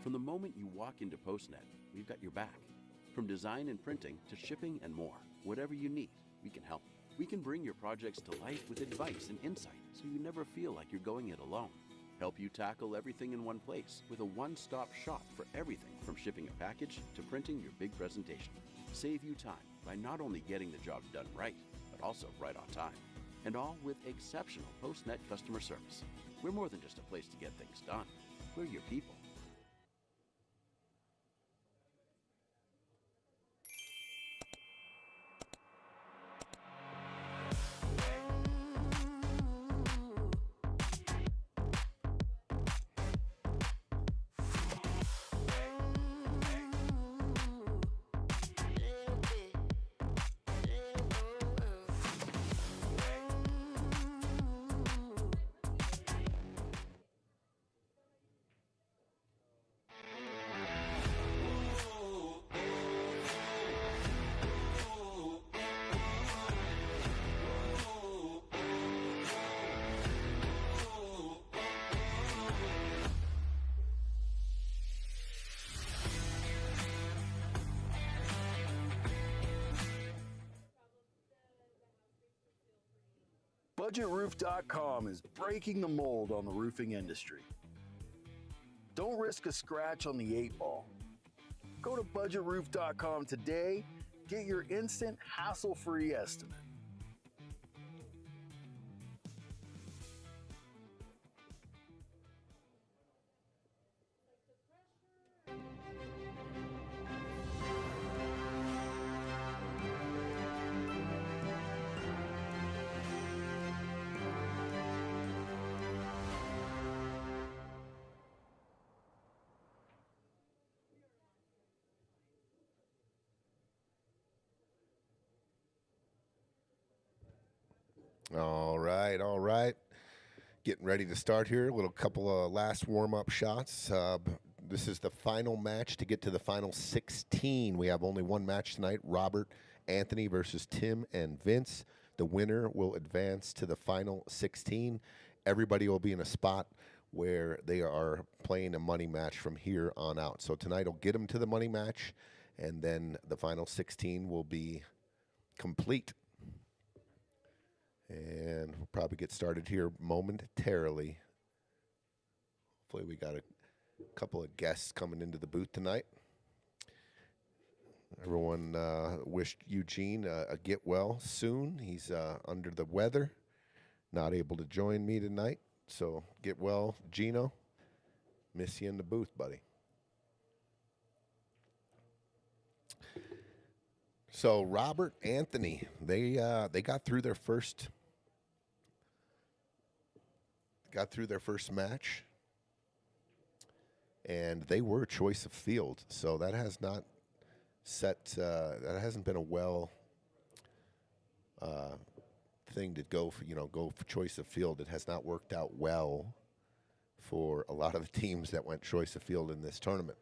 From the moment you walk into PostNet, we've got your back. From design and printing to shipping and more, whatever you need, we can help. We can bring your projects to life with advice and insight so you never feel like you're going it alone. Help you tackle everything in one place with a one-stop shop for everything from shipping a package to printing your big presentation. Save you time by not only getting the job done right, but also right on time. And all with exceptional PostNet customer service. We're more than just a place to get things done. We're your people. BudgetRoof.com is breaking the mold on the roofing industry. Don't risk a scratch on the 8-ball. Go to BudgetRoof.com today, get your instant hassle-free estimate. All right. Getting ready to start here. A little couple of last warm-up shots. This is the final match to get to the final 16. We have only one match tonight, Robert Anthony versus Tim and Vince. The winner will advance to the final 16. Everybody will be in a spot where they are playing a money match from here on out. So tonight will get them to the money match, and then the final 16 will be complete. And we'll probably get started here momentarily. Hopefully we got a couple of guests coming into the booth tonight. Everyone wished Eugene a get well soon. He's under the weather, not able to join me tonight. So get well, Gino. Miss you in the booth, buddy. So Robert Anthony, they got through their first match, and they were choice of field. So that has not that hasn't been a well thing to go for choice of field. It has not worked out well for a lot of the teams that went choice of field in this tournament.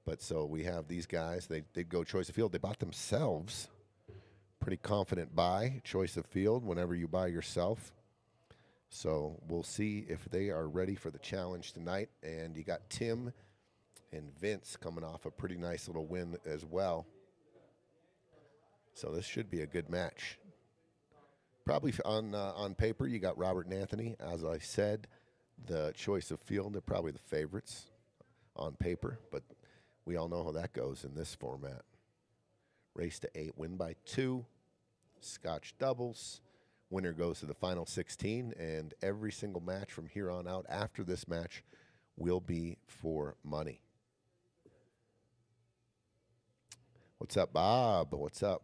But so we have these guys, they did go choice of field. They bought themselves pretty confident buy, choice of field, whenever you buy yourself. So we'll see if they are ready for the challenge tonight. And you got Tim and Vince coming off a pretty nice little win as well. So this should be a good match. Probably on paper, you got Robert and Anthony. As I said, the choice of field, they're probably the favorites on paper, but we all know how that goes in this format. Race to 8, win by 2, Scotch doubles. Winner goes to the final 16, and every single match from here on out after this match will be for money. What's up, Bob? What's up?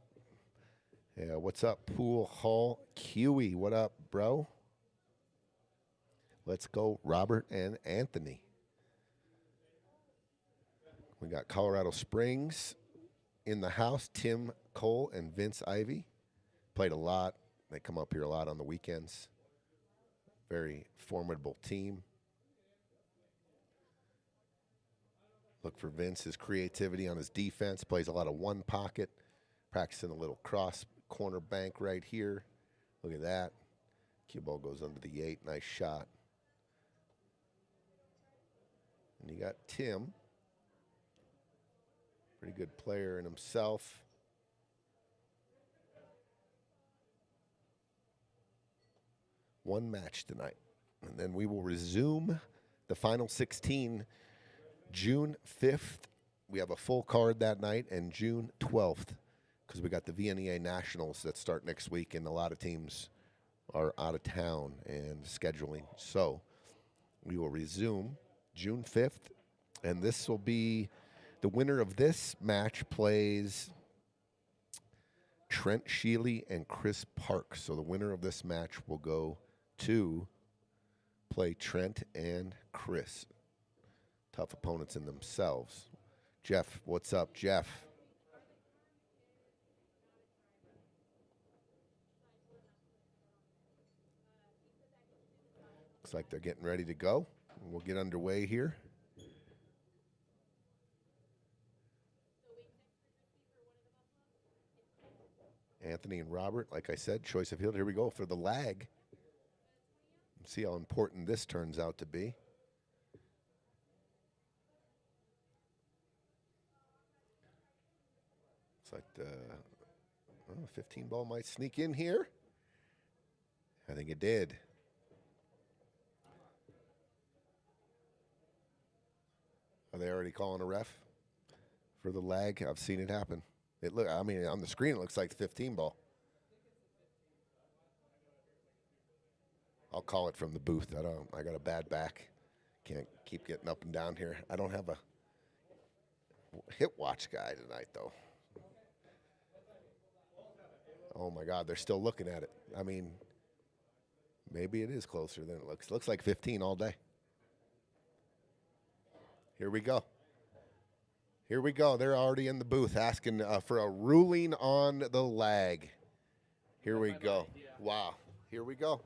Yeah, what's up, Pool Hall Kiwi? What up, bro? Let's go, Robert and Anthony. We got Colorado Springs in the house. Tim Cole and Vince Ivey played a lot. They come up here a lot on the weekends. Very formidable team. Look for Vince's creativity on his defense. Plays a lot of one pocket. Practicing a little cross corner bank right here. Look at that. Cue ball goes under the 8. Nice shot. And you got Tim Pretty good player in himself. One match tonight. And then we will resume the final 16 June 5th. We have a full card that night, and June 12th, because we got the VNEA Nationals that start next week, and a lot of teams are out of town and scheduling. So we will resume June 5th, and this will be the winner of this match plays Trent Sheely and Chris Park. So the winner of this match will go to play Trent and Chris. Tough opponents in themselves. Jeff, what's up, Jeff? Looks like they're getting ready to go. We'll get underway here. Anthony and Robert, like I said, choice of field. Here we go for the lag. See how important this turns out to be. It's like the 15 ball might sneak in here. I think it did. Are they already calling a ref for the lag? I've seen it happen. I mean, on the screen, it looks like the 15 ball. I'll call it from the booth. I got a bad back. Can't keep getting up and down here. I don't have a hit watch guy tonight, though. Oh, my God, they're still looking at it. I mean, maybe it is closer than it looks. Looks like 15 all day. Here we go. Here we go. They're already in the booth asking for a ruling on the lag. Here we go. Wow. Here we go.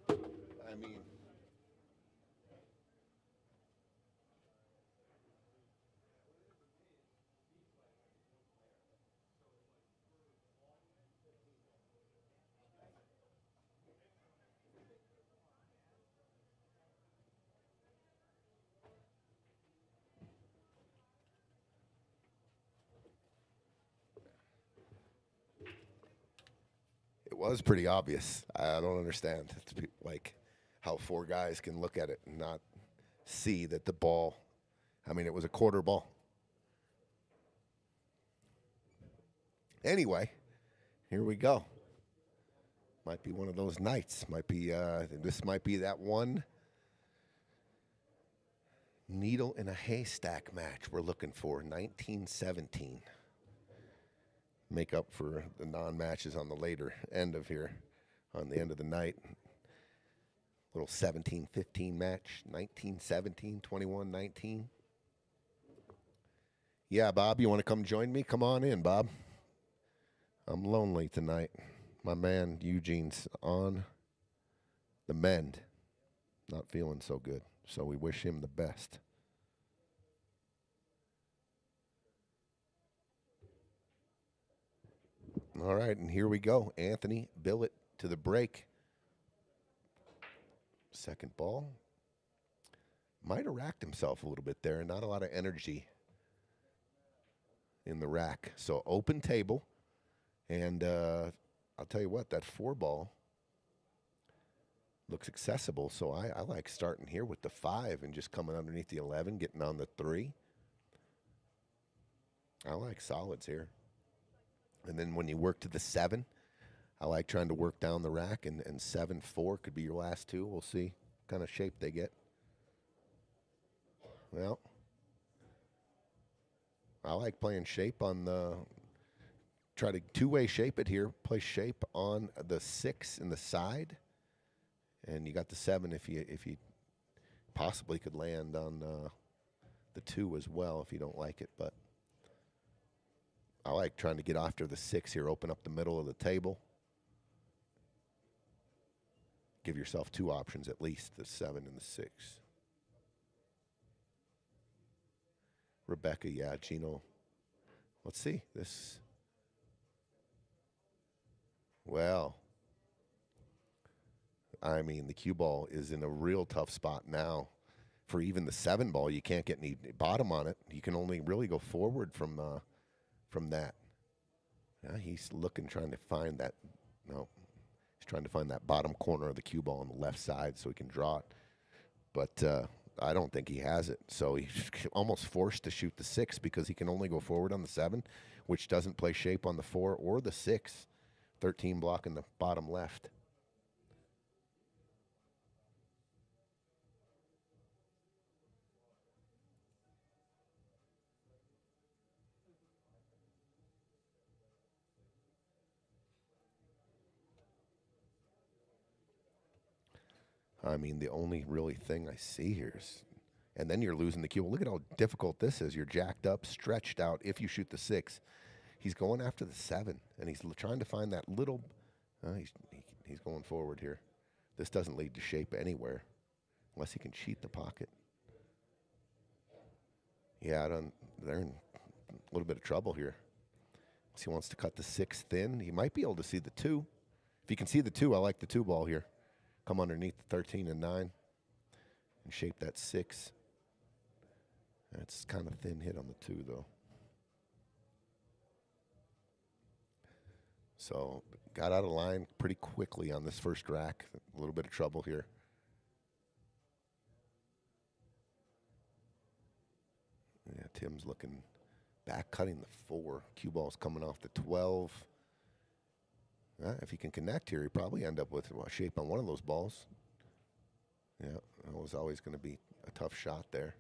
I mean, it was pretty obvious. I don't understand. It's like how four guys can look at it and not see that the ball, I mean, it was a quarter ball. Anyway, here we go. Might be one of those nights. Might be this might be that one needle in a haystack match we're looking for. 1917. Make up for the non-matches on the later end of here, on the end of the night. Little 17-15 match, 19-17, 21-19. Yeah, Bob, you want to come join me? Come on in, Bob. I'm lonely tonight. My man Eugene's on the mend. Not feeling so good, so we wish him the best. All right, and here we go. Anthony Billot to the break. Second ball. Might have racked himself a little bit there. Not a lot of energy in the rack. So open table. And I'll tell you what, that 4 ball looks accessible. So I like starting here with the 5 and just coming underneath the 11, getting on the 3. I like solids here. And then when you work to the 7, I like trying to work down the rack, and 7-4 could be your last 2. We'll see what kind of shape they get. Well, I like playing shape on the, try to two-way shape it here. Play shape on the 6 in the side, and you got the 7 if you possibly could land on the 2 as well if you don't like it, but I like trying to get after the 6 here, open up the middle of the table. Give yourself 2 options at least, the 7 and the 6. Rebecca, yeah, Gino. Let's see. This, well, I mean, the cue ball is in a real tough spot now. for even the 7 ball, you can't get any bottom on it. You can only really go forward from that. Yeah, he's looking, trying to find that. No, he's trying to find that bottom corner of the cue ball on the left side so he can draw it. But I don't think he has it. So he's almost forced to shoot the 6 because he can only go forward on the 7, which doesn't play shape on the 4 or the 6. 13 blocking the bottom left. I mean, the only really thing I see here is, and then you're losing the cue. Well, look at how difficult this is. You're jacked up, stretched out if you shoot the 6. He's going after the 7, and he's trying to find that little, he's going forward here. This doesn't lead to shape anywhere unless he can cheat the pocket. Yeah, they're in a little bit of trouble here. So he wants to cut the 6 thin. He might be able to see the 2. If he can see the 2, I like the 2 ball here. Come underneath the 13 and 9 and shape that 6. That's kind of thin hit on the 2, though. So got out of line pretty quickly on this first rack. A little bit of trouble here. Yeah, Tim's looking back, cutting the 4. Cue ball's coming off the 12. If he can connect here, he probably end up with a shape on one of those balls. Yeah, that was always going to be a tough shot there.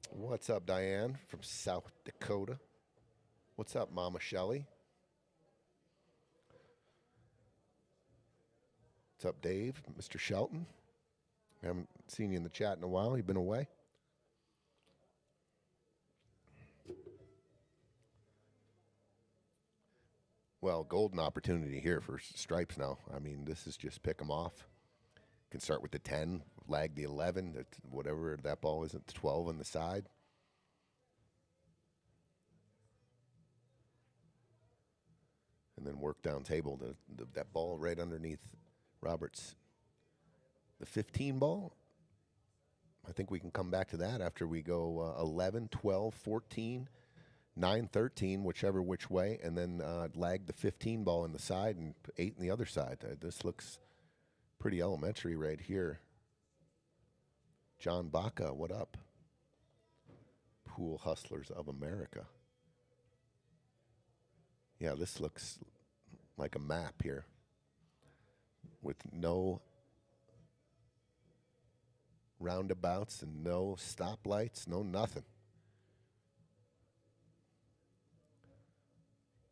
What's up, Diane from South Dakota? What's up, Mama Shelley? What's up, Dave? Mr. Shelton? I haven't seen you in the chat in a while. You've been away? Well, golden opportunity here for stripes now. I mean, this is just pick them off. Can start with the 10, lag the 11, whatever that ball is at the 12 on the side. And then work down table. That ball right underneath Roberts. The 15 ball, I think we can come back to that after we go 11, 12, 14, 9, 13, which way, and then lag the 15 ball in the side and 8 in the other side. This looks pretty elementary right here. John Baca, what up? Pool Hustlers of America. Yeah, this looks like a map here with no roundabouts and no stoplights, no nothing.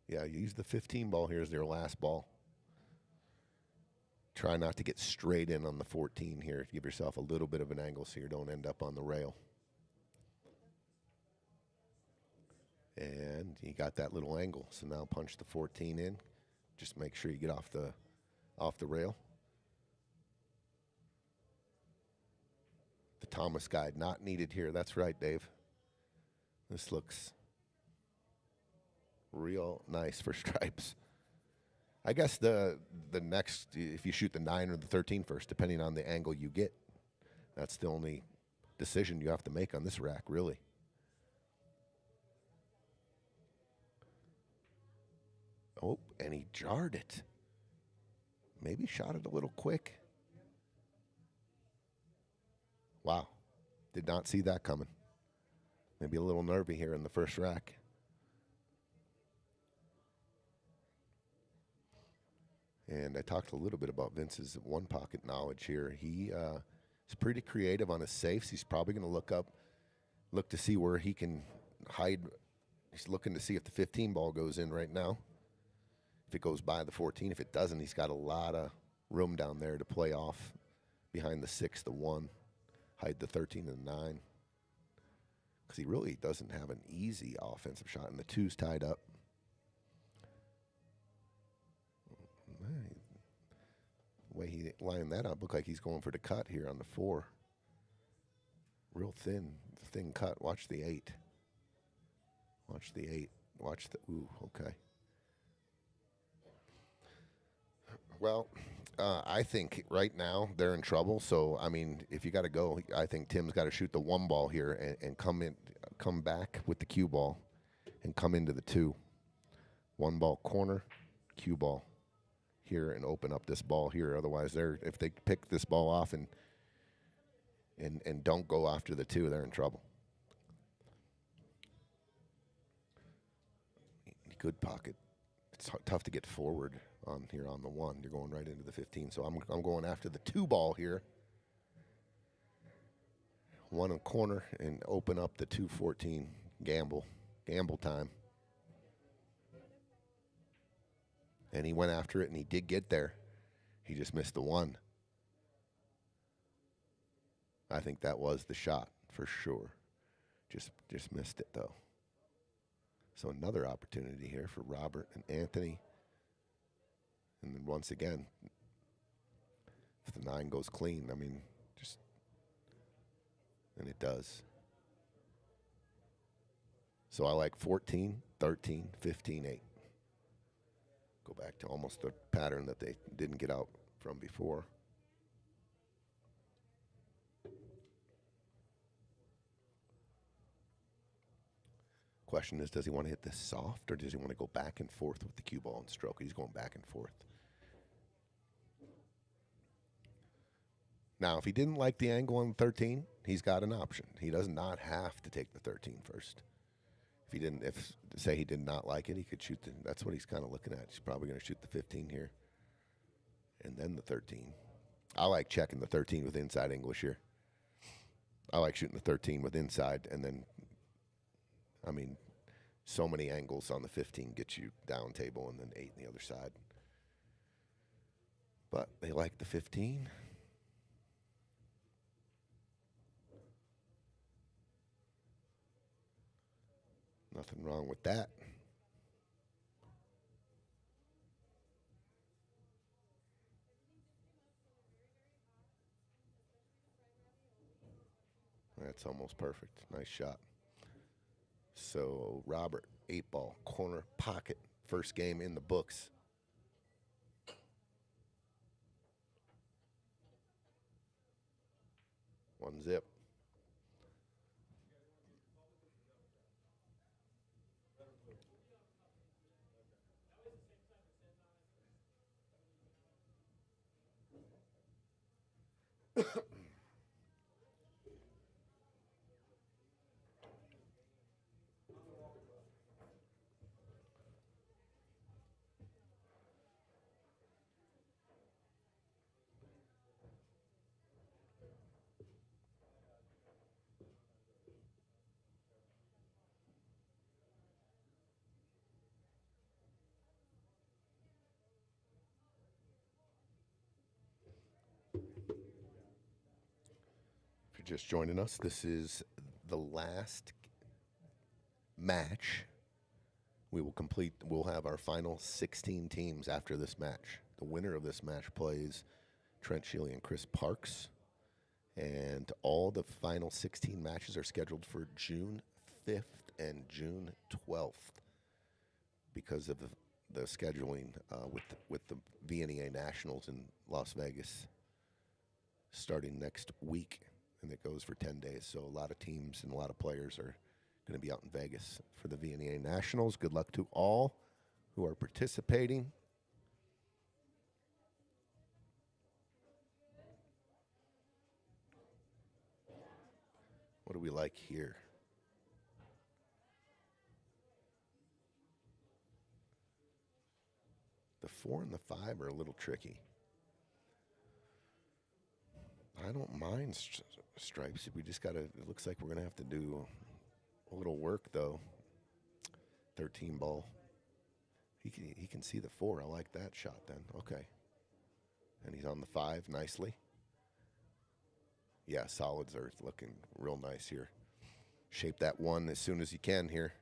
Yeah, you use the 15 ball here as their last ball. Try not to get straight in on the 14 here. Give yourself a little bit of an angle so you don't end up on the rail. And you got that little angle. So now punch the 14 in. Just make sure you get off the rail. The Thomas guide not needed here. That's right, Dave. This looks real nice for stripes. I guess the next, if you shoot the 9 or the 13 first, depending on the angle you get, that's the only decision you have to make on this rack, really. Oh, and he jarred it. Maybe shot it a little quick. Wow. Did not see that coming. Maybe a little nervy here in the first rack. And I talked a little bit about Vince's one pocket knowledge here. He is pretty creative on his safes. He's probably going to look to see where he can hide. He's looking to see if the 15 ball goes in right now. If it goes by the 14, if it doesn't, he's got a lot of room down there to play off behind the 6, the 1, hide the 13 and the 9. Because he really doesn't have an easy offensive shot, and the 2's tied up. The way he lined that up, looked like he's going for the cut here on the 4. Real thin cut. Watch the 8. Watch the 8. Watch the, ooh, okay. Well, I think right now they're in trouble. So I mean, if you got to go, I think Tim's got to shoot the 1 ball here and come back with the cue ball, and come into the 2. 1 ball corner, cue ball here, and open up this ball here. Otherwise, if they pick this ball off and don't go after the 2, they're in trouble. Good pocket. It's tough to get forward on here on the 1. You're going right into the 15. So I'm going after the 2 ball here. 1 in corner and open up the 2-14. Gamble time. And he went after it, and he did get there. He just missed the 1. I think that was the shot for sure. Just missed it though. So another opportunity here for Robert and Anthony. And then once again, if the 9 goes clean, I mean, and it does. So I like 14, 13, 15, 8. Go back to almost the pattern that they didn't get out from before. Question is, does he want to hit this soft, or does he want to go back and forth with the cue ball and stroke? He's going back and forth. Now, if he didn't like the angle on the 13, he's got an option. He does not have to take the 13 first. Say he did not like it, he could shoot that's what he's kind of looking at. He's probably going to shoot the 15 here, and then the 13. I like checking the 13 with inside English here. I like shooting the 13 with inside, and then, I mean, so many angles on the 15 get you down table, and then 8 on the other side. But they like the 15. Nothing wrong with that. That's almost perfect. Nice shot. So Robert, 8 ball, corner pocket. First game in the books. One zip. Just joining us, this is the last match. We'll have our final 16 teams after this match. The winner of this match plays Trent Shealy and Chris Parks, and all the final 16 matches are scheduled for June 5th and June 12th because of the scheduling with the VNEA Nationals in Las Vegas starting next week. And it goes for 10 days. So a lot of teams and a lot of players are going to be out in Vegas for the VNEA Nationals. Good luck to all who are participating. What do we like here? The 4 and the 5 are a little tricky. I don't mind stripes. We just got to, it looks like we're going to have to do a little work, though. 13 ball. He can see the 4. I like that shot then. Okay. And he's on the 5 nicely. Yeah, solids are looking real nice here. Shape that 1 as soon as you can here.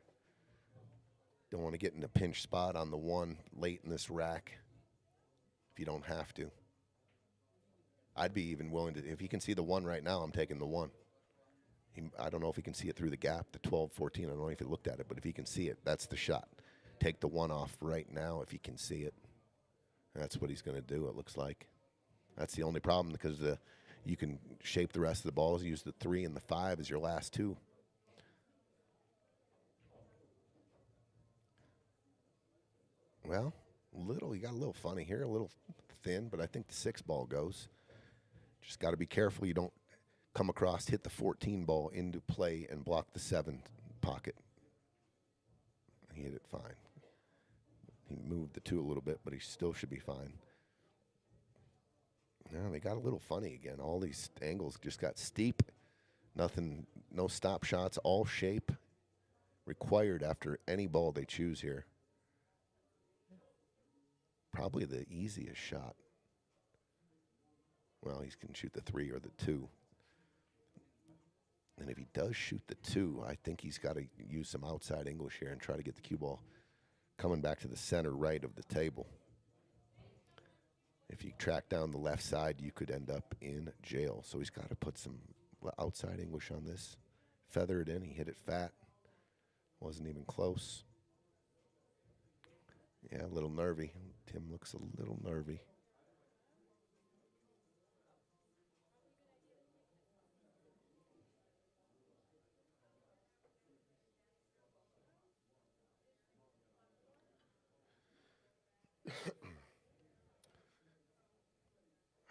Don't want to get in a pinch spot on the 1 late in this rack if you don't have to. I'd be even willing to, if he can see the 1 right now, I'm taking the 1. I don't know if he can see it through the gap, the 12, 14. I don't know if he looked at it, but if he can see it, that's the shot. Take the 1 off right now if he can see it. That's what he's going to do, it looks like. That's the only problem because you can shape the rest of the balls. Use the 3 and the 5 as your last two. Well, you got a little funny here, a little thin, but I think the 6 ball goes. Just got to be careful you don't come across, hit the 14 ball into play and block the 7 pocket. He hit it fine. He moved the 2 a little bit, but he still should be fine. Now they got a little funny again. All these angles just got steep. Nothing, no stop shots, all shape required after any ball they choose here. Probably the easiest shot. Well, he can shoot the 3 or the 2. And if he does shoot the 2, I think he's got to use some outside English here and try to get the cue ball coming back to the center right of the table. If you track down the left side, you could end up in jail. So he's got to put some outside English on this. Feather it in. He hit it fat. Wasn't even close. Yeah, a little nervy. Tim looks a little nervy.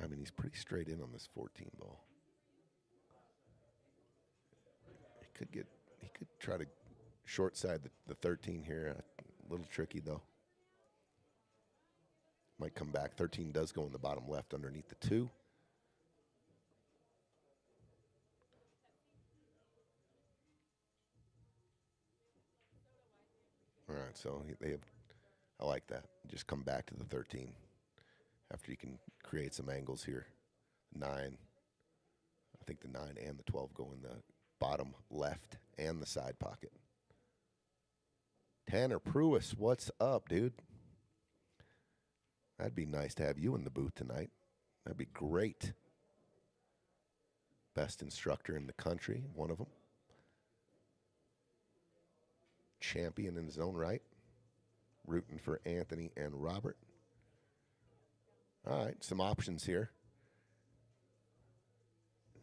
I mean, he's pretty straight in on this 14 ball. He could try to short side the 13 here. A little tricky though. Might come back. 13 does go in the bottom left underneath the 2. All right, so I like that. Just come back to the 13 after you can create some angles here. 9. I think the 9 and the 12 go in the bottom left and the side pocket. Tanner Pruis, what's up, dude? That'd be nice to have you in the booth tonight. That'd be great. Best instructor in the country, one of them. Champion in his own right. Rooting for Anthony and Robert. All right, some options here.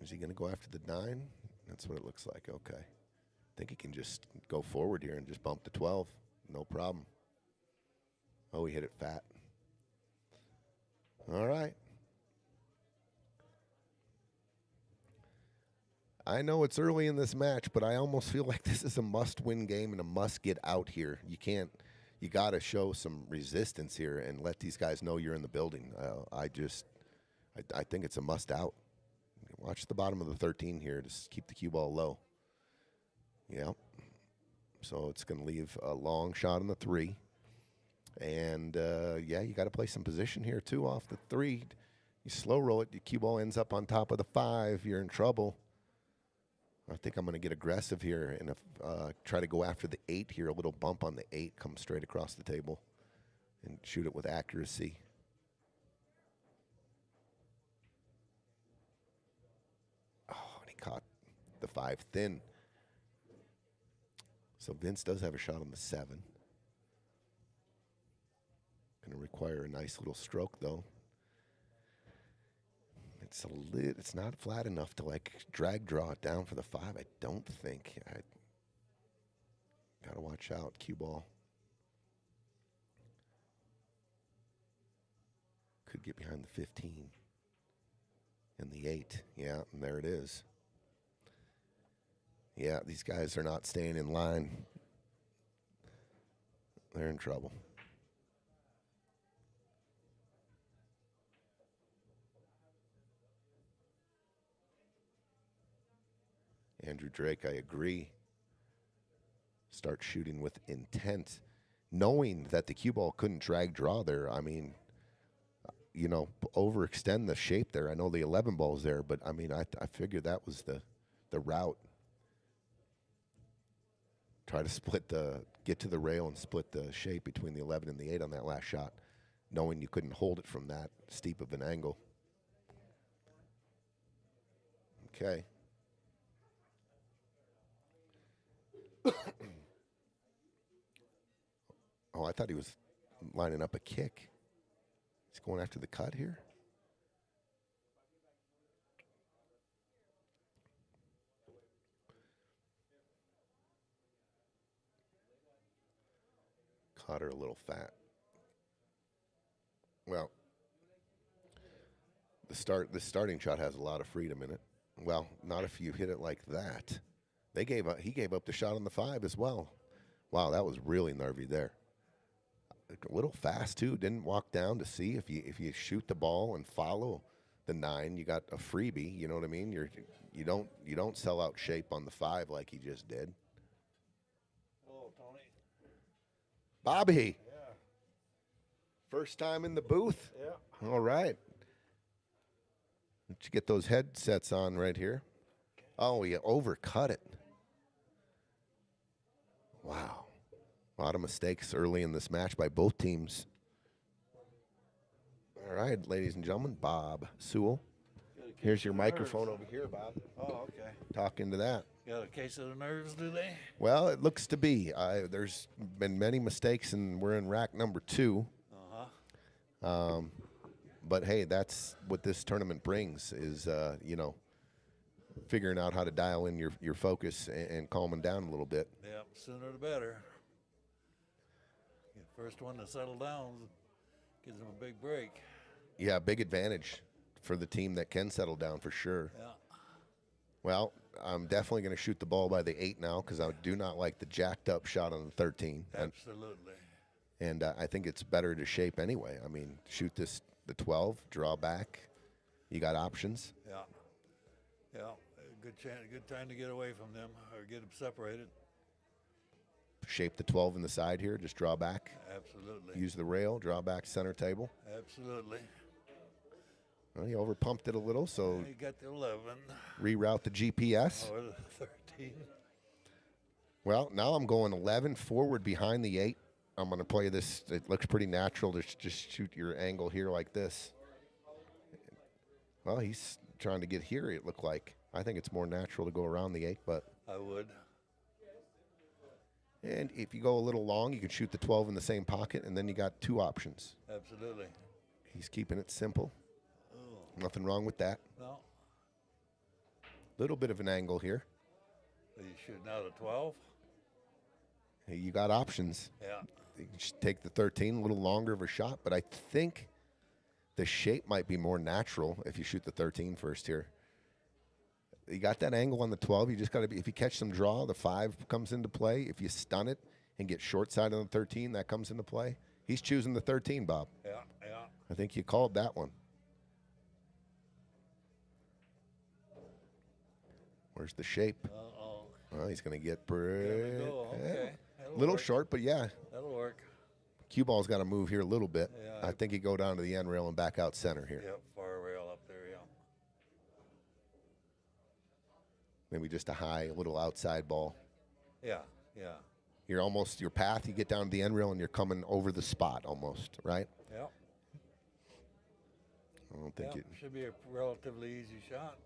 Is he going to go after the 9? That's what it looks like. Okay. I think he can just go forward here and just bump the 12. No problem. Oh, he hit it fat. All right. I know it's early in this match, but I almost feel like this is a must-win game and a must-get out here. You got to show some resistance here and let these guys know you're in the building. I think it's a must-out. Watch the bottom of the 13 here. Just keep the cue ball low. Yeah. So it's going to leave a long shot on the 3. And, yeah, you got to play some position here, too, off the 3. You slow roll it. Your cue ball ends up on top of the 5. You're in trouble. I think I'm going to get aggressive here and try to go after the 8 here. A little bump on the 8. Come straight across the table and shoot it with accuracy. Oh, and he caught the 5 thin. So Vince does have a shot on the 7. Going to require a nice little stroke, though. It's not flat enough to, like, drag draw it down for the 5, I don't think. Got to watch out, cue ball. Could get behind the 15. And the 8, yeah, and there it is. Yeah, these guys are not staying in line. They're in trouble. Andrew Drake, I agree. Start shooting with intent, knowing that the cue ball couldn't drag draw there. I mean, you know, overextend the shape there. I know the 11 ball's there, but I mean, I figured that was the route. Try to get to the rail and split the shape between the 11 and the 8 on that last shot, knowing you couldn't hold it from that steep of an angle. Okay. Oh, I thought he was lining up a kick. He's going after the cut here. hot or a little fat. Well, the starting shot has a lot of freedom in it. Well, not if you hit it like that. He gave up the shot on the 5 as well. Wow, that was really nervy there. A little fast too. Didn't walk down to see if you shoot the ball and follow the 9, you got a freebie. You know what I mean? You don't sell out shape on the 5 like he just did. Hello, Tony. Bobby. Yeah. First time in the booth. Yeah. All right. Let's get those headsets on right here. Oh, you overcut it. Wow. A lot of mistakes early in this match by both teams. All right, ladies and gentlemen, Bob Sewell. Here's your microphone over here, Bob. Oh, okay. Talk into that. Got a case of the nerves, do they? Well, it looks to be. There's been many mistakes, and we're in rack number 2. Uh-huh. But, hey, that's what this tournament brings is, figuring out how to dial in your focus and calming down a little bit. Yep, sooner the better. First one to settle down gives them a big break. Yeah, big advantage for the team that can settle down for sure. Yeah. Well, I'm definitely going to shoot the ball by the 8 now because I do not like the jacked up shot on the 13. Absolutely. And I think it's better to shape anyway. I mean, shoot the 12, draw back. You got options. Yeah. Yeah. Good time to get away from them or get them separated. Shape the 12 in the side here. Just draw back. Absolutely. Use the rail. Draw back center table. Absolutely. Well, you overpumped it a little, so You got the 11. reroute the GPS. Or the 13. Well, now I'm going 11 forward behind the 8. I'm going to play this. It looks pretty natural to just shoot your angle here like this. Well, he's trying to get here, it looked like. I think it's more natural to go around the 8, but. I would. And if you go a little long, you can shoot the 12 in the same pocket, and then you got 2 options. Absolutely. He's keeping it simple. Oh. Nothing wrong with that. No. Little bit of an angle here. Are you shooting out a 12? Hey, you got options. Yeah. You can just take the 13, a little longer of a shot, but I think the shape might be more natural if you shoot the 13 first here. You got that angle on the 12. You just got to be, if you catch some draw, the 5 comes into play. If you stun it and get short side on the 13, that comes into play. He's choosing the 13, Bob. Yeah, yeah. I think you called that one. Where's the shape? Uh-oh. Well, he's going to get There we go. Okay. That'll little work. short, but yeah. That'll work. Cue ball's got to move here a little bit. Yeah. I think you go down to the end rail and back out center here. Yep, far rail up there, yeah. Maybe just a high, little outside ball. Yeah, yeah. You're almost, your path, you get down to the end rail and you're coming over the spot almost, right? Yep. I don't think Yep. Should be a relatively easy shot.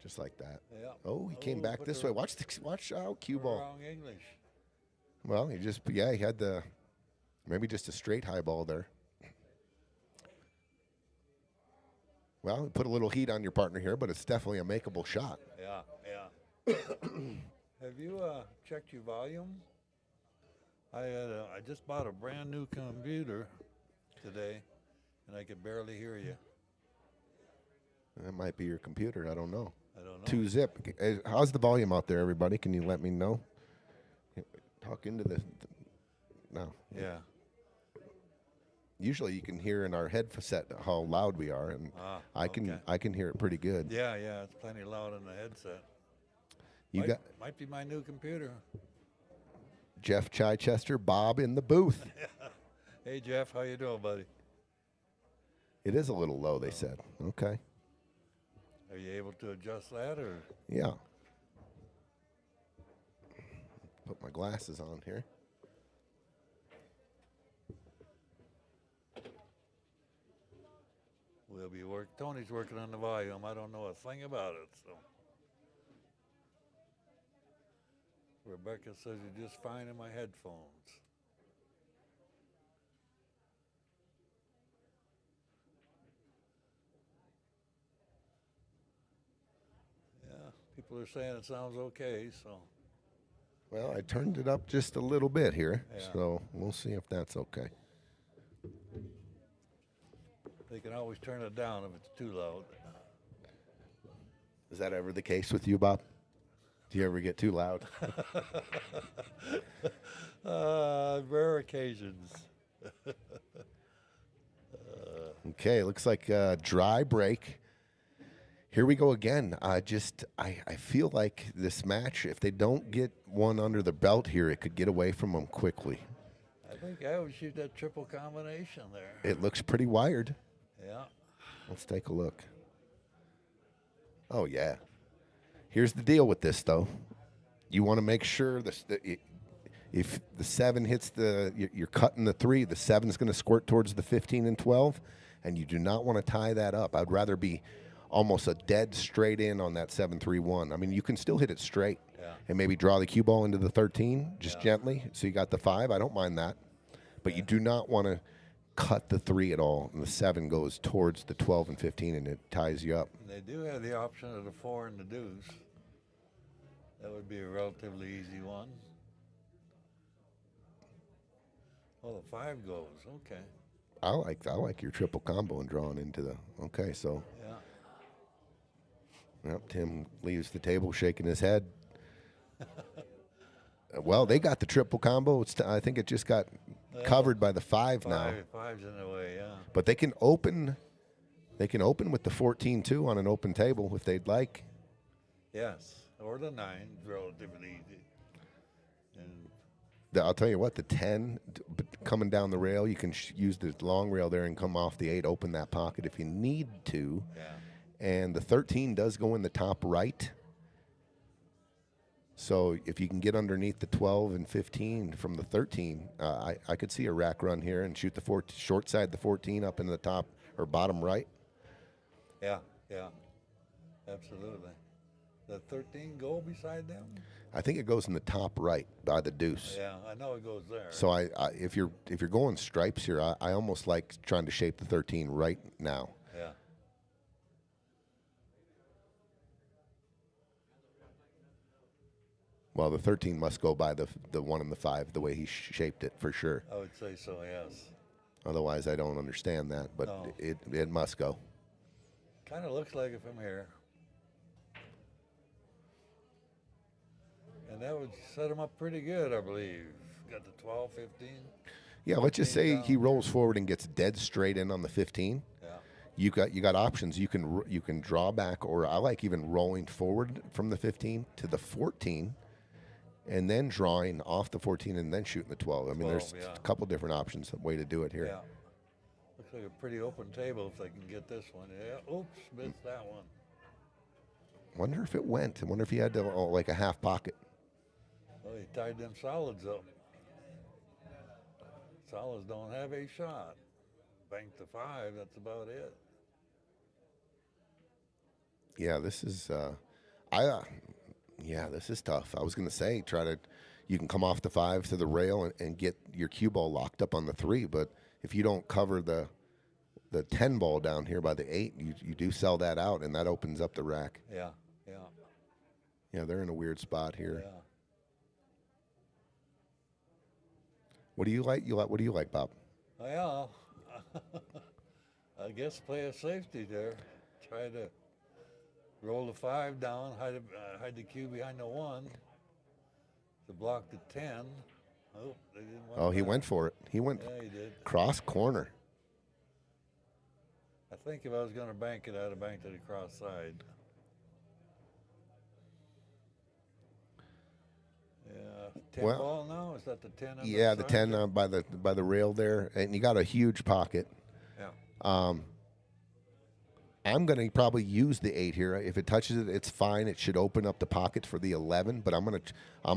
just like that. Yeah. Oh, he came back put this the- way. Watch out, cue ball. Wrong English. Well, he had the, maybe just a straight high ball there. Well, put a little heat on your partner here, but it's definitely a makeable shot. Yeah, yeah. Have you checked your volume? I just bought a brand new computer today, and I could barely hear you. That might be your computer. I don't know. I don't know. 2-zip. How's the volume out there, everybody? Can you let me know? Talk into the no. Yeah. Usually you can hear in our headset how loud we are, and I can hear it pretty good. Yeah, yeah. It's plenty loud in the headset. You got Might be my new computer. Jeff Chichester, Bob in the booth. Hey, Jeff. How you doing, buddy? It is a little low, they said. Okay. Are you able to adjust that, or? Yeah. Put my glasses on here. Tony's working on the volume. I don't know a thing about it, so. Rebecca says you're just fine in my headphones. Yeah, people are saying it sounds okay, so. Well, I turned it up just a little bit here, Yeah. so we'll see if that's okay. They can always turn it down if it's too loud. Is that ever the case with you, Bob? Do you ever get too loud? Rare occasions. Okay, looks like a dry break. Here we go again. I feel like this match, if they don't get one under the belt here, it could get away from them quickly. I think I would shoot that triple combination there. It looks pretty wired. Yeah. Let's take a look. Oh, yeah. Here's the deal with this, though. You want to make sure if the 7 hits you're cutting the 3, the 7's going to squirt towards the 15 and 12, and you do not want to tie that up. I'd rather be almost a dead straight in on that 7-3-1. I mean, you can still hit it straight and maybe draw the cue ball into the 13 just gently. So you got the 5. I don't mind that. But you do not want to cut the 3 at all, and the 7 goes towards the 12 and 15, and it ties you up. And they do have the option of the 4 and the deuce. That would be a relatively easy one. Oh, the 5 goes. Okay. I like your triple combo and drawing into the. Okay, so. Yeah. Yep, Tim leaves the table shaking his head. Well, they got the triple combo. I think it just got covered by the 5 now. 5's in the way, yeah. But they can open with the 14 too on an open table if they'd like. Yes, or the 9, relatively easy. And I'll tell you what, the 10 coming down the rail, you can use the long rail there and come off the 8, open that pocket if you need to. yeah. And the 13 does go in the top right. So if you can get underneath the 12 and 15 from the 13, I could see a rack run here and shoot the short side the 14 up into the top or bottom right. Yeah, absolutely. The 13 go beside them? I think it goes in the top right by the deuce. Yeah, I know it goes there. So if you're going stripes here, I almost like trying to shape the 13 right now. Yeah. Well, the 13 must go by the 1 and the 5, the way he shaped it, for sure. I would say so, yes. Otherwise, I don't understand that, but No. it must go. Kind of looks like it from here. And that would set him up pretty good, I believe. Got the 12, 15. Yeah, let's just 15 say down. he rolls forward and gets dead straight in on the 15. Yeah. You got options. You can draw back, or I like even rolling forward from the 15 to the 14. And then drawing off the 14 and then shooting the 12. I mean, 12, there's yeah. a couple different options, way to do it here. Yeah. Looks like a pretty open table if they can get this one. Yeah. Oops, missed that one. Wonder if it went. I wonder if he had to, like a half pocket. Well, he tied them solids up. Solids don't have a shot. Banked the 5, that's about it. Yeah, this is this is tough. I was going to say, you can come off the 5 to the rail and get your cue ball locked up on the 3, but if you don't cover the 10 ball down here by the 8, you do sell that out, and that opens up the rack. Yeah. Yeah, they're in a weird spot here. Yeah. What do you like? What do you like, Bob? Well, I guess play a safety there. Try to roll the 5 down, hide the cue behind the 1 to block the 10. Oh, they didn't want Oh, he that. went for it. He went Yeah, he did. cross corner. I think if I was going to bank it, I'd have banked it across side. Yeah, 10 Well, ball now? Is that the 10? On Yeah, the side 10 there? by the rail there, and you got a huge pocket. Yeah. I'm going to probably use the 8 here. If it touches it, it's fine. It should open up the pocket for the 11, but I'm going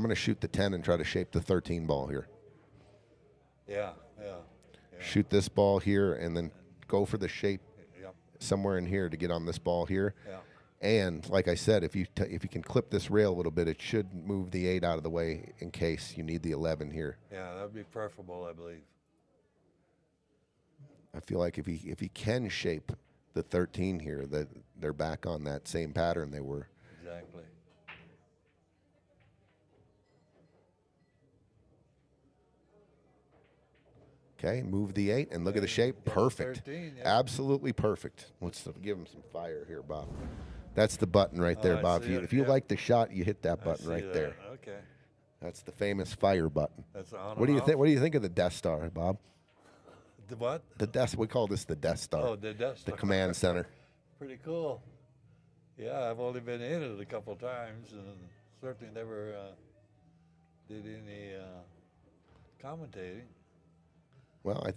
to shoot the 10 and try to shape the 13 ball here. Yeah. Shoot this ball here and then go for the shape Yep. somewhere in here to get on this ball here. Yeah. And like I said, if you can clip this rail a little bit, it should move the 8 out of the way in case you need the 11 here. Yeah, that would be preferable, I believe. I feel like if he can shape the 13 here, that they're back on that same pattern they were. Exactly. Okay, move the 8 and look at the And shape. got the Perfect. 13, yeah. Absolutely perfect. Let's give him some fire here, Bob. That's the button right there, I Bob. see it, If you yeah. like the shot, you hit that I button see right that. there. Okay. That's the famous fire button. That's on What do and you think? off? What do you think of the Death Star, Bob? The what? The Death. We call this the Death Star. Oh, the Death The Star. command center. Pretty cool. Yeah, I've only been in it a couple times, and certainly never did any commentating. Well,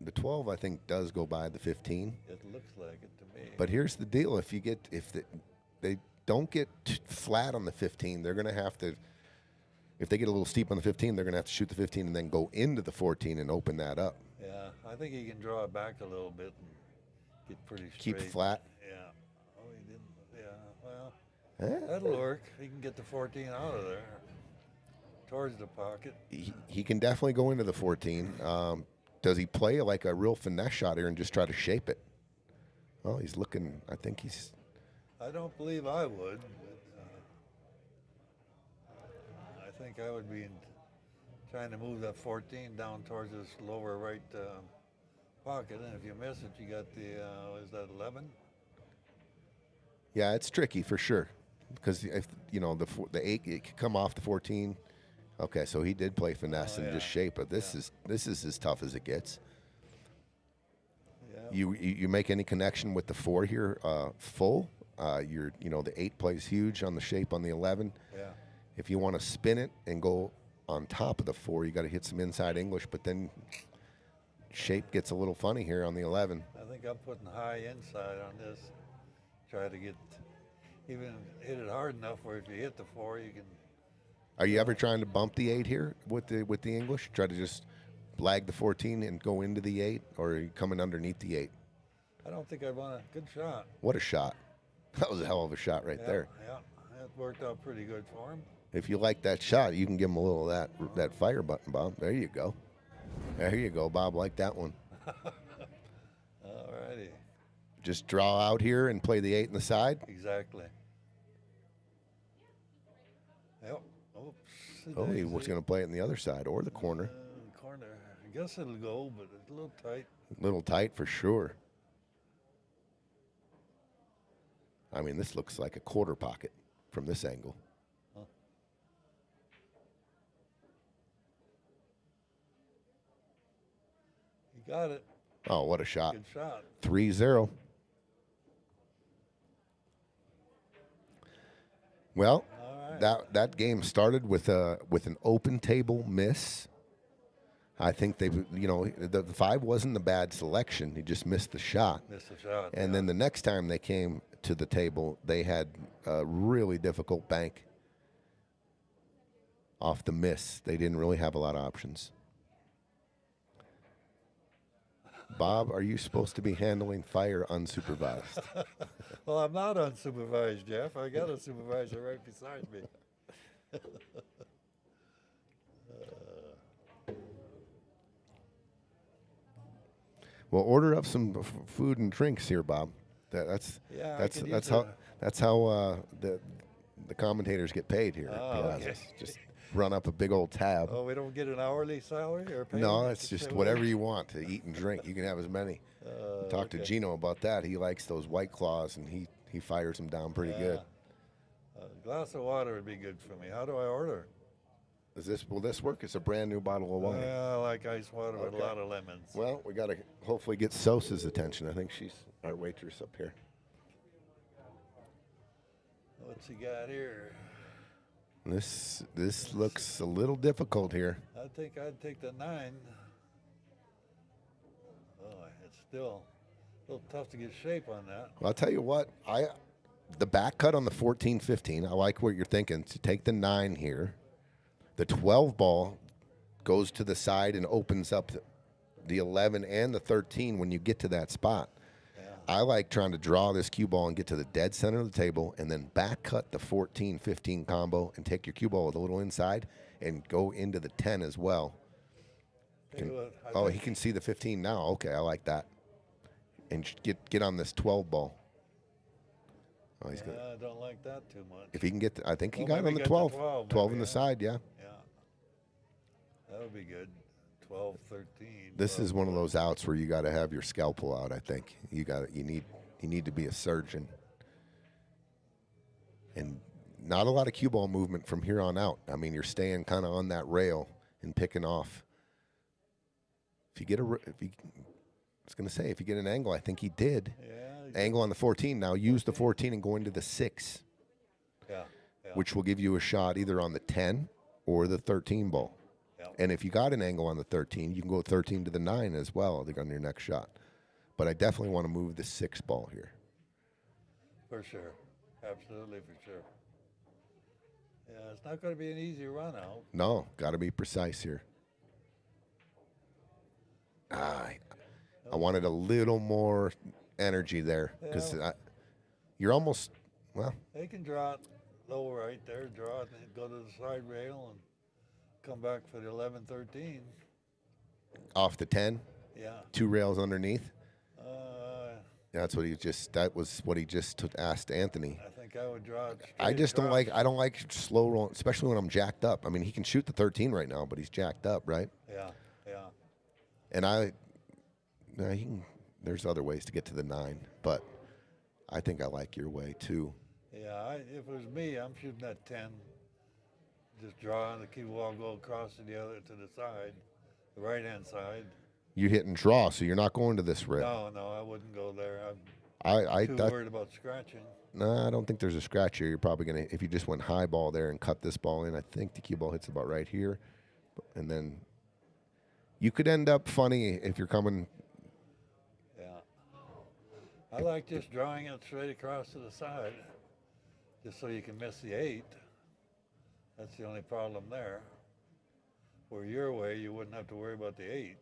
the 12 I think does go by the 15. It looks like it to me. But here's the deal: if they don't get flat on the 15, they're going to have to. If they get a little steep on the 15, they're going to have to shoot the 15 and then go into the 14 and open that up. Yeah, I think he can draw it back a little bit and get pretty straight. Keep it flat. Yeah. Oh, he didn't. Yeah. Well, Eh, that'll work. He can get the 14 out of there, towards the pocket. he can definitely go into the 14. Does he play like a real finesse shot here and just try to shape it? Well, he's looking. I think he's. I don't believe I would. But, I think I would be trying to move that 14 down towards this lower right pocket, and if you miss it, you got the is that 11? Yeah, it's tricky for sure, because if the 8 it could come off the 14. Okay, so he did play finesse and just shape it. This is as tough as it gets. Yeah. You make any connection with the 4 here full? The 8 plays huge on the shape on the 11. Yeah. If you want to spin it and go on top of the 4, you got to hit some inside English, but then shape gets a little funny here on the 11. I think I'm putting high inside on this. Try to hit it hard enough where if you hit the 4, you can. Are you ever trying to bump the 8 here with the English? Try to just lag the 14 and go into the 8, or are you coming underneath the 8? I don't think I'd want a good shot. What a shot. That was a hell of a shot right there. Yeah, that worked out pretty good for him. If you like that shot, you can give him a little of that fire button, Bob. There you go. There you go, Bob. Like that one. All righty. Just draw out here and play the 8 in the side. Exactly. Yep. Oops. Oh, he was going to play it in the other side or the corner. Corner. I guess it'll go, but it's a little tight. A little tight for sure. I mean, this looks like a quarter pocket from this angle. Huh. You got it. Oh, what a shot. Good shot. 3-0. Well, All right. that game started with an open table miss. I think the 5 wasn't a bad selection. He just missed the shot. Missed the shot. And then the next time they came to the table, they had a really difficult bank off the miss. They didn't really have a lot of options. Bob, are you supposed to be handling fire unsupervised? Well, I'm not unsupervised, Jeff. I got a supervisor right beside me. Well, order up some food and drinks here, Bob. That's how the commentators get paid here. Oh, at Piazza. okay. Just run up a big old tab. Oh, we don't get an hourly salary or pay? No, it's just whatever you want to eat and drink. You can have as many. Talk to Gino about that. He likes those White Claws, and he fires them down pretty good. A glass of water would be good for me. How do I order? Will this work? It's a brand new bottle of wine. I like ice water with a lot of lemons. Well, we got to hopefully get Sosa's attention. I think she's our waitress up here. What's he got here? This looks a little difficult here. I think I'd take the 9. Oh, it's still a little tough to get shape on that. Well, I'll tell you what, the back cut on the 14-15, I like what you're thinking. To take the 9 here, the 12 ball goes to the side and opens up the 11 and the 13 when you get to that spot. I like trying to draw this cue ball and get to the dead center of the table and then back cut the 14-15 combo and take your cue ball with a little inside and go into the 10 as well. He can see the 15 now. Okay, I like that. And get on this 12 ball. Oh, he's good. I don't like that too much. If he can get, I think he Well, got on maybe the get the 12. 12 12 maybe, in the yeah. side, yeah. Yeah, that would be good. 12, 13. This is one of those outs where you got to have your scalpel out. I think you need to be a surgeon, and not a lot of cue ball movement from here on out. I mean, you're staying kind of on that rail and picking off. If you get if you get an angle, I think he did. Yeah. Angle on the 14. Now use the 14 and go into the 6. Yeah. Which will give you a shot either on the 10 or the 13 ball. Yeah. And if you got an angle on the 13, you can go 13 to the 9 as well on your next shot. But I definitely want to move the 6 ball here. For sure. Absolutely, for sure. Yeah, it's not going to be an easy run out. No, got to be precise here. I wanted a little more energy there because you're almost, well. They can draw it low right there, draw it, and go to the side rail and come back for the 11, 13. Off the 10? Yeah. 2 rails underneath? That was what he just asked Anthony. I think I would draw it straight. I don't like slow roll, especially when I'm jacked up. I mean, he can shoot the 13 right now, but he's jacked up, right? Yeah. And there's other ways to get to the 9, but I think I like your way too. Yeah, if it was me, I'm shooting that 10. Just draw the cue ball, go across to the side, the right-hand side. You hit and draw, so you're not going to this rail. No, I wouldn't go there. I'm too worried about scratching. No, I don't think there's a scratch here. You're probably going to, if you just went high ball there and cut this ball in, I think the cue ball hits about right here. And then you could end up funny if you're coming. Yeah. I like just drawing it straight across to the side, just so you can miss the 8. That's the only problem there. Where your way, you wouldn't have to worry about the 8.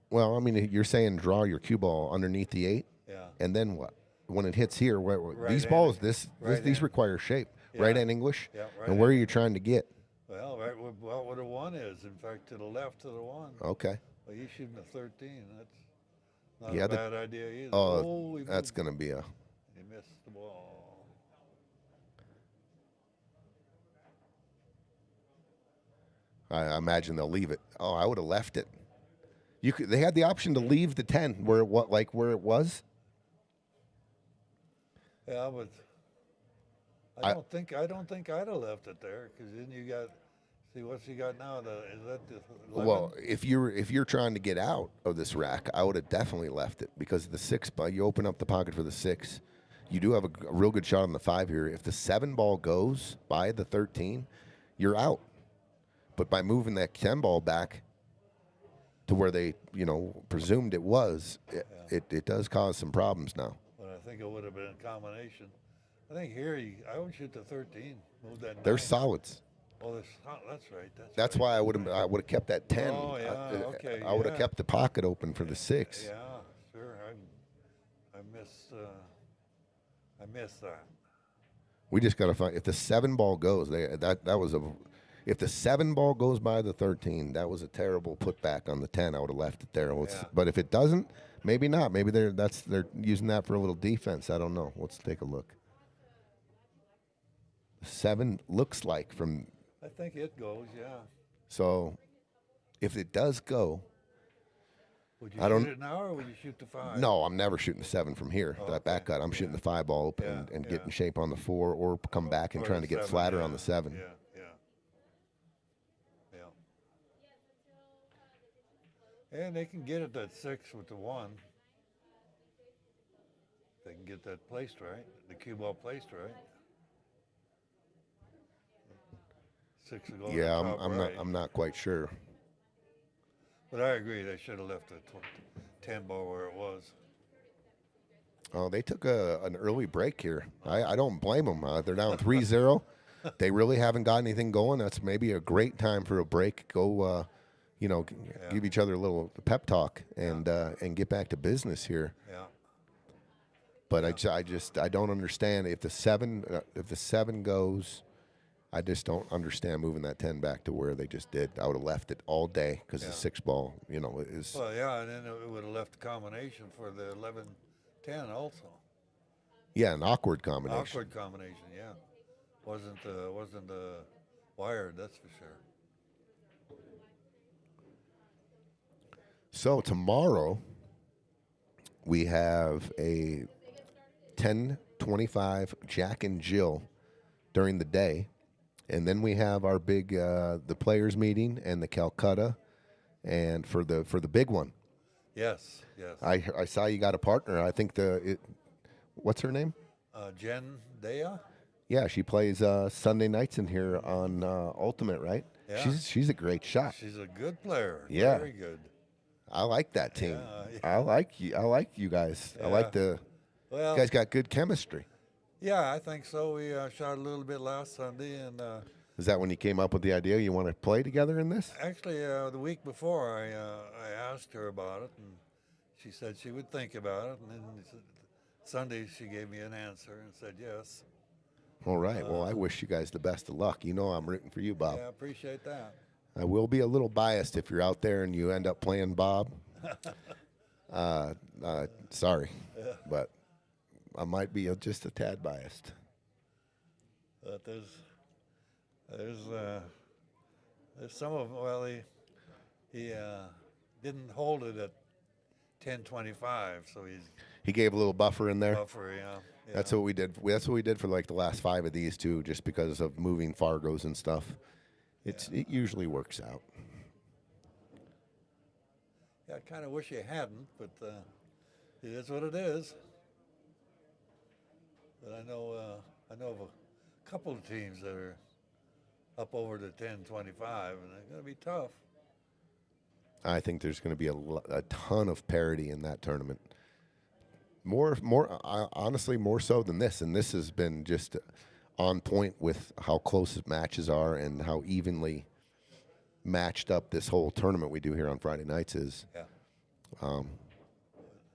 Well, I mean, you're saying draw your cue ball underneath the 8? Yeah. And then what? When it hits here, these balls, these require shape. Yeah. Right-hand English? Yeah, and where are you trying to get? Well, right where the 1 is. In fact, to the left of the 1. Okay. Well, he's shooting a 13. That's not a bad idea either. Oh, that's going to be a... He missed the ball. I imagine they'll leave it. Oh, I would have left it. They had the option to leave the 10 where it was. Yeah, but I don't think I'd have left it there, because then you got, see what's he got now? Is that the 11? Well, if you're trying to get out of this rack, I would have definitely left it, because the 6 ball, you open up the pocket for the 6. You do have a real good shot on the 5 here. If the 7 ball goes by the 13, you're out. But by moving that 10 ball back to where they, presumed it was, it does cause some problems now. But I think it would have been a combination. I think here I would shoot the 13. Move that 9. They're solids. Oh, that's right. That's why I would have kept that 10. Oh, yeah, okay. I would have kept the pocket open for the 6. Yeah, sure. I missed that. We just got to find, if the 7 ball goes, if the 7 ball goes by the 13, that was a terrible putback on the 10. I would have left it there. But if it doesn't, maybe not. Maybe they're using that for a little defense. I don't know. Let's take a look. 7 looks like from. I think it goes, yeah. So, if it does go. Would you shoot it now, or would you shoot the 5? No, I'm never shooting the 7 from here. Oh, that back cut. I'm shooting the 5 ball open and get in shape on the 4, or come back and trying to get flatter on the 7. Yeah. And they can get it that 6 with the 1. They can get that placed right, the cue ball placed right. 6 will go. Yeah, right. I'm not quite sure. But I agree, they should have left the 10 ball where it was. Oh, they took an early break here. I don't blame them. They're down 3-0. They really haven't got anything going. That's maybe a great time for a break. Go. Give each other a little pep talk and get back to business here. Yeah. But I don't understand if the 7 goes. I just don't understand moving that 10 back to where they just did. I would have left it all day because the 6 ball, is. Well, yeah, and then it would have left the combination for the 11-10 also. Yeah, an awkward combination. Awkward combination, yeah. Wasn't wired, that's for sure. So tomorrow we have a 10:25 Jack and Jill during the day, and then we have our big the players meeting and the Calcutta, and for the big one. Yes. I saw you got a partner. I think what's her name? Jen Dea. Yeah, she plays Sunday nights in here on Ultimate, right? Yeah. She's a great shot. She's a good player. Yeah. Very good. I like that team. Yeah. I like you guys. I like you guys got good chemistry. Yeah, I think so. We shot a little bit last Sunday, and Is that when you came up with the idea you want to play together in this? actually the week before I asked her about it, and she said she would think about it, and then Sunday she gave me an answer and said yes. All right. Well, I wish you guys the best of luck. You know I'm rooting for you, Bob. Yeah, I appreciate that. I will be a little biased if you're out there and you end up playing Bob. Sorry, but I might be just a tad biased. But there's some of he didn't hold it at 10:25, so He gave a little buffer in there. buffer. Yeah. That's what we did. That's what we did for like the last 5 of these too, just because of moving Fargos and stuff. It usually works out. Yeah, I kind of wish you hadn't, but it is what it is. But I know of a couple of teams that are up over the 10:25, and they're going to be tough. I think there's going to be a ton of parity in that tournament. Honestly, more so than this. And this has been just on point with how close matches are and how evenly matched up this whole tournament we do here on Friday nights is. Yeah.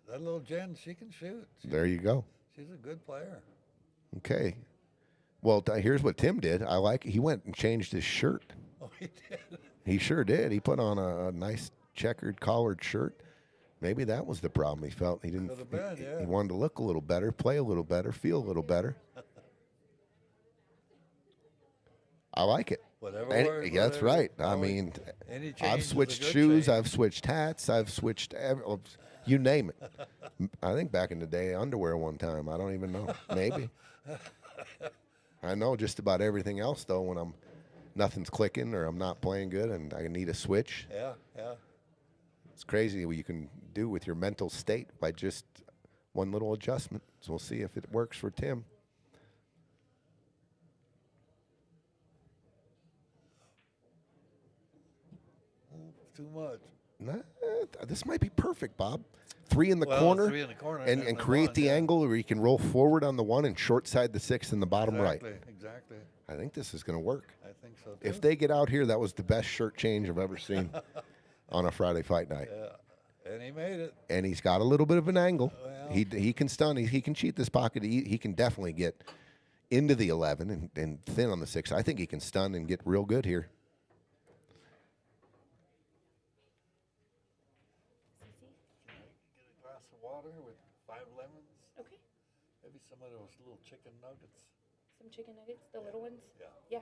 That little Jen, she can shoot. There you go. She's a good player. Okay. Well, here's what Tim did. He went and changed his shirt. Oh, he did. He sure did. He put on a nice checkered collared shirt. Maybe that was the problem. He felt he didn't. Could have been, yeah. He wanted to look a little better, play a little better, feel a little better. I like it. Whatever. That's right. I mean, any change I've is a switched good shoes. change. I've switched hats. I've switched you name it. I think back in the day, underwear one time. I don't even know. Maybe. I know just about everything else though. When nothing's clicking or I'm not playing good and I need a switch. Yeah. It's crazy what you can do with your mental state by just one little adjustment. So we'll see if it works for Tim. Too much. Nah, this might be perfect, Bob. 3 in the Well, corner, 3 in the corner, and definitely create one, the yeah. angle where you can roll forward on the 1 and short side the 6 in the bottom right. Exactly. I think this is going to work. I think so too. If they get out here, that was the best shirt change I've ever seen on a Friday fight night. Yeah, and he made it. And he's got a little bit of an angle. Well. He can stun. He can cheat this pocket. He can definitely get into the 11 and thin on the 6. I think he can stun and get real good here. Get a glass of water with 5 lemons. Okay. Maybe some of those little chicken nuggets. Some chicken nuggets, the little ones? Yeah. Yeah.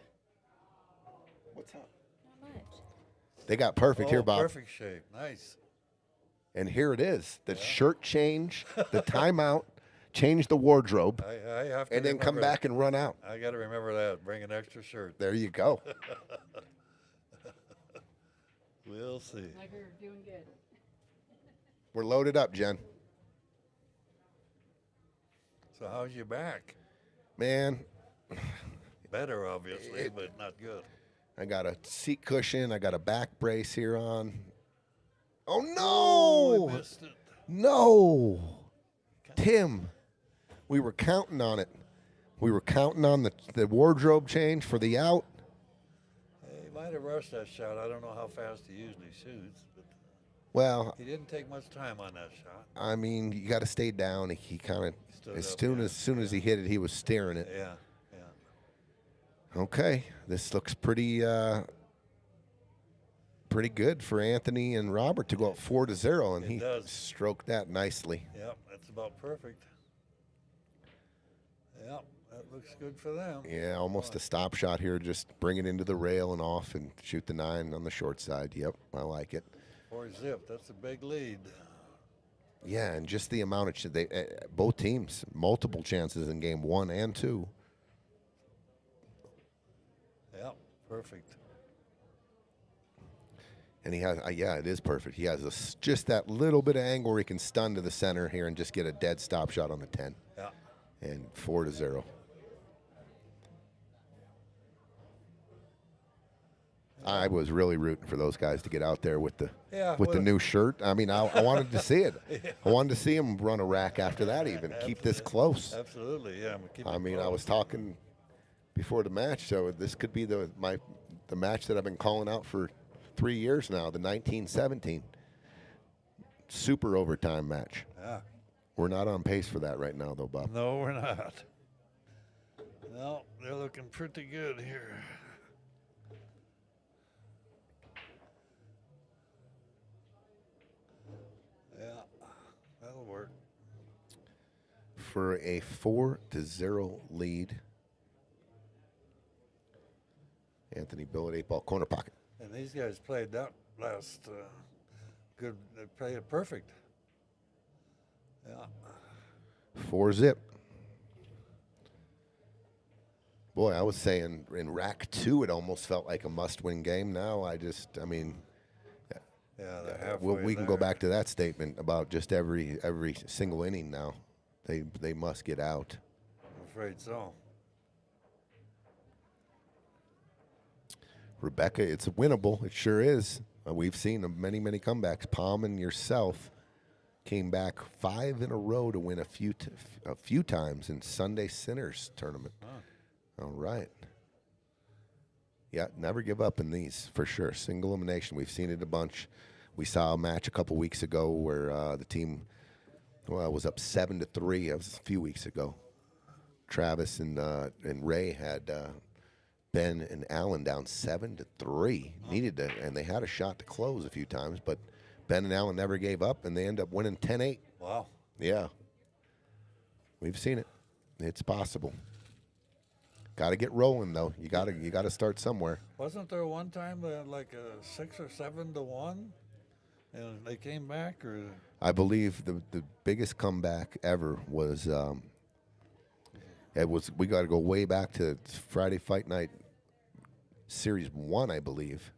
What's up? Not much. They got perfect here, Bob. Perfect shape. Nice. And here it is. The shirt change, the timeout, change the wardrobe, I have to and then come remember back and run out. I got to remember that. Bring an extra shirt. There you go. We'll see. Like you're doing good. We're loaded up, Jen. So how's your back? Man, Better, obviously, but not good. I got a seat cushion. I got a back brace here on. Oh, no. I missed it. No. Tim, we were counting on it. We were counting on the wardrobe change for the out. He might have rushed that shot. I don't know how fast he usually shoots, but Well, he didn't take much time on that shot. I mean, you got to stay down. He kind of, Stood as up, soon as he hit it, he was staring it. Yeah. Okay, this looks pretty good for Anthony and Robert to go up 4-0, and It he does. stroked that nicely. Yep, that's about perfect. Yep, that looks good for them. Yeah, almost a stop shot here. Just bring it into the rail and off and shoot the 9 on the short side. Yep, I like it. 4-zip. That's a big lead. Yeah, and just the amount of both teams multiple chances in game 1 and 2. Yeah, perfect. And he has, yeah, it is perfect. He has just that little bit of angle where he can stun to the center here and just get a dead stop shot on the 10. Yeah. And 4-0. I was really rooting for those guys to get out there with the new shirt. I mean, I wanted to see it. Yeah. I wanted to see him run a rack after that even. Keep this close. Absolutely, yeah. I mean, I was talking before the match, so this could be the match that I've been calling out for 3 years now, the 1917 super overtime match. Yeah. We're not on pace for that right now, though, Bob. No, we're not. No, they're looking pretty good here. Yeah, that'll work. For a 4-0 lead. Anthony Billot, 8-ball corner pocket. And these guys played that last good. They played it perfect. Yeah. 4-zip. Boy, I was saying in rack 2, it almost felt like a must-win game. Now I mean, Yeah, they're halfway we can there. go back to that statement about just every single inning now. They must get out. I'm afraid so. Rebecca, it's winnable. It sure is. We've seen many comebacks. Palm and yourself came back 5 in a row to win a few times in Sunday Sinners tournament. Huh. All right. Yeah, never give up in these for sure. Single elimination. We've seen it a bunch. We saw a match a couple weeks ago where the team was up 7-3. That was a few weeks ago. Travis and Ray had Ben and Allen down 7-3. Needed to, and they had a shot to close a few times, but Ben and Allen never gave up, and they end up winning 10-8. Wow. Yeah. We've seen it. It's possible. Got to get rolling though. You got to start somewhere. Wasn't there one time like a 6 or 7 to 1, and they came back, or I believe the biggest comeback ever was we got to go way back to Friday Fight Night Series 1, I believe,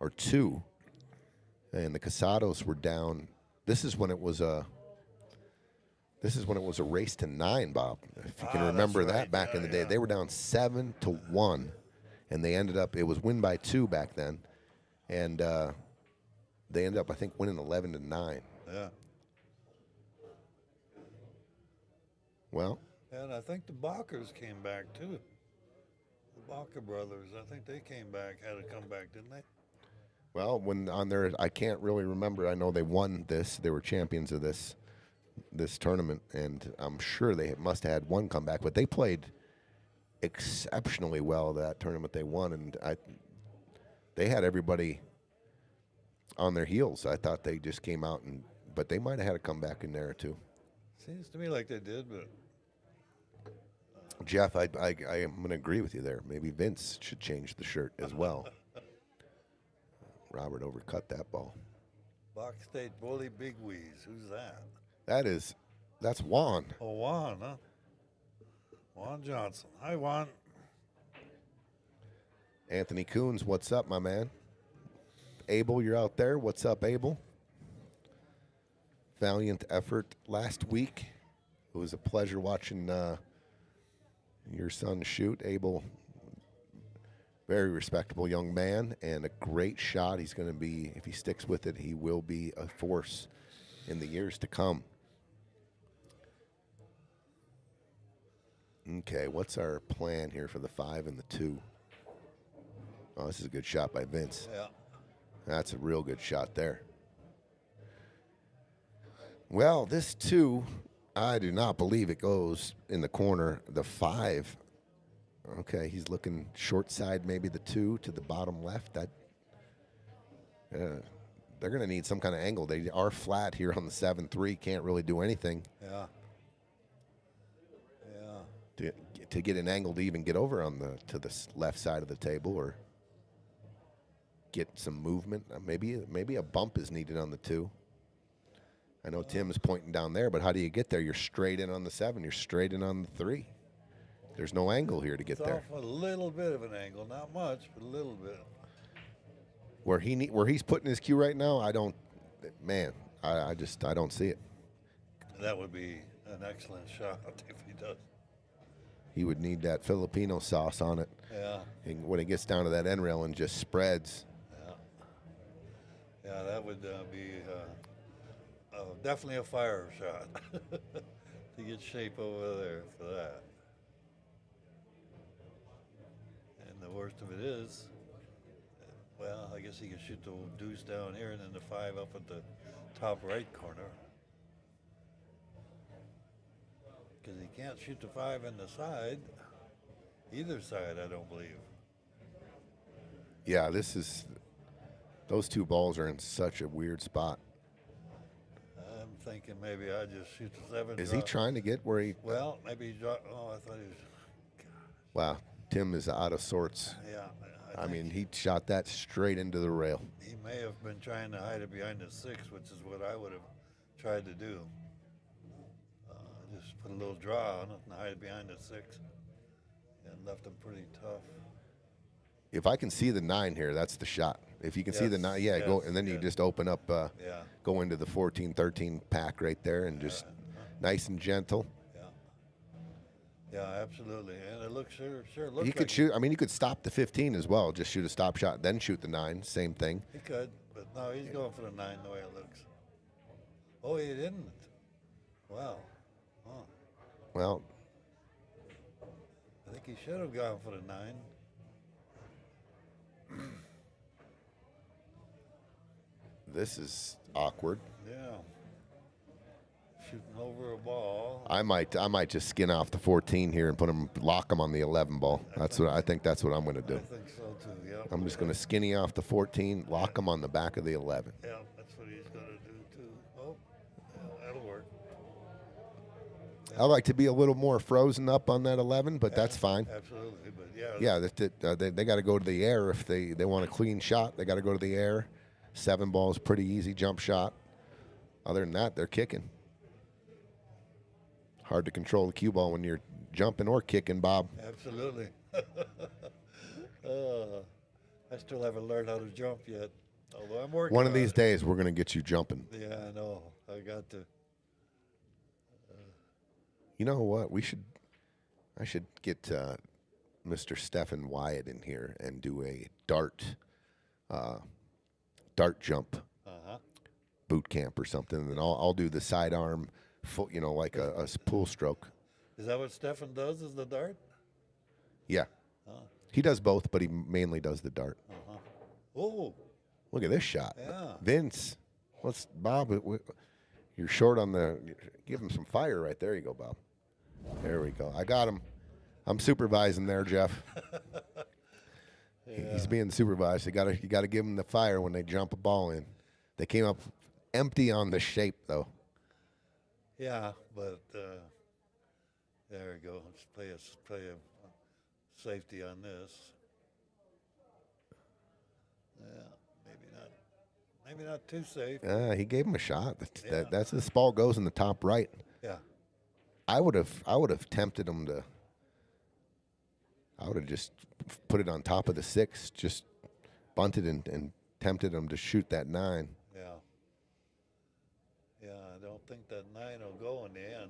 or 2, and the Casados were down. This is when it was a race to 9, Bob. If you can remember that back in the day, they were down 7-1, and they ended up. It was win by 2 back then, and they ended up, I think, winning 11-9. yeah. Well, And I think the Balkers came back too. The Balker brothers, I think they came back, had a comeback, didn't they? well, when on their, I can't really remember. I know they won this. They were champions of this tournament, and I'm sure they must have had one comeback. But they played exceptionally well that tournament they won, and they had everybody on their heels. I thought they just came out but they might have had a comeback in there or two. Seems to me like they did, but Jeff, I am going to agree with you there. Maybe Vince should change the shirt as well. Robert overcut that ball. Bach State Bully Big Wheeze, who's that? That's Juan. Oh, Juan, huh? Juan Johnson. Hi, Juan. Anthony Coons, what's up, my man? Abel, you're out there. What's up, Abel? Valiant effort last week. It was a pleasure watching your son shoot. Abel, very respectable young man and a great shot. He's going to be, if he sticks with it, he will be a force in the years to come. Okay, what's our plan here for the 5 and the 2? Oh, this is a good shot by Vince. Yeah. That's a real good shot there. Well, this 2, I do not believe it goes in the corner. The 5, okay, he's looking short side, maybe the 2 to the bottom left. That they're going to need some kind of angle. They are flat here on the 7-3. Can't really do anything. Yeah. Yeah. To get an angle to even get over on to the left side of the table, or get some movement. Maybe a bump is needed on the 2. I know Tim's pointing down there, but how do you get there? You're straight in on the 7. You're straight in on the 3. There's no angle here to get It's there. off a little bit of an angle, not much, but a little bit. Where he's putting his cue right now, I don't see it. That would be an excellent shot if he does. He would need that Filipino sauce on it. Yeah. And when it gets down to that end rail and just spreads. Yeah, that would be definitely a fire shot to get shape over there for that. And the worst of it is, well, I guess he could shoot the deuce down here and then the 5 up at the top right corner. Because he can't shoot the 5 in the side, either side, I don't believe. Yeah, those 2 balls are in such a weird spot. I'm thinking maybe I just shoot the 7. Is he trying to get where he? Well, maybe he dropped. Oh, I thought he was. Wow, Tim is out of sorts. Yeah. I mean, he shot that straight into the rail. He may have been trying to hide it behind the 6, which is what I would have tried to do. Just put a little draw on it and hide it behind the 6, and left him pretty tough. If I can see the 9 here, that's the shot. If you can see the 9, go, and then you just open up, go into the 14, 13 pack right there, and just nice and gentle. Yeah, absolutely. And it looks sure looks. You could shoot. I mean, you could stop the 15 as well. Just shoot a stop shot, then shoot the 9. Same thing. He could, but no, he's going for the 9 the way it looks. Oh, he didn't. Wow. Huh. Well, I think he should have gone for the 9. this is awkward. Yeah. Shooting over a ball. I might just skin off the 14 here and lock him on the 11 ball. I think that's what I'm going to do. I think so too. Yeah. I'm just going to skinny off the 14, lock him on the back of the 11. Yeah, that's what he's going to do too. Oh, yeah, that'll work. I like to be a little more frozen up on that 11, but that's fine. Absolutely, but yeah. Yeah, they got to go to the air if they want a clean shot. They got to go to the air. 7 ball is pretty easy jump shot. Other than that, they're kicking. Hard to control the cue ball when you're jumping or kicking, Bob. Absolutely. I still haven't learned how to jump yet, although I'm working One of on these it. days, we're going to get you jumping. Yeah, I know. I got to. You know what? I should get Mr. Stephen Wyatt in here and do a dart jump boot camp or something, and then I'll do the sidearm, like a pull stroke. Is that what Stefan does? Is the dart? Yeah, he does both, but he mainly does the dart. Oh, Look at this shot, Yeah. Vince. Bob? You're short on the. Give him some fire right there. You go, Bob. There we go. I got him. I'm supervising there, Jeff. He's being supervised. You got to give him the fire when they jump a ball in. They came up empty on the shape, though. yeah, but there we go. Let's play a safety on this. Yeah, maybe not too safe. He gave him a shot. That's this ball goes in the top right. Yeah. I would have tempted him to. I would have just put it on top of the 6, just bunted and tempted him to shoot that 9. Yeah. Yeah, I don't think that 9 will go in the end.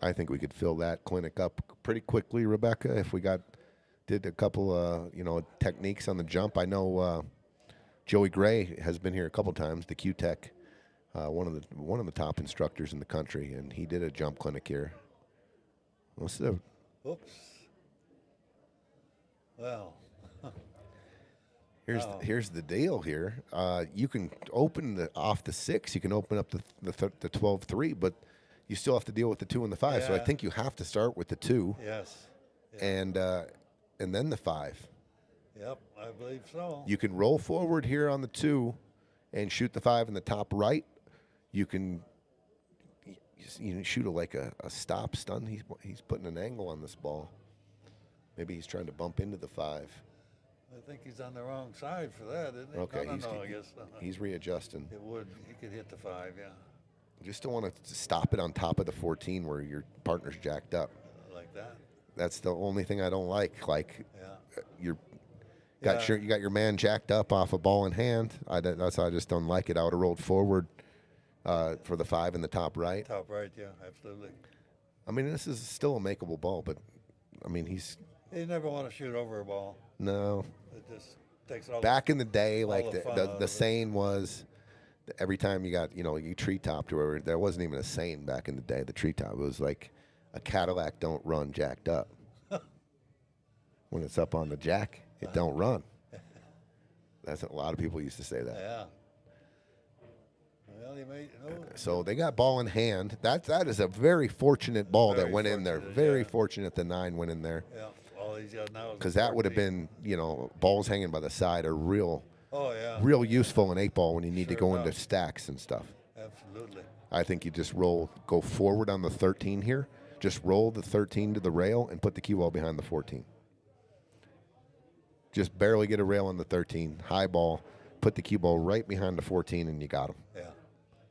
I think we could fill that clinic up pretty quickly, Rebecca, if we did a couple techniques on the jump. I know Joey Gray has been here a couple times, the Q-Tech, one of the top instructors in the country, and he did a jump clinic here. Oops. Well. Here's the deal here. You can open off the 6. You can open up the 12-3, but you still have to deal with the 2 and the 5. So I Yeah. think you have to start with the 2 Yes. and then the 5. Yep, I believe so. You can roll forward here on the 2 and shoot the 5 in the top right. You can shoot like a stop stun. He's putting an angle on this ball. Maybe he's trying to bump into the 5. I think he's on the wrong side for that, isn't he? Okay, No, I guess he's readjusting. it would. He could hit the 5, yeah. Just don't want to stop it on top of the 14 where your partner's jacked up. Like that. That's the only thing I don't like. Like, Yeah. you Yeah. got your man jacked up off a ball in hand. I just don't like it. I would have rolled forward for the 5 in the top right. Top right, yeah, absolutely. I mean, this is still a makeable ball, but I mean, You never want to shoot over a ball. no. It just takes all Back in the day, like the fun out the of it. saying was, every time you got, you treetopped or whatever, there wasn't even a saying back in the day, the treetop. It was like, a Cadillac don't run jacked up. When it's up on the jack, it don't run. That's a lot of people used to say that. Yeah. Well, you may. So they got ball in hand. That is a very fortunate ball that Very went in there. fortunate, Very yeah. fortunate the 9 went in there. Yeah. All he's got now is. Because that would have 14. been, balls hanging by the side are real Oh yeah. useful in 8 ball when you need to Sure go into enough. stacks and stuff. Absolutely. I think you just go forward on the 13 here. Just roll the 13 to the rail and put the cue ball behind the 14. Just barely get a rail on the 13, high ball, put the cue ball right behind the 14, and you got him. Yeah.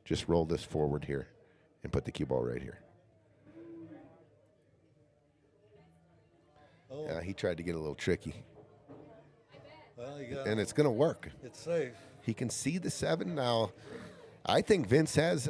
Just roll this forward here and put the cue ball right here. Oh. Yeah, he tried to get a little tricky. Well, you got. And it's going to work. It's safe. He can see the 7 now. I think Vince has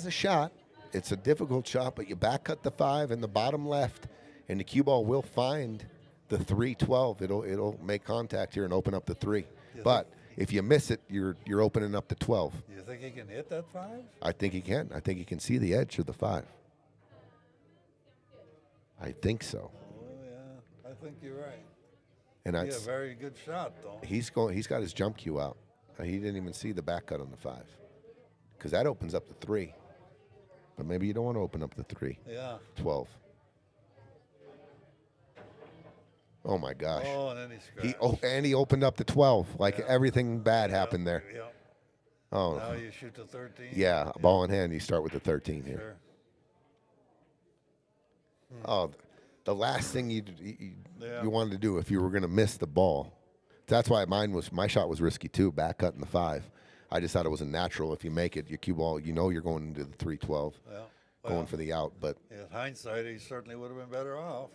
a shot. It's a difficult shot, but you back cut the 5 in the bottom left, and the cue ball will find the 3-12. It'll make contact here and open up the 3. But if you miss it, you're opening up the 12. You think he can hit that 5? I think he can. I think he can see the edge of the 5. I think so. Oh yeah, I think you're right. And He a that's very good shot, though. he's got his jump cue out. He didn't even see the back cut on the 5 because that opens up the 3. But maybe you don't want to open up the 3. Yeah. 12. Oh my gosh. Oh, and then he He scratched. he opened up the 12. Like Yeah. everything bad happened there. Yeah. Oh. Now you shoot the 13. Yeah, ball in hand, you start with the 13 here. Sure. Oh, the last thing you Yeah. wanted to do if you were going to miss the ball. That's why my shot was risky too, back cutting the 5. I just thought it was a natural. If you make it, your cue ball, you're going into the 3-12, Yeah. going Well, for the out. But in hindsight, he certainly would have been better off.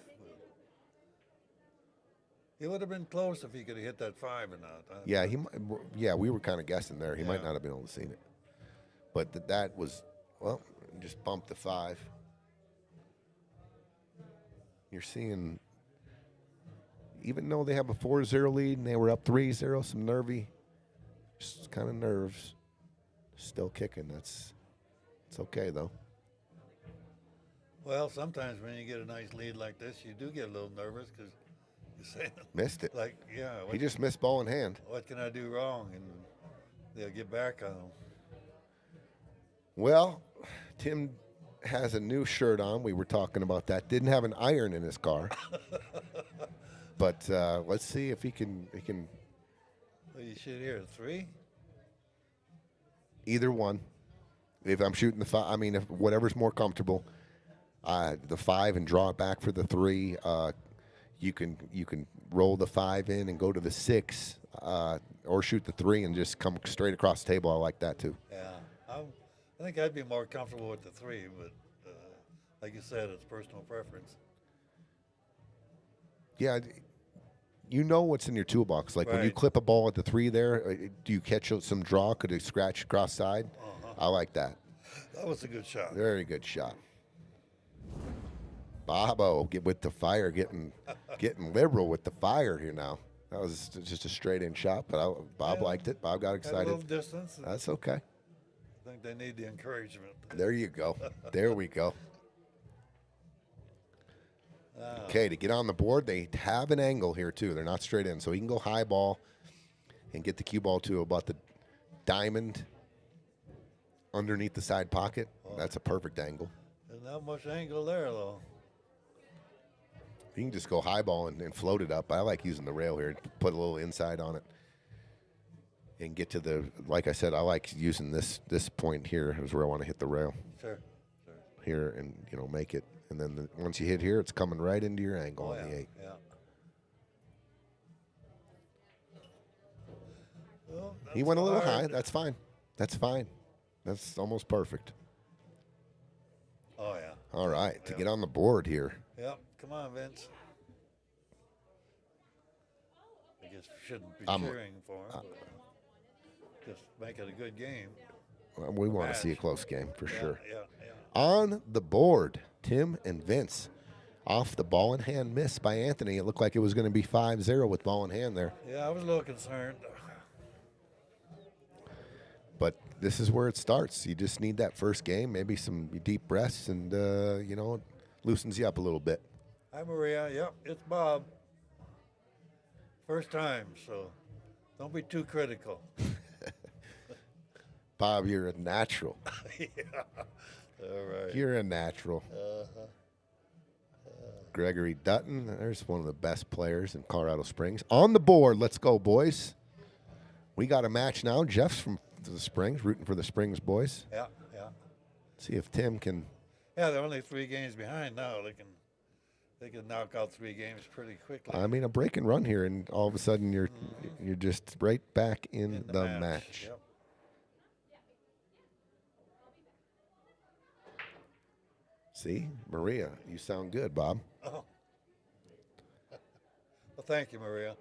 He would have been close if he could have hit that 5 or not. yeah, we were kind of guessing there. He might Yeah. not have been able to see it. But that was, well, just bumped the 5. You're seeing, even though they have a 4-0 lead and they were up 3-0, some nervy, just kind of nerves. Still kicking. It's okay, though. Well, sometimes when you get a nice lead like this, you do get a little nervous because you say, Missed it. like, yeah, He just missed ball in hand. what can I do wrong? And they'll get back on him. Well, Tim has a new shirt on. We were talking about that. Didn't have an iron in his car. But let's see if he can Well, you shoot here, 3? either one. If I'm shooting the 5, I mean, if whatever's more comfortable. The 5 and draw it back for the 3. You can roll the 5 in and go to the 6, or shoot the 3 and just come straight across the table. I like that too. Yeah. I think I'd be more comfortable with the 3, but like you said, it's personal preference. Yeah, you know what's in your toolbox. Like when you Right. clip a ball at the 3 there, do you catch some draw? Could it scratch across side? Uh-huh. I like that. That was a good shot. Very good shot. Bobo, get with the fire, getting liberal with the fire here now. That was just a straight in shot, but Bob Yeah. liked it. Bob got Had a little excited. distance. And That's okay. I think they need the encouragement. There you go. There we go. Okay, to get on the board, they have an angle here too. They're not straight in, so he can go high ball and get the cue ball to about the diamond underneath the side pocket. That's a perfect angle. There's not much angle there, though. You can just go high ball and float it up. I like using the rail here, put a little inside on it, and get to the. Like I said, I like using this point here is where I want to hit the rail Sure. here, and make it And then once you hit here, it's coming right into your angle on the 8. Yeah. Well, He went a little hard. high. That's fine. That's fine. That's almost perfect. Oh, yeah. All right, to Yep. get on the board here. Yep. Come on, Vince. I guess we shouldn't be I'm- cheering for him. Just make it a good game. We want to see a Match. close game for Yeah, sure. Yeah. On the board, Tim and Vince. Off the ball in hand miss by Anthony. It looked like it was going to be 5-0 with ball in hand there. Yeah, I was a little concerned. But this is where it starts. You just need that first game, maybe some deep breaths, and, it loosens you up a little bit. Hi, Maria. Yep, it's Bob. First time, so don't be too critical. Bob, you're a natural. Yeah. All right. You're a natural. Gregory Dutton, there's one of the best players in Colorado Springs. On the board, let's go, boys. We got a match now. Jeff's from the Springs, rooting for the Springs boys. Yeah. See if Tim can. Yeah, they're only 3 games behind now. They can knock out 3 games pretty quickly. I mean, a break and run here, and all of a sudden you're just right back in the match. Yep. See, Maria, you sound good, Bob. Oh. Well, thank you, Maria.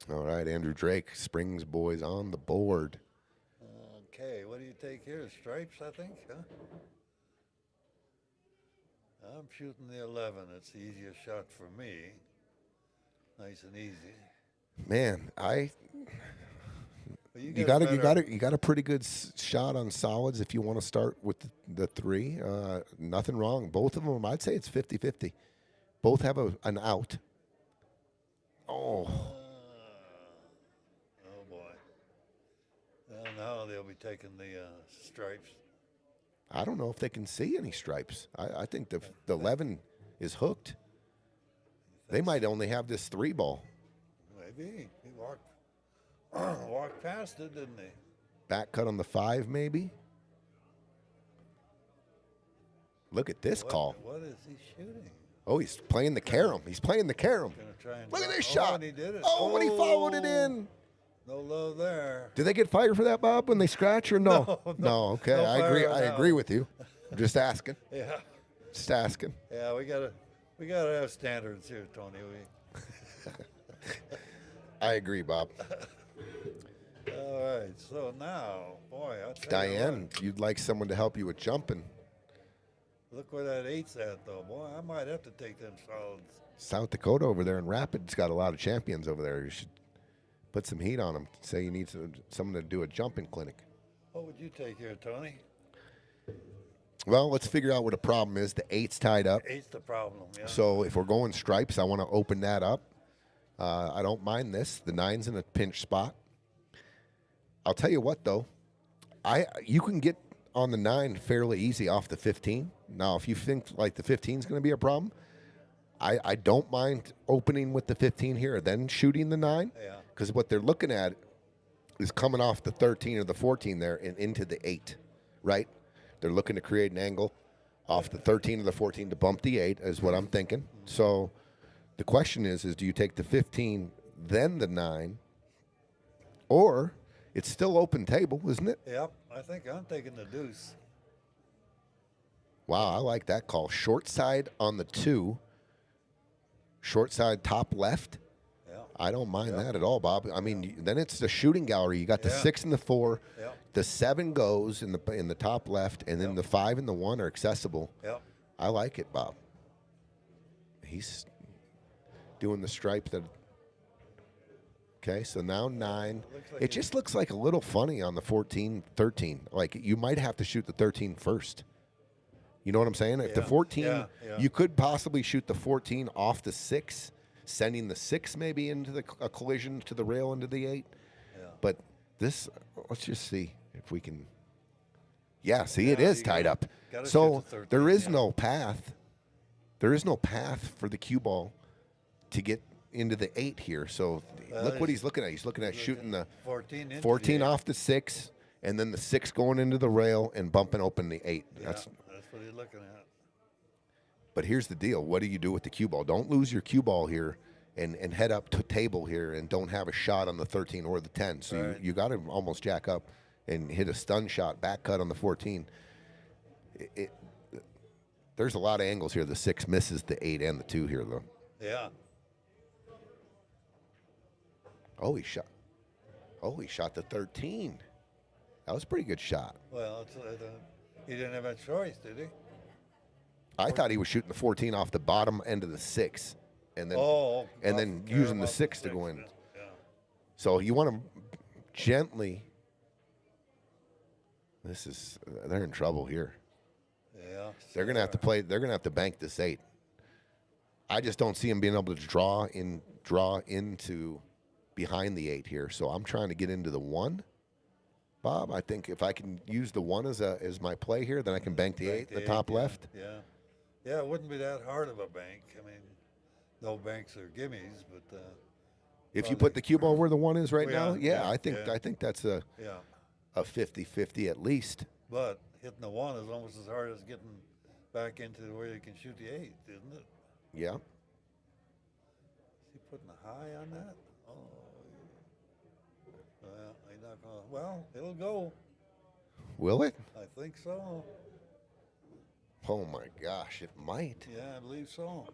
All right, Andrew Drake, Springs boys on the board. Okay, what do you take here? Stripes, I think, huh? I'm shooting the 11. It's the easiest shot for me. Nice and easy. Man, But you got a pretty good shot on solids if you want to start with the 3. Nothing wrong. Both of them, I'd say it's 50-50. Both have an out. Oh, Oh boy. Well, now they'll be taking the stripes. I don't know if they can see any stripes. I think the 11 is hooked. They might only have this 3 ball. Maybe he walked past it, didn't he? Back cut on the 5, maybe. Look at this call. What is he shooting? Oh, he's playing the carom. He's playing the carom. Gonna try and Look at this Oh, shot. and he did it. Oh, when he followed it in. No love there. Did they get fired for that, Bob, when they scratch or no? No, Okay, no I agree. fire on I that agree one. with you. I'm just asking. Yeah. Just asking. Yeah, we gotta have standards here, Tony. I agree, Bob. All right. So now, boy, I'll tell you Diane, you'd like someone to help you with jumping. what, look where that 8's at, though, boy. I might have to take them solids. South Dakota over there in Rapids got a lot of champions over there. You should put some heat on them. Say you need someone to do a jumping clinic. What would you take here, Tony? Well, let's figure out what the problem is. The 8's tied up. 8's the problem. Yeah. So if we're going stripes, I want to open that up. I don't mind this. The 9's in a pinch spot. I'll tell you what, though. You can get on the 9 fairly easy off the 15. Now, if you think like the 15 is going to be a problem, I don't mind opening with the 15 here, then shooting the 9. Yeah. Because what they're looking at is coming off the 13 or the 14 there and into the 8, right? They're looking to create an angle off the 13 or the 14 to bump the 8 is what I'm thinking. So the question is do you take the 15, then the 9, or it's still open table, isn't it? Yep. I think I'm taking the deuce. Wow, I like that call. Short side on the 2, short side top left. Yeah. I don't mind that at all, Bob. I mean, then it's the shooting gallery. You got the 6 and the 4. Yep. The 7 goes in the top left, and then the 5 and the 1 are accessible. Yep. I like it, Bob. He's doing the stripe that. Okay, so now 9. Like It just looks like a little funny on the 14, 13. Like you might have to shoot the 13 first. You know what I'm saying? If the 14, yeah. you could possibly shoot the 14 off the 6, sending the 6 maybe into a collision to the rail into the 8. Yeah. But this, let's just see if we can. Yeah, see, it is you tied up. gotta So shoot the 13, there is yeah. no path. There is no path for the cue ball to get into the 8 here. So look what he's looking at. He's looking at shooting the 14 into 14 the 8. off the 6, and then the 6 going into the rail and bumping open the 8. Yeah, That's that's what he's looking at. But here's the deal. What do you do with the cue ball? Don't lose your cue ball here and head up to table here and don't have a shot on the 13 or the 10. So Right. you got to almost jack up and hit a stun shot, back cut on the 14. There's a lot of angles here. The 6 misses the 8 and the 2 here, though. Yeah. Oh, he shot the 13. That was a pretty good shot. Well, he didn't have a choice, did he? I thought he was shooting the 14 off the bottom end of the 6, and then off using the off 6 to go in. Yeah. So you want to gently. They're in trouble here. Yeah. They're gonna have to play. They're gonna have to bank this 8. I just don't see him being able to draw into behind the 8 here. So I'm trying to get into the 1. Bob, I think if I can use the 1 as my play here, then I can bank the 8 in the top left. Yeah. Yeah, it wouldn't be that hard of a bank. I mean, no banks are gimmies, but If you put the cue ball where the 1 is right now, yeah, I think that's a 50-50 at least. But hitting the 1 is almost as hard as getting back into where you can shoot the 8, isn't it? Yeah. Is he putting a high on that? Oh. Well, he's not gonna. Well, it'll go. Will it? I think so. Oh my gosh, it might. Yeah, I believe so.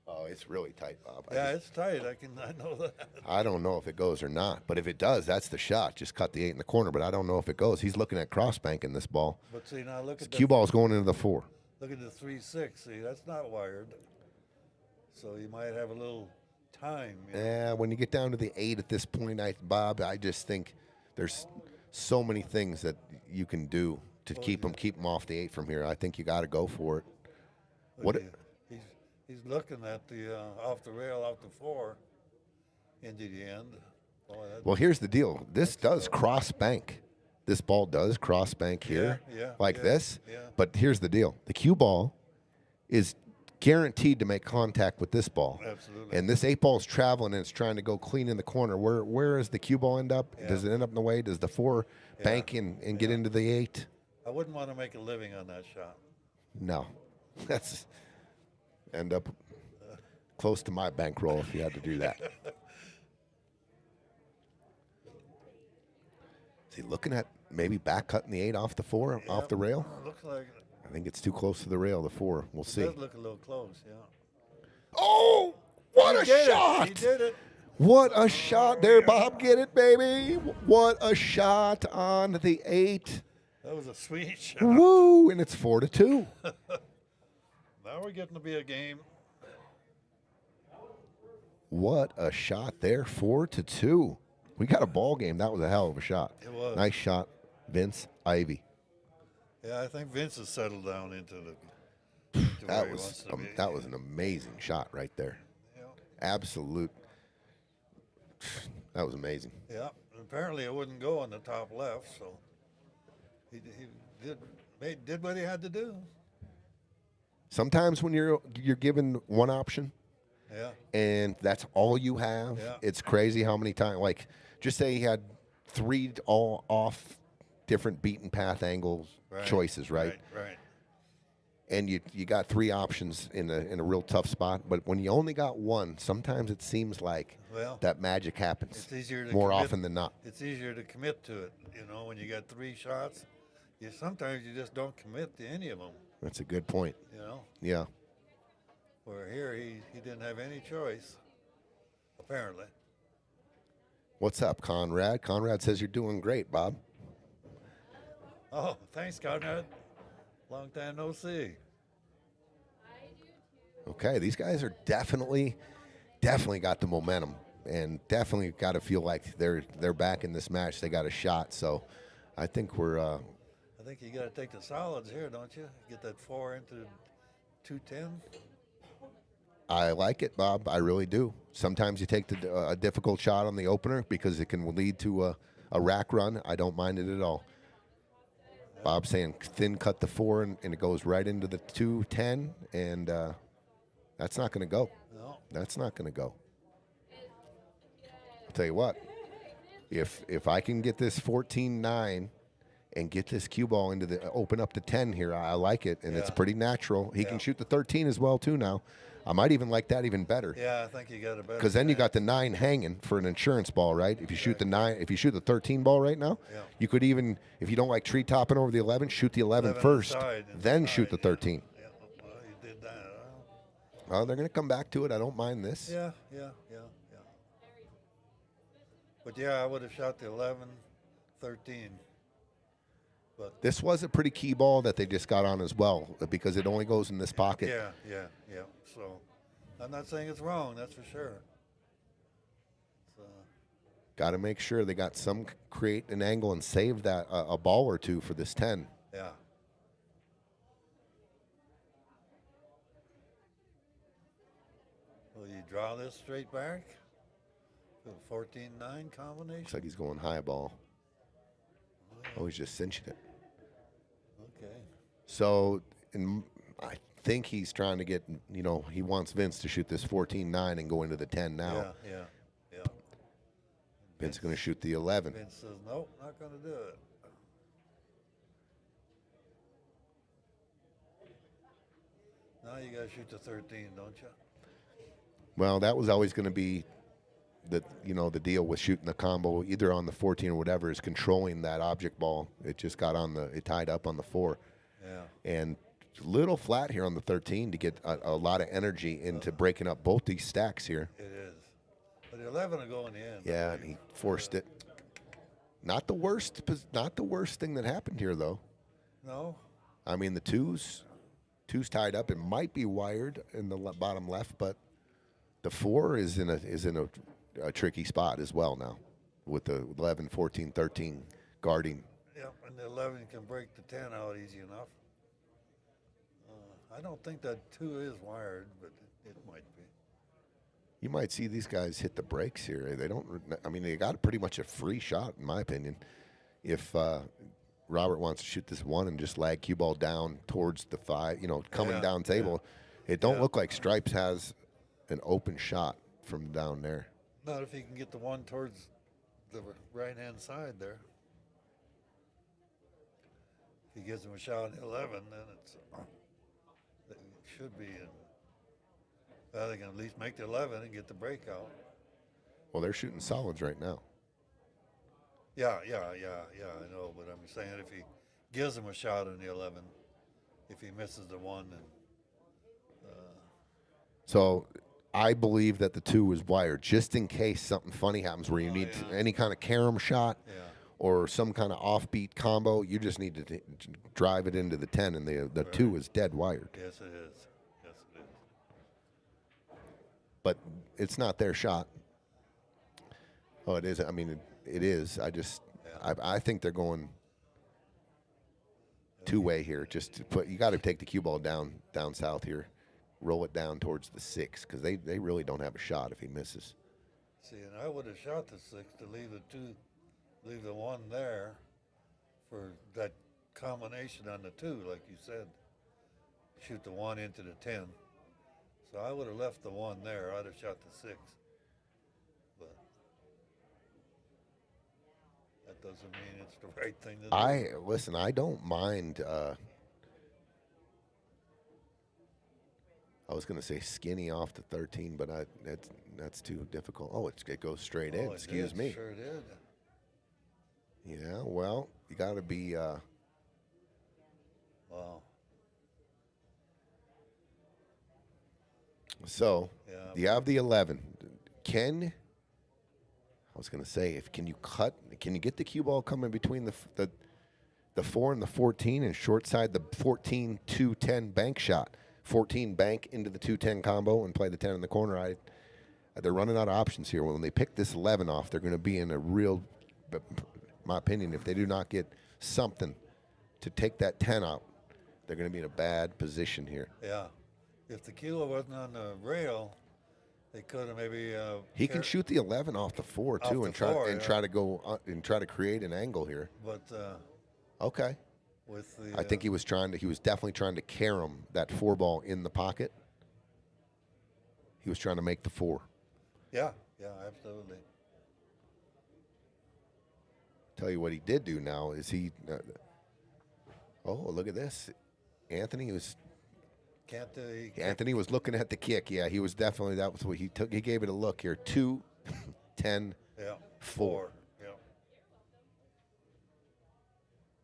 Oh, it's really tight, Bob. Yeah, it's tight. I know that. I don't know if it goes or not, but if it does, that's the shot. Just cut the 8 in the corner, but I don't know if it goes. He's looking at cross banking this ball. But see, now look His at the cue ball's going into the 4. Look at the 3-6. See, that's not wired. So you might have a little time. You know? Yeah, when you get down to the 8 at this point, Bob, I just think there's so many things that you can do to keep him off the 8 from here. I think you got to go for it. But he's looking at the off the rail, off the 4, into the end. Boy, Well, here's the deal. This does cross bank. This ball does cross bank here, this. Yeah. But here's the deal. The cue ball is guaranteed to make contact with this ball. Absolutely. And this 8 ball is traveling and it's trying to go clean in the corner. Where does the cue ball end up? Yeah. Does it end up in the way? Does the 4 bank and get into the 8? I wouldn't want to make a living on that shot. No. That's end up close to my bankroll if you had to do that. Is he looking at maybe back cutting the 8 off the 4, off the rail? Looks like it. I think it's too close to the rail, the 4. We'll see. Does look a little close, yeah. Oh, what a shot! He did it. What a shot there, Bob. Get it, baby. What a shot on the 8. That was a sweet shot. Woo, and it's 4-2. Now we're getting to be a game. What a shot there, 4-2. We got a ball game. That was a hell of a shot. It was. Nice shot, Vince Ivey. Yeah, I think Vince has settled down into the. To where he wants to be. That was an amazing shot right there. Yeah. Absolute. That was amazing. Yeah. Apparently, it wouldn't go on the top left, so he did what he had to do. Sometimes when you're given one option, Yeah. and that's all you have, Yeah. it's crazy how many times. Like, just say he had 3 all off different beaten path angles choices, right? Right. And you got 3 options in a real tough spot, but when you only got one, sometimes it seems like that magic happens. It's easier to more commit, often than not. It's easier to commit to it. You know, when you got 3 shots, sometimes you just don't commit to any of them. That's a good point. You know, Yeah. where here he didn't have any choice, apparently. What's up, Conrad? Conrad says you're doing great, Bob. Oh, thanks, Conrad. Long time no see. Okay, these guys are definitely got the momentum, and definitely got to feel like they're back in this match. They got a shot, so I think we're. I think you got to take the solids here, don't you? Get that 4 into 210. I like it, Bob. I really do. Sometimes you take a difficult shot on the opener because it can lead to a rack run. I don't mind it at all. Bob's saying thin cut the 4 and it goes right into the 210, and that's not going to go. No. That's not going to go. I'll tell you what. If I can get this 14-9 and get this cue ball into the open up the 10 here. I like it, and it's Yeah. pretty natural. He can shoot the 13 as well too now. I might even like that even better. Yeah, I think you got a better. Because then you got the chance. 9 hanging for an insurance ball, right? If you shoot the 9, if you shoot the 13 ball right now, Yeah. you could even, if you don't like tree topping over the 11, shoot the 11 first, inside, then shoot the yeah. 13. Yeah, well, you did that. Well, they're going to come back to it. I don't mind this. Yeah. But yeah, I would have shot the 11, 13. But This was a pretty key ball that they just got on as well because it only goes in this pocket. yeah. So I'm not saying it's wrong. That's for sure. So, Got to make sure they got some create an angle and save that a ball or two for this 10. yeah. Will you draw this straight back? To a 14-9 combination? Looks like he's going high ball. Oh, he's just cinching it. Okay. So I think he's trying to get, he wants Vince to shoot this 14-9 and go into the 10 now. Yeah. Vince is going to shoot the 11. Vince says, nope, not going to do it. Now you got to shoot the 13, don't you? Well, that was always going to be the deal with shooting the combo either on the 14 or whatever is controlling that object ball. It just got it tied up on the 4. Yeah. And a little flat here on the 13 to get a lot of energy into breaking up both these stacks here. It is. But the 11 will go in the end. Yeah, and he forced it. Not the worst thing that happened here though. No? I mean the two's tied up. It might be wired in the bottom left, but the 4 is in a tricky spot as well now with the 11, 14, 13 guarding. Yep, and the 11 can break the 10 out easy enough. I don't think that 2 is wired, but it might be. You might see these guys hit the brakes here. They got pretty much a free shot, in my opinion. If Robert wants to shoot this 1 and just lag cue ball down towards the 5, coming down table, it don't look like Stripes has an open shot from down there. Not if he can get the 1 towards the right-hand side there. If he gives him a shot on the 11, then it should be in. Well, they can at least make the 11 and get the breakout. Well, they're shooting solids right now. Yeah, I know, but I'm saying if he gives him a shot on the 11, if he misses the 1, then. So I believe that the 2 is wired just in case something funny happens where you need any kind of carom shot or some kind of offbeat combo. You just need to drive it into the 10, and the 2 is dead wired. Yes, it is. But it's not their shot. Oh, it is. I mean, it is. I think they're going two-way here. Just to you got to take the cue ball down south here, roll it down towards the 6 because they really don't have a shot if he misses. See, and I would have shot the 6 to leave leave the 1 there for that combination on the 2, like you said. Shoot the 1 into the 10. So I would have left the 1 there. I'd have shot the 6. But that doesn't mean it's the right thing to do. Listen, I don't mind. I was going to say skinny off the 13, but that's too difficult. Oh, it goes straight in. Excuse me. Sure did. Yeah, well, you got to be. Wow. So you have the 11. I was going to say, can you get the cue ball coming between the 4 and the 14 and short side the 14 2-10 bank shot? 14 bank into the 2-10 combo and play the 10 in the corner. They're running out of options here. When they pick this 11 off, they're going to be in a real, my opinion, if they do not get something to take that 10 out, they're going to be in a bad position here. Yeah. If the kilo wasn't on the rail, they could have maybe. He can shoot the 11 off the 4 too, and try to go and try to create an angle here. But okay. With the, I think he was definitely trying to carom that 4 ball in the pocket. He was trying to make the 4. Yeah, absolutely. Tell you what he did do now is Oh, look at this. Anthony was Can't he? Anthony was looking at the kick. Yeah, he was definitely, that was what he took. He gave it a look here. 2, 10, Yeah. 4. Yeah.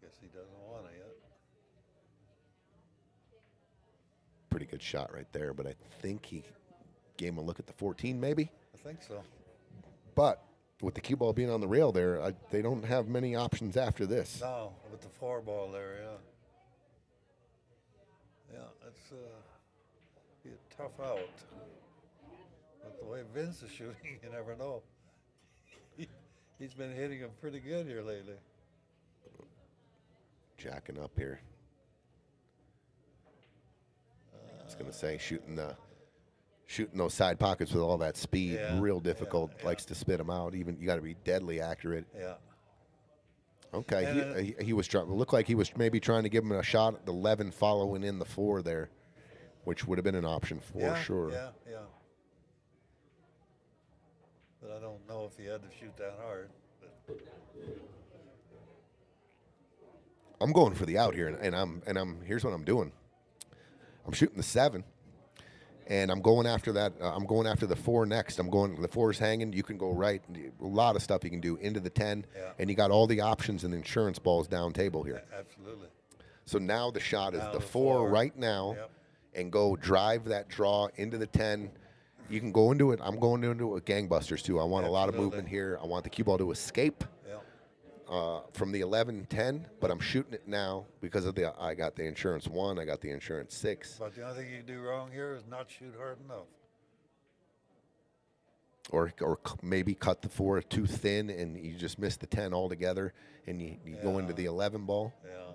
Guess he doesn't want it yet. Pretty good shot right there, but I think he gave him a look at the 14 maybe. I think so. But with the cue ball being on the rail there, they don't have many options after this. No, with the 4 ball there, yeah. Yeah, it's be a tough out. But the way Vince is shooting, you never know. He's been hitting him pretty good here lately. Jacking up here. I was going to say, shooting those side pockets with all that speed, Yeah, real difficult. yeah. Likes to spit them out. Even you got to be deadly accurate. Yeah. Okay, And he was trying. Looked like he was maybe trying to give him a shot at the 11, following in the 4 there, which would have been an option for Yeah, sure. Yeah, yeah. But I don't know if he had to shoot that hard. But I'm going for the out here, and I'm here's what I'm doing. I'm shooting the 7, and I'm going after that. I'm going after the 4 next. I'm going. The 4's hanging. You can go right. A lot of stuff you can do into the 10, Yeah. and you got all the options and insurance balls down table here. absolutely. So now the shot is Now the the 4 4. right now, Yep. and go drive that draw into the 10. You can go into it. I'm going into it with gangbusters too. I want a lot of Absolutely. movement here. I want the cue ball to escape Yeah. from the 11, 10, but I'm shooting it now because of I got the insurance 1, I got the insurance 6, But the only thing you can do wrong here is not shoot hard enough. or maybe cut the 4 too thin and you just miss the 10 altogether, and you go into Yeah. the 11 ball. Yeah.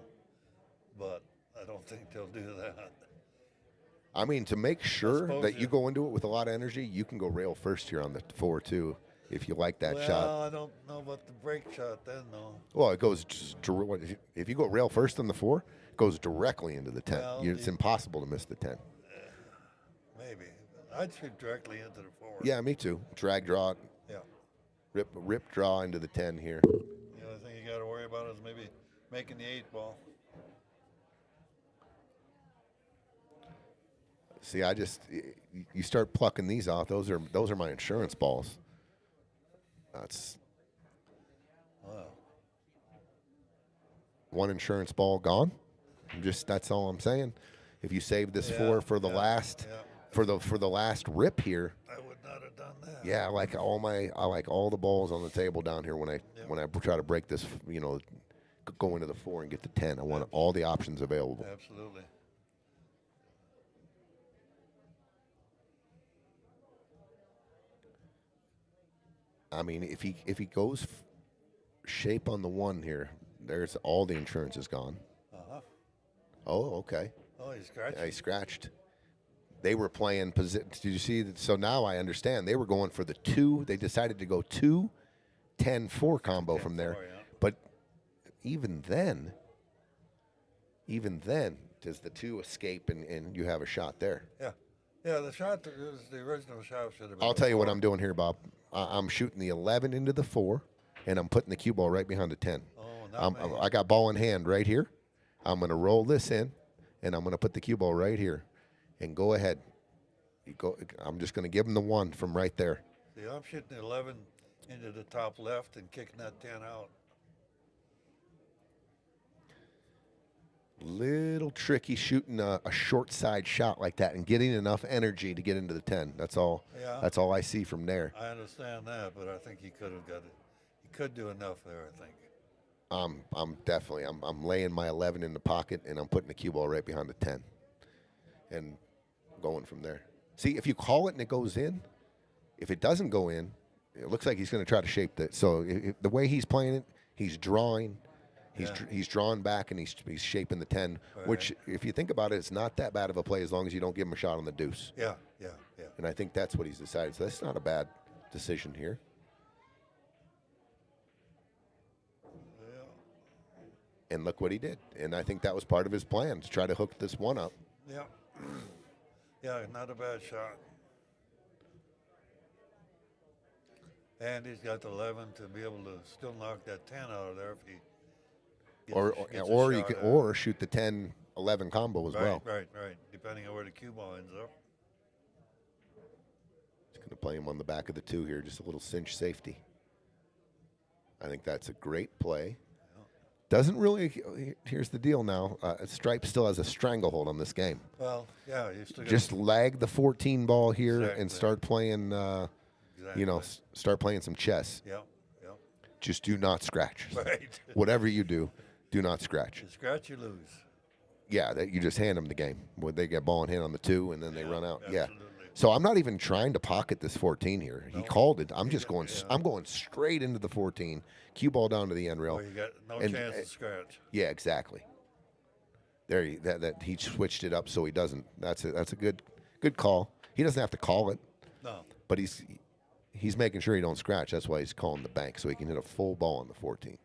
But I don't think they'll do that. I mean, to make sure suppose that you you- go into it with a lot of energy, you can go rail first here on the 4 too, if you like that well, shot. I don't know about the break shot then, though. Well, it goes if you go rail first on the 4, it goes directly into the 10. Well, It's impossible to miss the 10. Maybe. I'd shoot directly into the 4. Yeah, me too. Drag draw, Yeah. rip draw into the 10 here. The only thing you got to worry about is maybe making the 8 ball. See, you start plucking these off. Those are my insurance balls. That's Wow. one insurance ball gone. That's all I'm saying. If you save this Yeah, for the yeah, last yeah. for the last rip here, I would not have done that. yeah, I like all the balls on the table down here when I try to break this, go into the 4 and get the 10. I want all the options available. Absolutely. I mean, if he goes shape on the 1 here, there's all the insurance is gone. Uh-huh. Oh, okay. Oh, he's scratching. Yeah, he scratched. They were playing position. Did you see? So now I understand. They were going for the 2. They decided to go 2, 10, 4 combo from there. 10-4, yeah. But even then, does the 2 escape and you have a shot there? Yeah. Yeah, the shot, the original shot should have been. I'll the tell you what 4. I'm doing here, Bob. I'm shooting the 11 into the 4, and I'm putting the cue ball right behind the 10. Oh, not me. I got ball in hand right here. I'm going to roll this in, and I'm going to put the cue ball right here. And go ahead. I'm just going to give him the 1 from right there. See, I'm shooting the 11 into the top left and kicking that 10 out. Little tricky shooting a short side shot like that and getting enough energy to get into the 10. That's all. Yeah. That's all I see from there. I understand that, but I think he could have got it. He could do enough there, I think. I'm definitely I'm laying my 11 in the pocket and I'm putting the cue ball right behind the 10, and going from there. See, if you call it and it goes in, if it doesn't go in, it looks like he's going to try to shape that. So the way he's playing it, he's drawing. He's drawn back and he's shaping the 10, which, if you think about it, it's not that bad of a play as long as you don't give him a shot on the deuce. Yeah. And I think that's what he's decided. So that's not a bad decision here. And look what he did. And I think that was part of his plan, to try to hook this 1 up. Yeah. Yeah, not a bad shot. And he's got the 11 to be able to still knock that 10 out of there if he gets a or you shot can at or shoot the 10-11 combo as right, well. right, depending on where the cue ball ends up. Just going to play him on the back of the 2 here, just a little cinch safety. I think that's a great play. Doesn't really. Here's the deal now. Stripe still has a stranglehold on this game. Well, yeah, you still Just lag the 14 ball here and Exactly. start playing. exactly. Start playing some chess. Yep. Just do not scratch. Right. Whatever you do not scratch. You scratch, you lose. Yeah, that you just hand them the game. When they get ball in hand on the 2, and then they run out. Yeah. Absolutely. So I'm not even trying to pocket this 14 here. He called it. I'm just going. yeah. I'm going straight into the 14. Cue ball down to the end rail. Well, you got no And- chance to scratch. Yeah, exactly. There, that he switched it up so he doesn't. That's a good call. He doesn't have to call it, No. but he's making sure he don't scratch. That's why he's calling the bank so he can hit a full ball on the 14.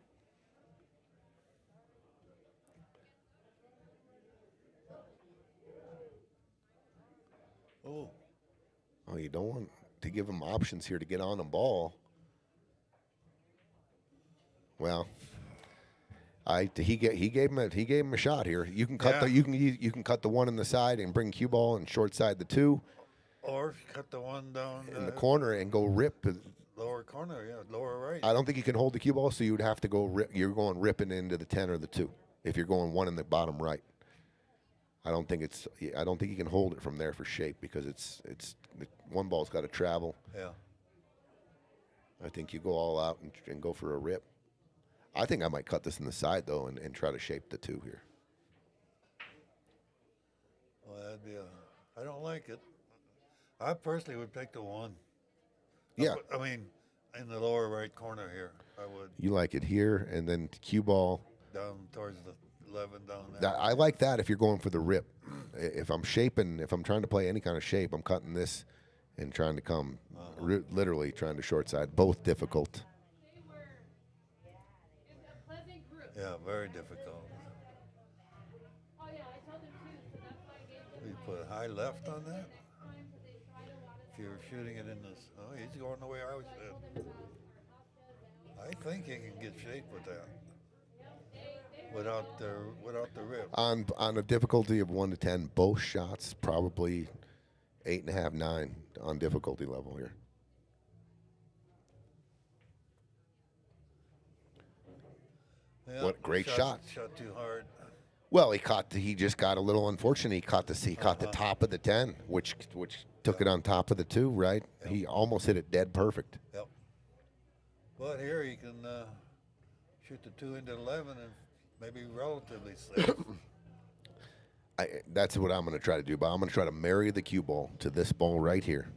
Oh, you don't want to give him options here to get on the ball. Well, he gave him a shot here. You can cut you can cut the 1 in the side and bring cue ball and short side the 2 Or cut the one down in the corner and go rip. lower corner, lower right. I don't think you can hold the cue ball, so you would have to go rip. You're going ripping into the 10 or the 2 if you're going 1 in the bottom right. I don't think you can hold it from there for shape because it's one ball's got to travel. Yeah. I think you go all out and go for a rip. I think I might cut this in the side though and try to shape the 2 here. Well, that'd be I don't like it. I personally would pick the 1. Yeah. I mean, in the lower right corner here, I would. You like it here and then cue ball. Down towards the 11 down there. I like that if you're going for the rip. If I'm trying to play any kind of shape, I'm cutting this and trying to come, literally trying to short side. Both difficult. Yeah, very difficult. You put high left on that? If you're shooting it in this, he's going the way I was at. I think he can get shape with that. Without the rip. On a difficulty of 1 to 10, both shots probably 8.5, 9 on difficulty level here. Yeah, What great shot. Shot too hard. Well, he just got a little unfortunate. He caught the top of the 10, which took it on top of the 2, right? Yep. He almost hit it dead perfect. Yep. But here you can shoot the 2 into 11 and maybe relatively safe. That's what I'm going to try to do, but I'm going to try to marry the cue ball to this ball right here.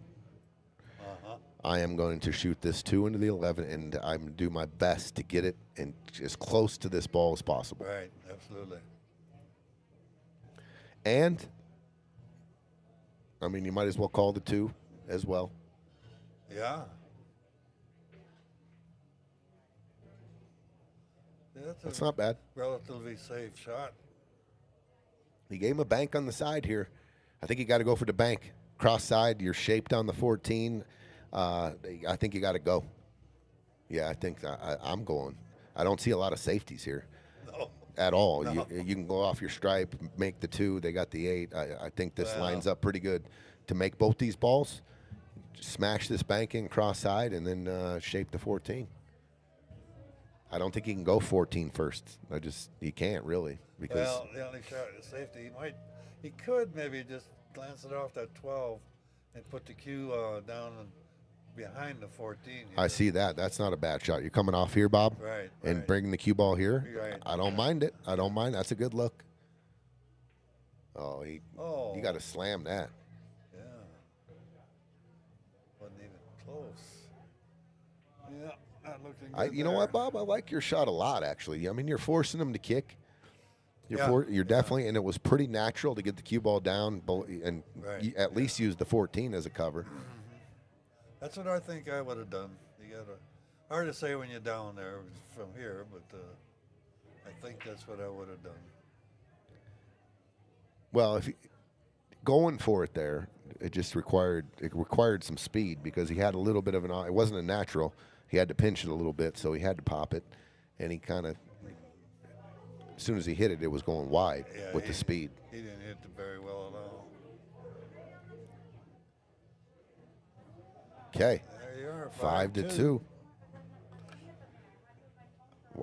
I am going to shoot this 2 into the 11, and I'm going to do my best to get it and as close to this ball as possible. Right, absolutely. And, I mean, you might as well call the 2 as well. Yeah. That's not bad. Relatively safe shot. He gave him a bank on the side here. I think you got to go for the bank. Cross side, you're shaped on the 14. I think you got to go. Yeah, I think I'm going. I don't see a lot of safeties here. No. At all. No. You can go off your stripe, make the 2. They got the 8. I think this lines up pretty good to make both these balls. Just smash this bank in cross side and then shape the 14. I don't think he can go 14 first. He can't really because The only shot is safety. He could maybe just glance it off that 12 and put the cue down behind the 14. Here. I see that. That's not a bad shot. You're coming off here, Bob, Right. and bringing the cue ball here. Right. I don't mind it. I don't mind. That's a good look. Oh, you got to slam that. Yeah. Wasn't even close. Yeah, not looking good. You know what, Bob? I like your shot a lot, actually. I mean, you're forcing him to kick. You're definitely, and it was pretty natural to get the cue ball down and at least use the 14 as a cover. That's what I think I would have done. Hard to say when you're down there from here, but I think that's what I would have done. Well, if going for it there, it required some speed because he had a little bit of it wasn't a natural. He had to pinch it a little bit, so he had to pop it, and he kind of as soon as he hit it, it was going wide Yeah, with the speed. He didn't hit it very well at all. Okay, There you are, 5-2.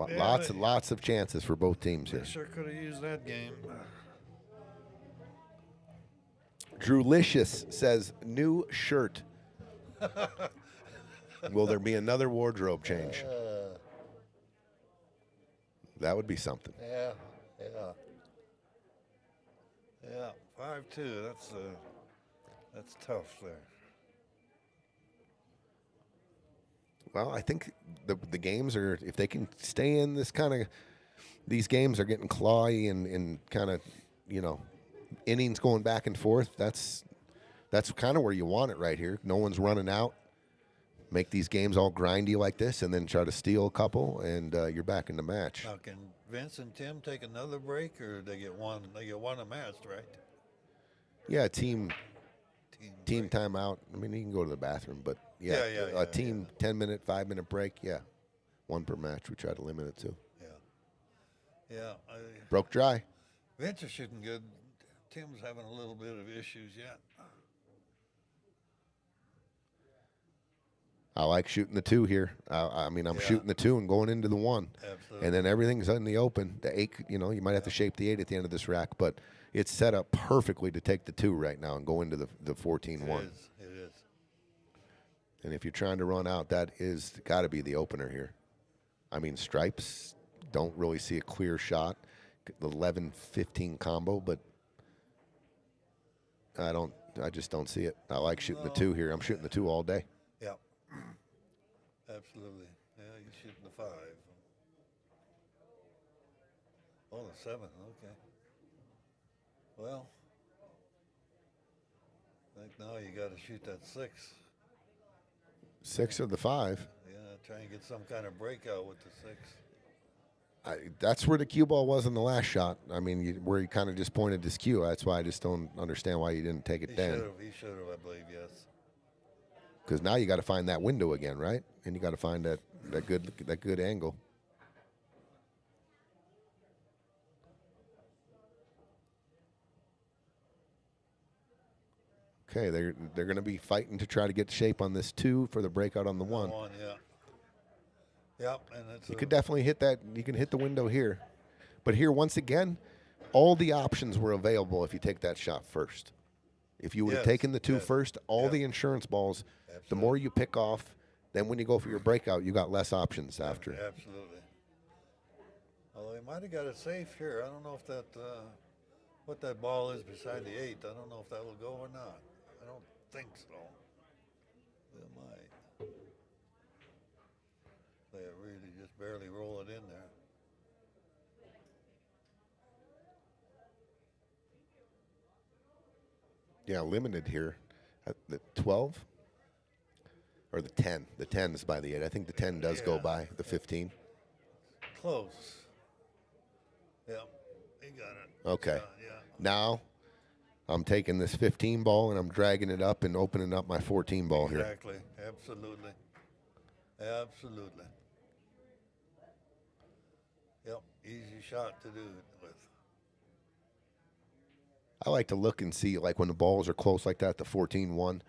Yeah, Lots of chances for both teams They here. sure could have used that game. Drewlicious says, new shirt. Will there be another wardrobe change? That would be something. Yeah. 5-2. That's tough there. Well, I think the games are, if they can stay in this kind of, these games are getting clawy and kind of, innings going back and forth. That's kind of where you want it right here. No one's running out. Make these games all grindy like this, and then try to steal a couple, and you're back in the match. Now, can Vince and Tim take another break, or they get one? They get one a match, right? Yeah, team break. timeout. I mean, you can go to the bathroom, but a team 10-minute, 5-minute break. Yeah, one per match. We try to limit it to. Yeah. Broke dry. Vince is shooting good. Tim's having a little bit of issues yet. I like shooting the 2 here. I'm shooting the 2 and going into the 1. Absolutely. And then everything's in the open. The 8, you might have to shape the 8 at the end of this rack, but it's set up perfectly to take the 2 right now and go into the 14-1. It is. And if you're trying to run out, that is got to be the opener here. I mean, stripes, don't really see a clear shot. The 11-15 combo, but I just don't see it. I like shooting the 2 here. I'm shooting the 2 all day. Yep. Absolutely. Yeah, you're shooting the 5. Oh, the 7. Okay. Well, I think now you got to shoot that 6. 6 or the 5. Yeah, try and get some kind of breakout with the 6. That's where the cue ball was in the last shot. I mean, where he kind of just pointed his cue. That's why I just don't understand why you didn't take it down. He should have, I believe, yes. Because now you got to find that window again, right? And you got to find that good angle. Okay, they're going to be fighting to try to get shape on this 2 for the breakout on the 1. Yep, and it's you could definitely hit that. You can hit the window here. But here, once again, all the options were available if you take that shot first. If you would have taken the 2 first, all the insurance balls, the more you pick off, then when you go for your breakout, you got less options after. Absolutely. Although he might have got it safe here. I don't know if that, what that ball is beside the 8. I don't know if that will go or not. I don't think so. It might. They really just barely roll it in there. Yeah, limited here at the 12 or the 10. The 10 is by the 8. I think the 10 does go by the 15. Close. Yep, he got it. Okay. Yeah. Now I'm taking this 15 ball and I'm dragging it up and opening up my 14 ball here. Exactly. Absolutely. Yep, easy shot to do it with. I like to look and see, like, when the balls are close like that, the 14-1,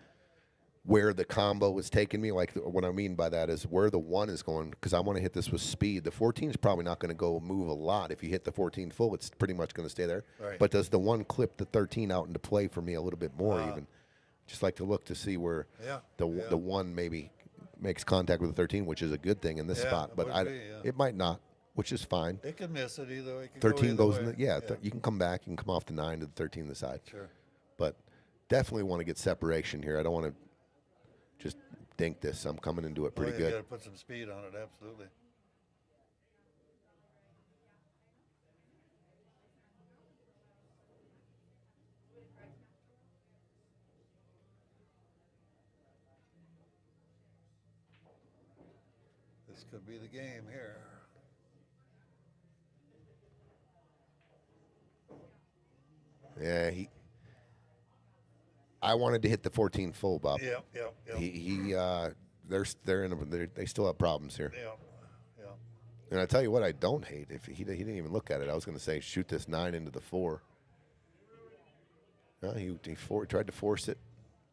where the combo is taking me. Like, what I mean by that is where the 1 is going, because I want to hit this with speed. The 14 is probably not going to go move a lot. If you hit the 14 full, it's pretty much going to stay there. Right. But does the 1 clip the 13 out into play for me a little bit more even? Just like to look to see where the 1 maybe makes contact with the 13, which is a good thing in this spot. But it might not, which is fine. It could miss it either way. 13 goes in the, you can come back. You can come off the 9 to the 13 to the side. Sure. But definitely want to get separation here. I don't want to just dink this. I'm coming into it pretty good. You got to put some speed on it, absolutely. This could be the game here. Yeah, I wanted to hit the 14 full, Bob. Yep. They still have problems here. Yeah. And I tell you what, I don't hate. If he didn't even look at it, I was going to say shoot this 9 into the 4. No, he tried to force it.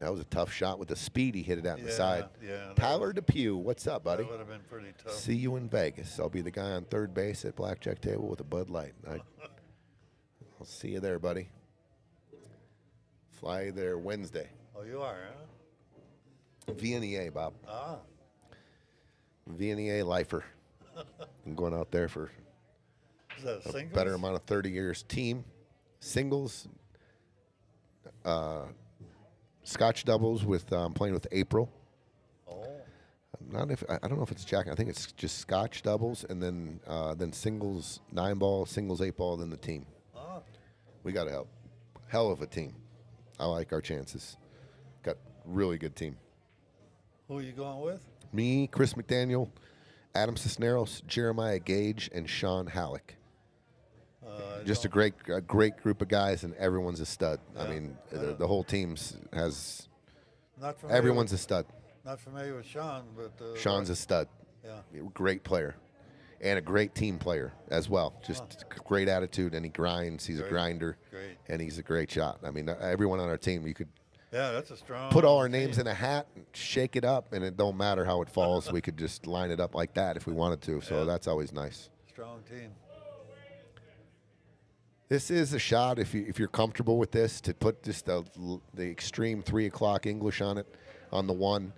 That was a tough shot with the speed he hit it out in the side. Yeah. Tyler Depew, what's up, buddy? That would have been pretty tough. See you in Vegas. I'll be the guy on third base at blackjack table with a Bud Light. I'll see you there, buddy. Fly there Wednesday. Oh, you are, huh? VNEA, Bob. Ah. VNEA lifer. I'm going out there for Is that a singles? better amount of 30 years. Team, singles, Scotch doubles with playing with April. Oh. I don't know if it's Jack. I think it's just Scotch doubles and then singles 9-ball, singles 8-ball, then the team. Ah. We got a hell of a team. I like our chances. Got really good team. Who are you going with? Me, Chris McDaniel, Adam Cisneros, Jeremiah Gage, and Sean Halleck. Just a great group of guys, and everyone's a stud. I mean, the whole team has. Everyone's a stud. Not familiar with Sean, but Sean's a stud. Yeah. Great player, and a great team player as well. Just great attitude, and he grinds. He's a grinder, and he's a great shot. I mean, everyone on our team, you could. Yeah, that's a strong. Put all our names in a hat, and shake it up, and it don't matter how it falls. We could just line it up like that if we wanted to. So that's always nice. Strong team. This is a shot, if you're comfortable with this, to put just the extreme 3 o'clock English on it, on the 1,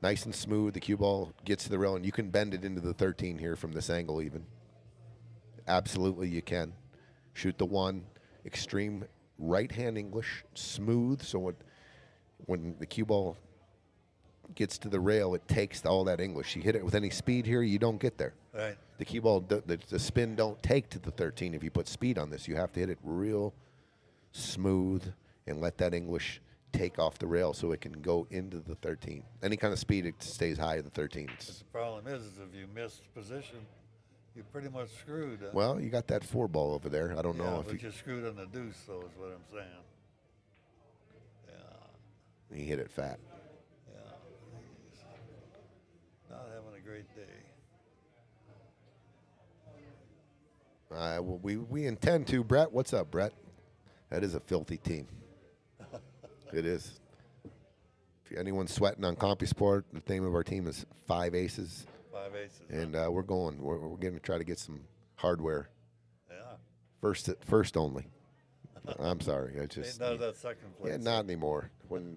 nice and smooth. The cue ball gets to the rail, and you can bend it into the 13 here from this angle even. Absolutely you can. Shoot the 1, extreme right-hand English, smooth, so when the cue ball gets to the rail, it takes all that English. You hit it with any speed here, you don't get there. Right. The cue ball, the spin don't take to the 13 if you put speed on this. You have to hit it real smooth and let that English take off the rail so it can go into the 13. Any kind of speed, it stays high at the 13. But the problem is if you miss position, you're pretty much screwed. Huh? Well, you got that 4 ball over there. I don't know if you're screwed on the deuce, though, is what I'm saying. Yeah. He hit it fat. Yeah. He's not having a great day. Well, we intend to. Brett, what's up, Brett? That is a filthy team. It is. If anyone's sweating on CompuSport, the name of our team is 5 Aces. 5 Aces. And we're going. We're going to try to get some hardware. Yeah. First only. I'm sorry. I just. Ain't none of that second place. Yeah, not anymore. When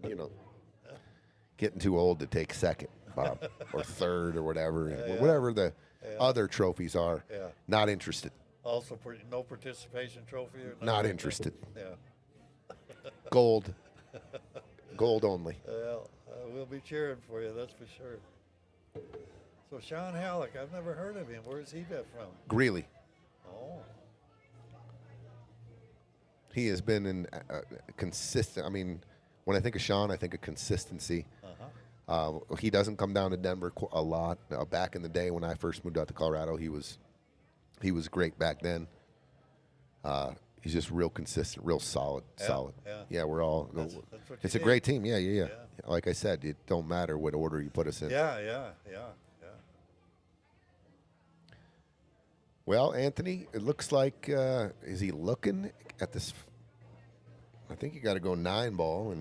getting too old to take second, Bob, or third, or whatever, whatever the other trophies are. Yeah. Not interested. Also, no participation trophy? Or Not interested. Yeah. Gold. Gold only. Well, we'll be cheering for you, that's for sure. So Sean Halleck, I've never heard of him. Where's he been from? Greeley. Oh. He has been in consistent. I mean, when I think of Sean, I think of consistency. He doesn't come down to Denver a lot. Back in the day when I first moved out to Colorado, he was great back then. He's just real consistent, real solid. Yeah, we're all. It's a great team. Yeah. Like I said, it don't matter what order you put us in. Yeah. Well, Anthony, it looks like is he looking at this? I think you got to go 9-ball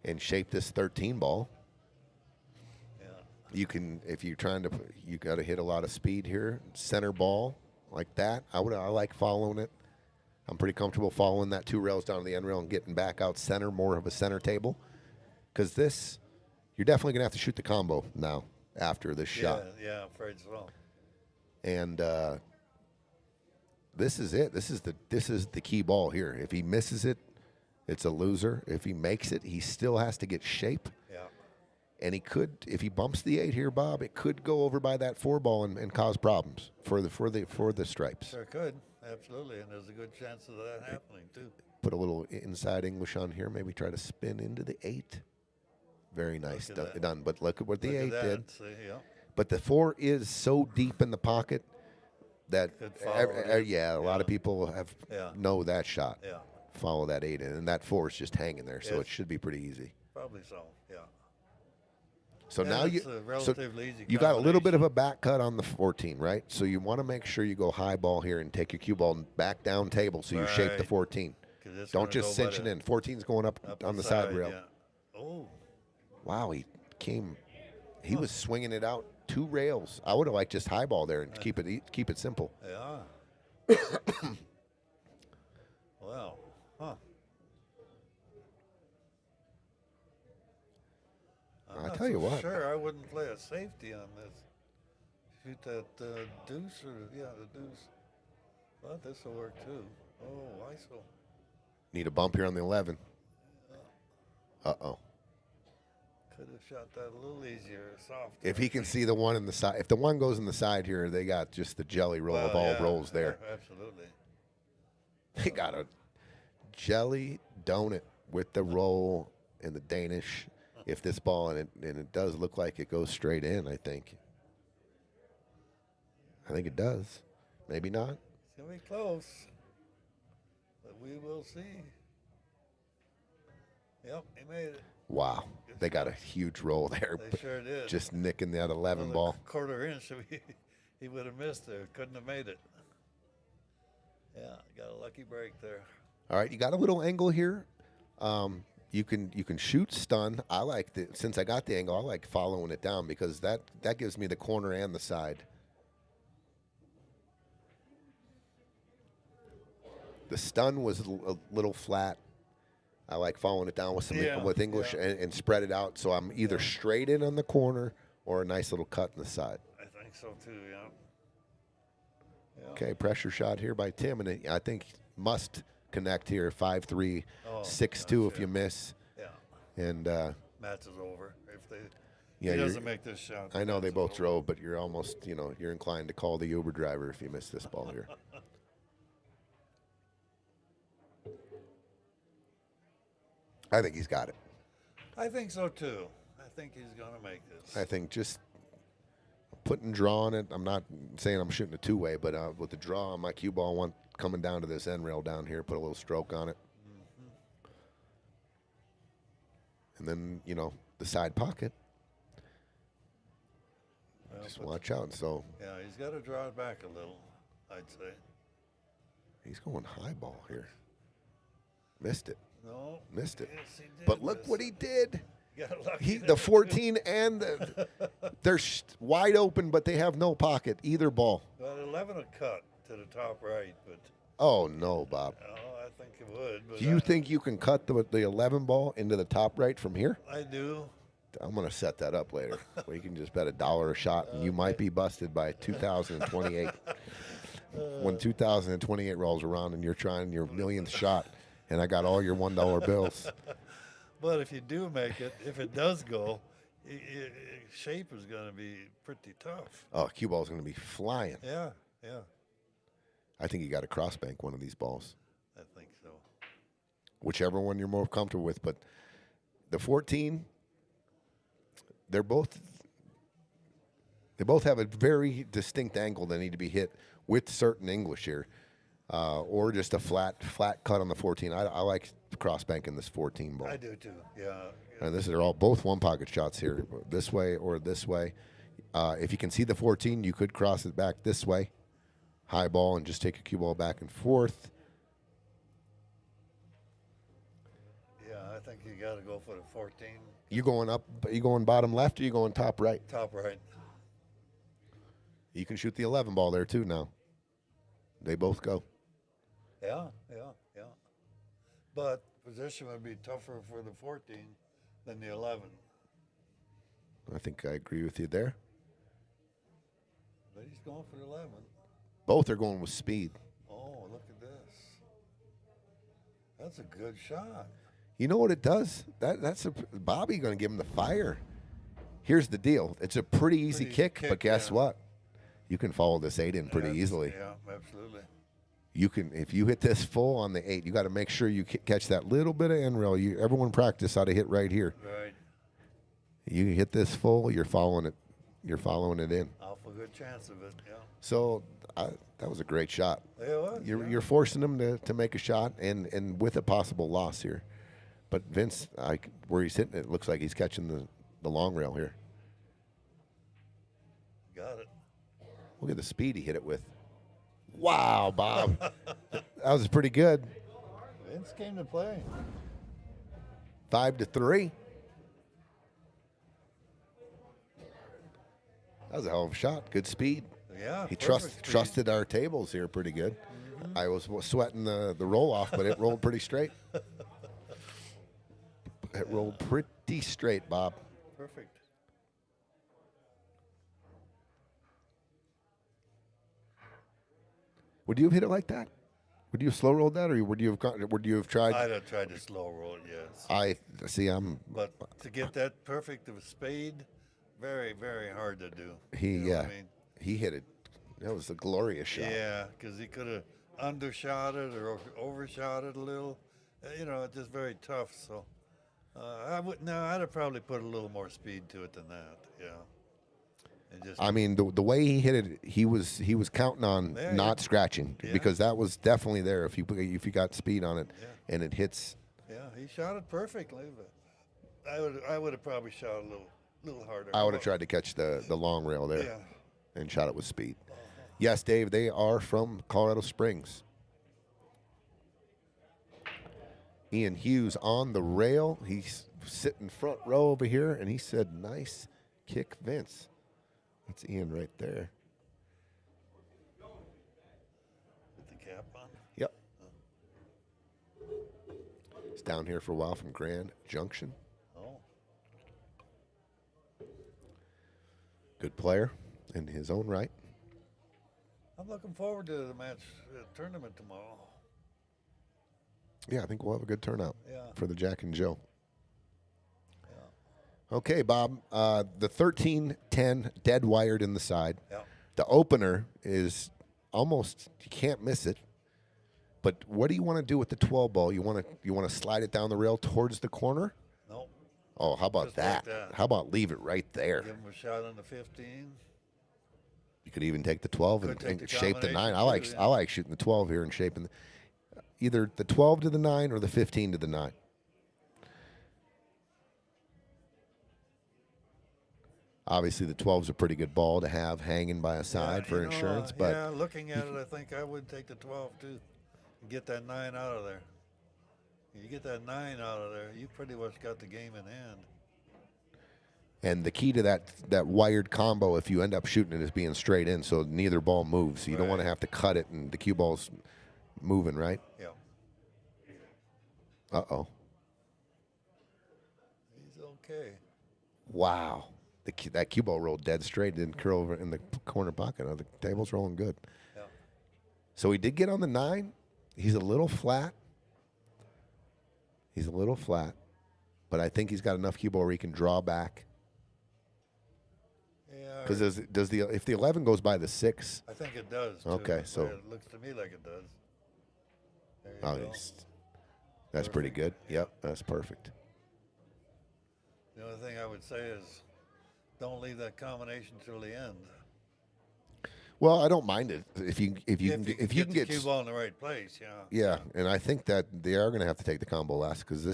and shape this 13-ball. Yeah. You can, if you're trying to, you got to hit a lot of speed here. Center ball like that. I like following it. I'm pretty comfortable following that 2 rails down to the end rail and getting back out center, more of a center table. Because this, you're definitely gonna have to shoot the combo now after this shot. Yeah, I'm afraid so. And this is it. This is the key ball here. If he misses it, it's a loser. If he makes it, he still has to get shape. Yeah. And he could, if he bumps the 8 here, Bob, it could go over by that 4 ball and cause problems for the stripes. Sure could, absolutely, and there's a good chance of that happening too. Put a little inside English on here. Maybe try to spin into the 8. Very nice done. But look at what the 8 did. See, yeah. But the 4 is so deep in the pocket that a lot of people know that shot. Yeah. Follow that 8 in, and that 4 is just hanging there, so it should be pretty easy. Probably so. Yeah. So Yeah, now it's a relatively easy you got a little bit of combination. a back cut on the 14, right? So you want to make sure you go high ball here and take your cue ball back down table so you shape the Right. 14. 'Cause it's Don't gonna just go by cinch it the- in. 14's going up on the side rail. Yeah. Oh, Wow, he was swinging it out 2 rails. I would have liked just high ball there and keep it simple. yeah. Wow. Huh. I'm I not tell you so what. Sure, I wouldn't play a safety on this. Shoot that deuce or the deuce. But this will work too. Oh, why so? Need a bump here on the 11. Uh-oh. Could have shot that a little easier, softer. If he can see the one in the side, if the one goes in the side here, they got just the jelly roll of all rolls there. Absolutely. They got a jelly donut with the roll and the Danish. If this ball, and it does look like it goes straight in, I think. I think it does. Maybe not. It's going to be close. But we will see. Yep, he made it. Wow. They got a huge roll there. They but sure did. Just nicking that 11 Another ball. quarter inch, so he would have missed there. Couldn't have made it. Yeah, got a lucky break there. All right, you got a little angle here. You can shoot stun. I like since I got the angle, I like following it down because that gives me the corner and the side. The stun was a little flat. I like following it down with with English and spread it out so I'm either straight in on the corner or a nice little cut in the side. I think so too, yeah. Okay, pressure shot here by Tim, and I think must connect here 5-3, 6-2 if you miss. Yeah. And Match is over. If they yeah, he you're- doesn't make this shot. I know match they is both over. drove, but you're almost, you're inclined to call the Uber driver if you miss this ball here. I think he's got it. I think so too. I think he's gonna make this. I think just putting draw on it. I'm not saying I'm shooting a 2-way, but with the draw on my cue ball, I want coming down to this end rail down here, put a little stroke on it. And then, the side pocket. Well, Just but- watch out. So Yeah, he's got to draw it back a little, I'd say. he's going high ball here. Missed it. No. Missed it. Yes, he did But look miss what it. he did. Got lucky The there. 14 and they're wide open, but they have no pocket, either ball. Well, 11 will cut to the top right, but Oh, no, Bob. I think it would. But Do you think you can cut the 11 ball into the top right from here? I do. I'm going to set that up later. Where you can just bet $1 a shot, and you might be busted by 2028. When 2028 rolls around and you're trying your millionth shot, and I got all your $1 bills. But if you do make it, if it does go, shape is going to be pretty tough. Oh, cue ball's going to be flying. Yeah, yeah, I think you got to cross bank one of these balls, I think so. whichever one you're more comfortable with. But the 14, they both have a very distinct angle that need to be hit with certain English here, or just a flat cut on the 14. I like cross banking this 14 ball. I do too. Yeah. And this are both one pocket shots here, this way or this way. If you can see the 14, you could cross it back this way, high ball, and just take your cue ball back and forth. Yeah, I think you got to go for the 14. You going up? You going bottom left or you going top right? Top right. You can shoot the 11 ball there too now. They both go. Yeah, yeah, yeah. But position would be tougher for the 14 than the 11. I think I agree with you there. But he's going for the 11. Both are going with speed. Oh, look at this. That's a good shot. You know what it does? That's Bobby going to give him the fire. Here's the deal. It's a pretty easy kick, but guess what? You can follow this 8 in pretty easily. Yeah, absolutely. You can, if you hit this full on the 8, you got to make sure you catch that little bit of end rail. Everyone practice how to hit right here. Right. You hit this full, you're following it. You're following it in. Awful good chance of it. Yeah. So that was a great shot. It was. You're forcing them to make a shot and with a possible loss here. But Vince, where he's hitting it, looks like he's catching the long rail here. Got it. Look at the speed he hit it with. Wow, Bob. That was pretty good. Vince came to play. 5-3. That was a hell of a shot. Good speed. Yeah. He perfect speed. trusted our tables here pretty good. I was sweating the roll off, but it rolled pretty straight. It rolled pretty straight, Bob. Perfect. Would you have hit it like that? Would you have slow rolled that, or would you have tried? I'd have tried to slow roll it, yes. I see. But to get that perfect of a speed, very, very hard to do. He You know what I mean? he hit it. That was a glorious shot. Yeah, because he could have undershot it or overshot it a little. You know, it's just very tough. So I'd have probably put a little more speed to it than that. Yeah. And just I mean, the way he hit it, he was counting on Yeah, not yeah. scratching Yeah. because that was definitely there. If you got speed on it, Yeah. and it hits. yeah, he shot it perfectly. But I would have probably shot a little harder. I would have tried to catch the long rail there Yeah. and shot it with speed. Yes, Dave, they are from Colorado Springs. Ian Hughes on the rail. He's sitting front row over here, and he said, "Nice kick, Vince." That's Ian right there. With the cap on. Yep. He's down here for a while from Grand Junction. Oh. Good player in his own right. I'm looking forward to the match tournament tomorrow. Yeah, I think we'll have a good turnout Yeah. for the Jack and Joe. Yeah. Okay, Bob. The 13-10 dead wired in the side. Yeah. The opener is almost, you can't miss it. But what do you want to do with the 12 ball? You want to slide it down the rail towards the corner? No. Oh, how about Just like that? that. How about leave it right there? Give him a shot on the 15. You could even take the 12 Could and, take and the shape the 9. combination I like too, yeah. I like shooting the 12 here and shaping either the 12 to the 9 or the 15 to the 9. Obviously, the 12's a pretty good ball to have hanging by a side Yeah, for you know, insurance, but yeah, looking at it, I think I would take the 12 too, and get that 9 out of there. You get that 9 out of there, you pretty much got the game in hand. and the key to that wired combo, if you end up shooting it, is being straight in, so neither ball moves. You don't want to Right. have to cut it, and the cue ball's moving, right? Yeah. Uh-oh. He's okay. Wow. That cue ball rolled dead straight, didn't curl over in the corner pocket. Oh, the table's rolling good. Yeah. So he did get on the 9. He's a little flat. But I think he's got enough cue ball where he can draw back. Yeah. Because if the 11 goes by the 6, I think it does. Too. Okay, so- It looks to me like it does. There you oh, go. that's pretty good. Yeah. Yep, that's perfect. The only thing I would say is, don't leave that combination till the end. Well, I don't mind it if you can get get the cue ball in the right place. Yeah. yeah, and I think that they are going to have to take the combo last because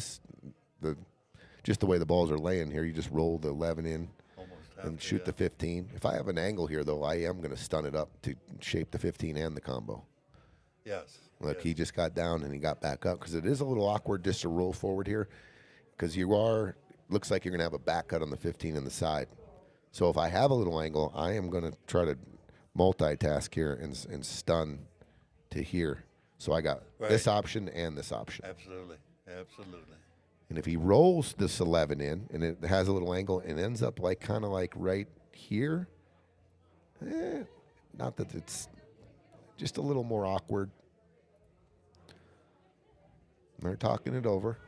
just the way the balls are laying here, you just roll the 11 in Almost have and to, shoot yeah. the 15. If I have an angle here, though, I am going to stun it up to shape the 15 and the combo. Yes. Look, yes. he just got down and he got back up because it is a little awkward just to roll forward here because looks like you're going to have a back cut on the 15 and the side. So if I have a little angle, I am going to try to multitask here and stun to here. So I got this Right. option and this option. Absolutely. Absolutely. And if he rolls this 11 in and it has a little angle and ends up kind of like right here, not that it's just a little more awkward. They're talking it over.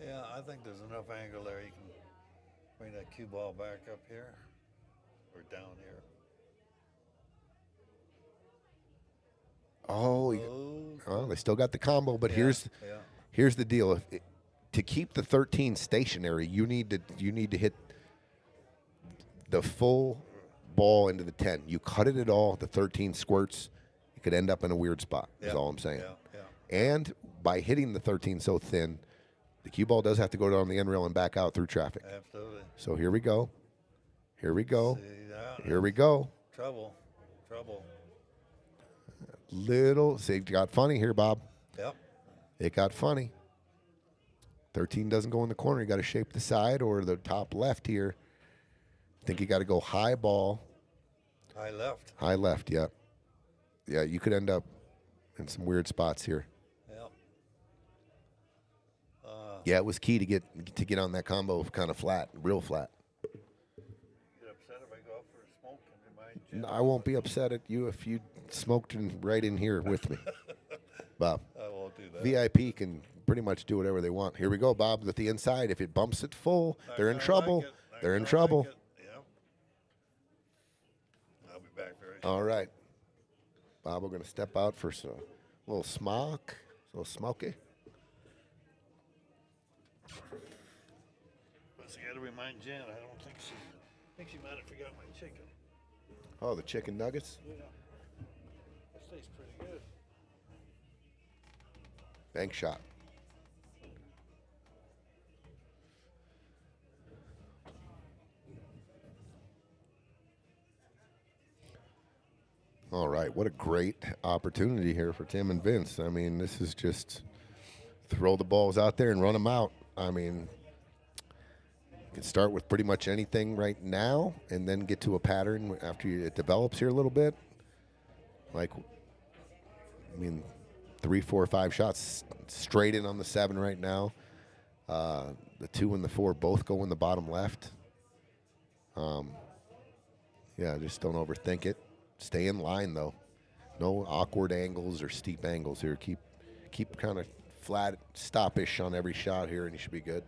Yeah, I think there's enough angle there. You can bring that cue ball back up here or down here. Oh, well, they still got the combo, but Yeah, here's the deal. To keep the 13 stationary, you need to hit the full ball into the 10. You cut it at all, the 13 squirts, could end up in a weird spot, is all I'm saying. And by hitting the 13 so thin, the cue ball does have to go down the end rail and back out through traffic. Absolutely. So here we go. Here we go. See, Here we go. Trouble. See, it got funny here, Bob. Yep. It got funny. 13 doesn't go in the corner. You got to shape the side or the top left here. I think you got to go high ball. High left. High left, yep. Yeah, you could end up in some weird spots here. Yep. Yeah, it was key to get on that combo kind of flat, real flat. Get upset if I go out for a smoke and remind Jen? I won't be upset at you if you smoked right in here with me, Bob. I won't do that. VIP can pretty much do whatever they want. Here we go, Bob, with the inside. If it bumps it full, they're in trouble. They're in trouble. Yep. I'll be back very All right. Bob, we're going to step out for a little smoke. A little smoky. But I got to remind Jen. I don't think she. I think she might have forgot my chicken. Oh, the chicken nuggets? Yeah. That tastes pretty good. Bank shot. All right, what a great opportunity here for Tim and Vince. I mean, this is just throw the balls out there and run them out. I mean, you can start with pretty much anything right now and then get to a pattern after it develops here a little bit. Like, I mean, 3, 4, 5 shots straight in on the 7 right now. The 2 and the 4 both go in the bottom left. Yeah, just don't overthink it. Stay in line, though. No awkward angles or steep angles here. Keep kind of flat, stoppish on every shot here, and you should be good.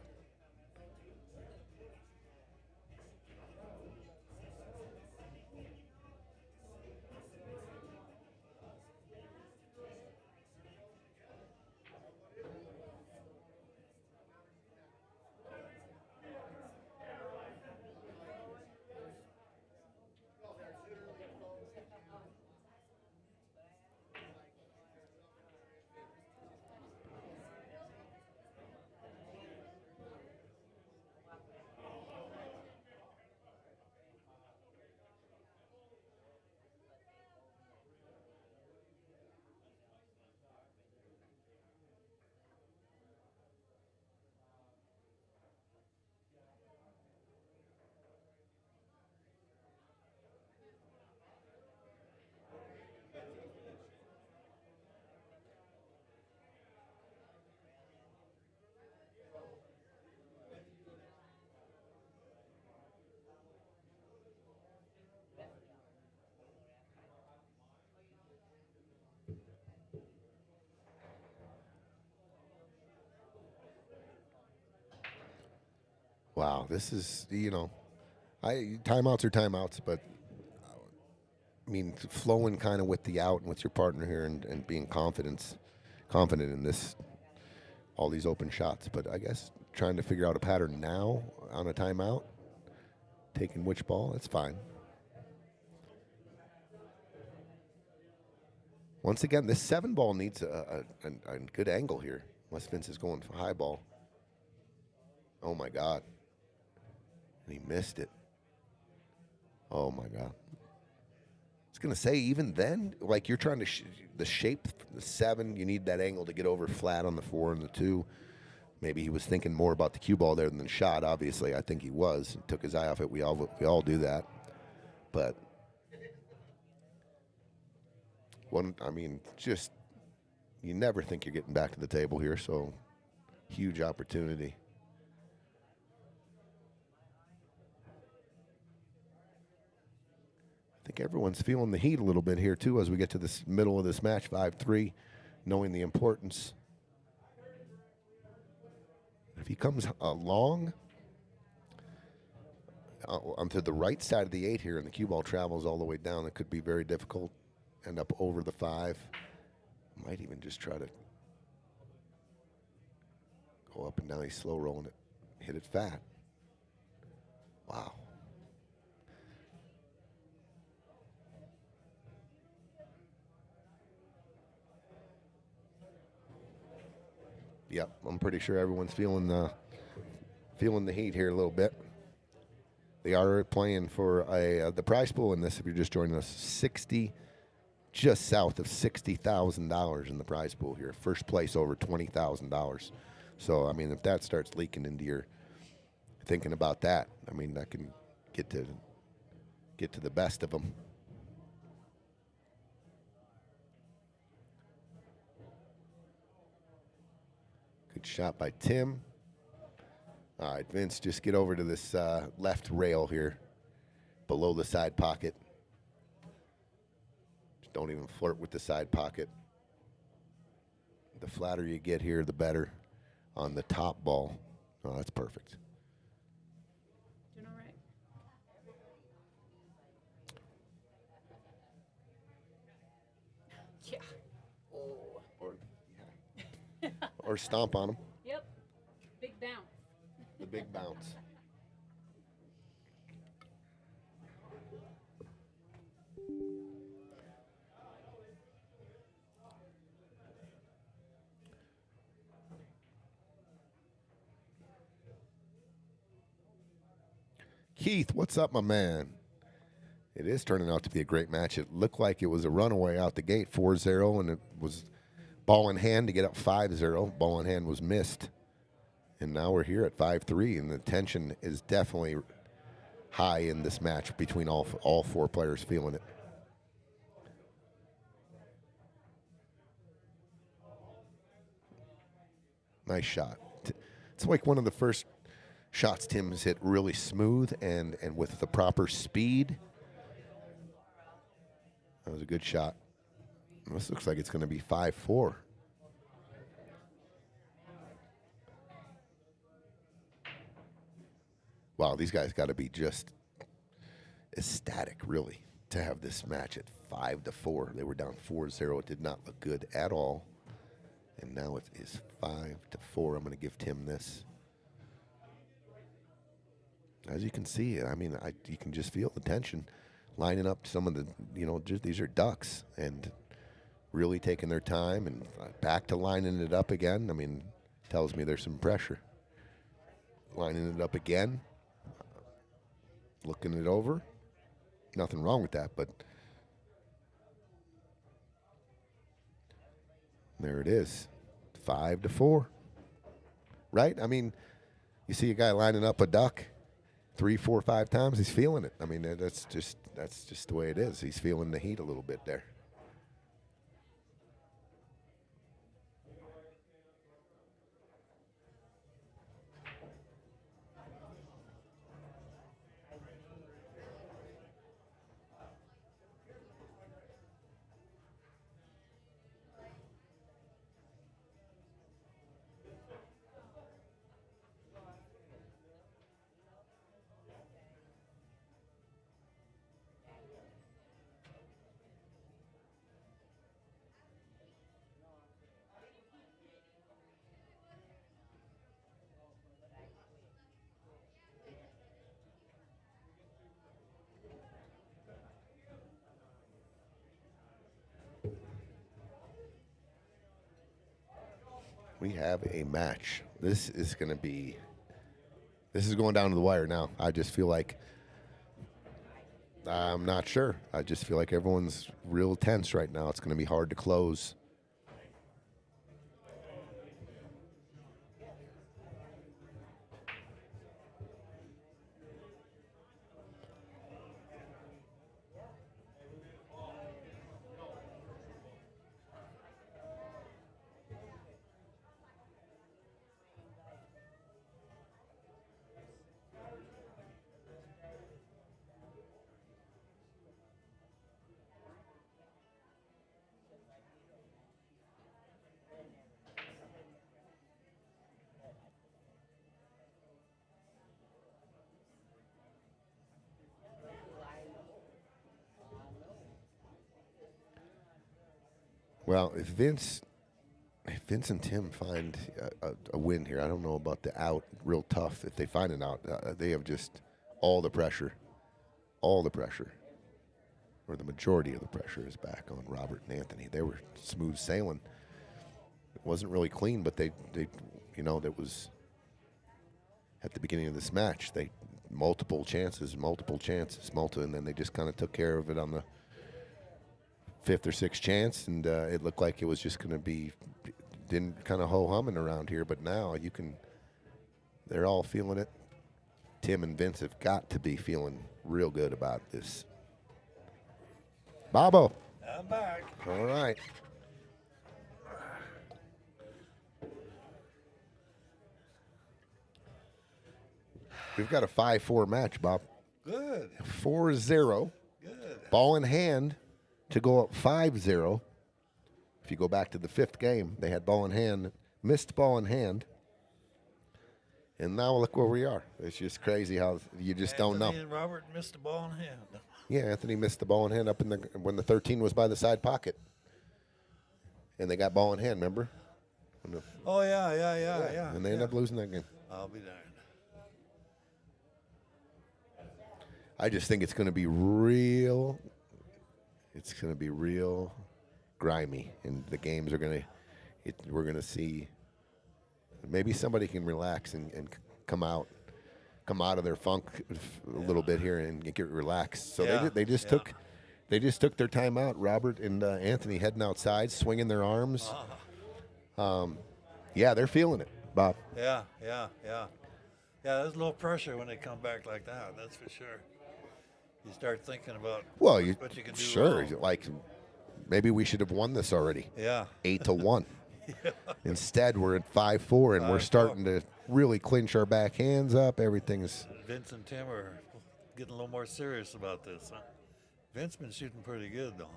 Wow, this is, timeouts are timeouts, but I mean, flowing kind of with the out and with your partner here and being confident in this, all these open shots. But I guess trying to figure out a pattern now on a timeout, taking which ball, it's fine. Once again, this 7 ball needs a good angle here, unless Vince is going for high ball. Oh, my God. And he missed it. Oh, my God. I was going to say, even then, like you're trying to the shape, the 7, you need that angle to get over flat on the 4 and the 2. Maybe he was thinking more about the cue ball there than the shot, obviously. I think he was. He took his eye off it. We all do that. But, just you never think you're getting back to the table here, so huge opportunity. I think everyone's feeling the heat a little bit here, too, as we get to this middle of this match, 5-3, knowing the importance. If he comes along onto the right side of the 8 here and the cue ball travels all the way down, it could be very difficult. End up over the 5. Might even just try to go up and down. He's slow rolling it. Hit it fat. Wow. Yep, I'm pretty sure everyone's feeling the heat here a little bit. They are playing for the prize pool in this. If you're just joining us, just south of $60,000 in the prize pool here. First place over $20,000. So I mean, if that starts leaking into your thinking about that, I mean, that can get to the best of them. Good shot by Tim. All right, Vince, just get over to this left rail here, below the side pocket. Just don't even flirt with the side pocket. The flatter you get here, the better on the top ball. Oh, that's perfect. Doing all right. Yeah. Oh. Or stomp on them. Yep. Big bounce. The big bounce. Keith, what's up, my man? It is turning out to be a great match. It looked like it was a runaway out the gate, 4-0, and it was ball in hand to get up 5-0. Ball in hand was missed. And now we're here at 5-3, and the tension is definitely high in this match between all four players feeling it. Nice shot. It's like one of the first shots Tim has hit really smooth and with the proper speed. That was a good shot. This looks like it's going to be 5-4. Wow, these guys got to be just ecstatic, really, to have this match at 5-4. They were down 4-0. It did not look good at all. And now it is 5-4. I'm going to give Tim this. As you can see, I mean, you can just feel the tension lining up. Some of the, these are ducks and really taking their time and back to lining it up again. I mean, tells me there's some pressure. Lining it up again. Looking it over. Nothing wrong with that, but there it is. 5-4. Right? I mean, you see a guy lining up a duck 3, 4, 5 times, he's feeling it. I mean, that's just the way it is. He's feeling the heat a little bit there. We have a match. This is going down to the wire now. I just feel like, I'm not sure. I just feel like everyone's real tense right now. It's going to be hard to close. Well, if Vince and Tim find a win here, I don't know about the out, real tough. If they find an out, they have just all the pressure, or the majority of the pressure is back on Robert and Anthony. They were smooth sailing. It wasn't really clean, but they that was at the beginning of this match. They multiple chances, and then they just kind of took care of it on the 5th or 6th chance, and it looked like it was just going to be didn't kind of ho-humming around here. But now they're all feeling it. Tim and Vince have got to be feeling real good about this. Bobo. I'm back. All right. We've got a 5-4 match, Bob. Good. 4-0. Good. Ball in hand to go up 5-0. If you go back to the 5th game, they had ball in hand, missed ball in hand. And now look where we are. It's just crazy how you just don't know. Anthony and Robert missed the ball in hand. Yeah, Anthony missed the ball in hand up when the 13 was by the side pocket. And they got ball in hand, remember? Oh, yeah. And they ended up losing that game. I'll be darned. I just think it's going to be real. It's going to be real grimy, and the games are going to. We're going to see. Maybe somebody can relax and come out of their funk a little bit here and get relaxed. So they just took their time out. Robert and Anthony heading outside, swinging their arms. Yeah, they're feeling it, Bob. Yeah. There's a little pressure when they come back like that. That's for sure. You start thinking about what you can do. Sure, wrong. like maybe we should have won this already. Yeah. 8-1. Yeah. Instead, we're at 5-4, and we're starting to really clinch our back hands up. Everything's. Vince and Tim are getting a little more serious about this. Huh? Vince been shooting pretty good though.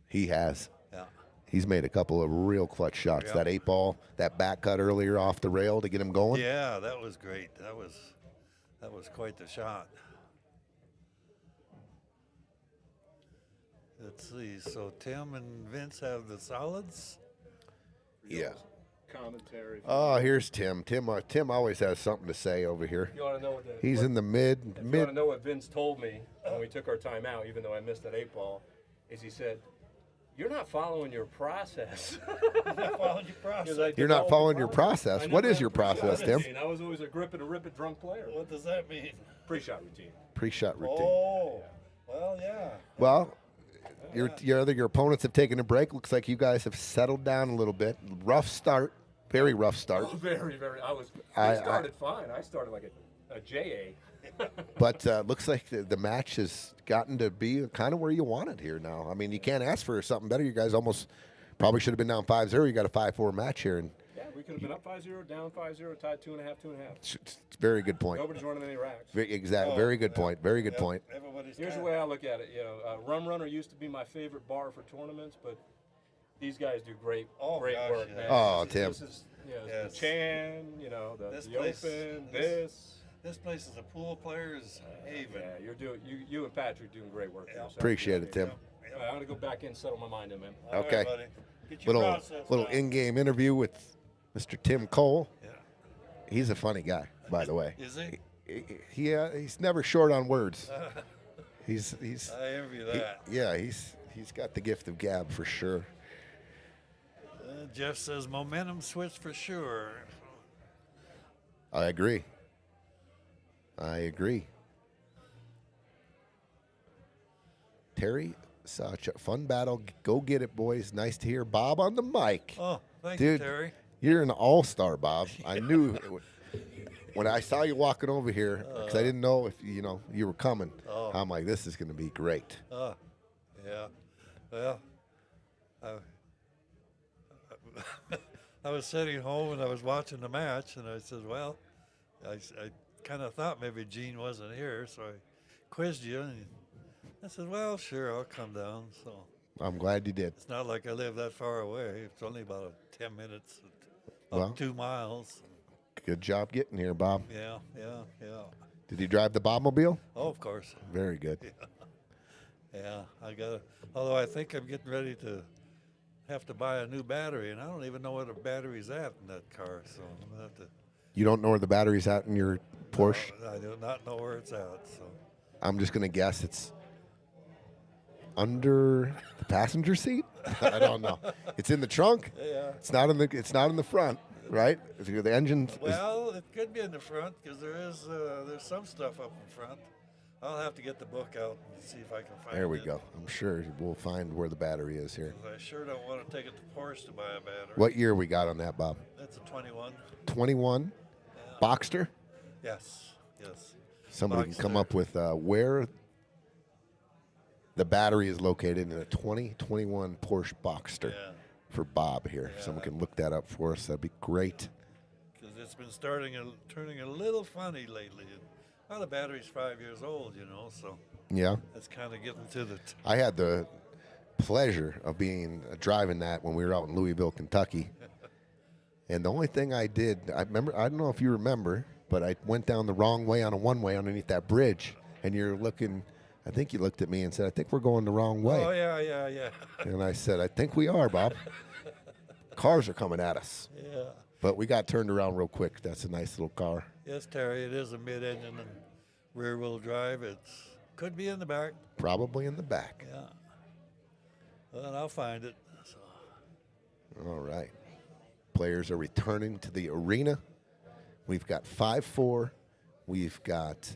He has. Yeah. He's made a couple of real clutch shots. Yep. That 8-ball, that back cut earlier off the rail to get him going. Yeah, that was great. That was quite the shot. Let's see. So Tim and Vince have the solids. Yeah. Commentary. Oh, here's Tim. Tim always has something to say over here. You want to know what he's in the mid. You want to know what Vince told me when we took our time out, even though I missed that 8-ball, is he said, "You're not following your process." You're not following your process. You're not following your process. What is your process, Tim? I was always a grip it, drunk player. What does that mean? Pre-shot routine. Pre-shot routine. Oh, well, yeah. Well. Your opponents have taken a break. Looks like you guys have settled down a little bit. Rough start, very rough start. Oh, very, very. I started fine. I started like a JA. But looks like the match has gotten to be kind of where you want it here now. I mean, you can't ask for something better. You guys almost probably should have been down 5-0. You got a 5-4 match here, and yeah, we could have been up 5-0, down 5-0, tied 2.5, 2.5. It's very good point. Nobody's running any racks. Exactly. Very good point. Very good point. Here's the way I look at it. Rum Runner used to be my favorite bar for tournaments, but these guys do great work, man. Oh, Tim. This is the Chan, the place, Open, This place is a pool players haven. Yeah, you and Patrick doing great work. Yeah. Appreciate it, Tim. I'm gonna go back in and settle my mind in, man. Okay. All right, buddy. Little in-game interview with Mr. Tim Cole. Yeah. He's a funny guy, by the way. Is he? He's never short on words. He's. I envy that. He's got the gift of gab for sure. Jeff says momentum switch for sure. I agree. Terry, such a fun battle. Go get it, boys. Nice to hear Bob on the mic. Oh, thank Dude, you, Terry. You're an all-star, Bob. I knew when I saw you walking over here, because I didn't know if you were coming. I'm like, this is going to be great. Yeah. Well, I was sitting home and I was watching the match, and I said, well, I kind of thought maybe Gene wasn't here, so I quizzed you, and I said, well, sure, I'll come down. So I'm glad you did. it's not like I live that far away. It's only about 10 minutes, Well. 2 miles. Good job getting here, Bob. Yeah. Did you drive the Bobmobile? Oh, of course. Very good. Yeah, although I think I'm getting ready to have to buy a new battery, and I don't even know where the battery's at in that car, so I'm gonna have to. You don't know where the battery's at in your Porsche? I do not know where it's at, so. I'm just going to guess it's under the passenger seat? I don't know. It's in the trunk. Yeah. It's not in the front, right? The engine. Well, it could be in the front because there's some stuff up in front. I'll have to get the book out and see if I can find it. There we go. I'm sure we'll find where the battery is here. 'Cause I sure don't want to take it to Porsche to buy a battery. What year we got on that, Bob? That's a 21. 21. Boxster. Yes. Yes. Somebody can come Boxster. up with where the battery is located in a 2021 Porsche Boxster Yeah. for Bob here. Yeah. Someone can look that up for us. That'd be great. Because it's been turning a little funny lately. Well, the battery's 5 years old, so Yeah. that's kind of getting to the. I had the pleasure of driving that when we were out in Louisville, Kentucky. And the only thing I did, I don't know if you remember, but I went down the wrong way on a one-way underneath that bridge. And I think you looked at me and said, I think we're going the wrong way. Oh, yeah. And I said, I think we are, Bob. Cars are coming at us. Yeah. But we got turned around real quick. That's a nice little car. Yes, Terry, it is a mid-engine and rear-wheel drive. Could be in the back. Probably in the back. Yeah. Well, I'll find it. So. All right. Players are returning to the arena. We've got 5-4. We've got,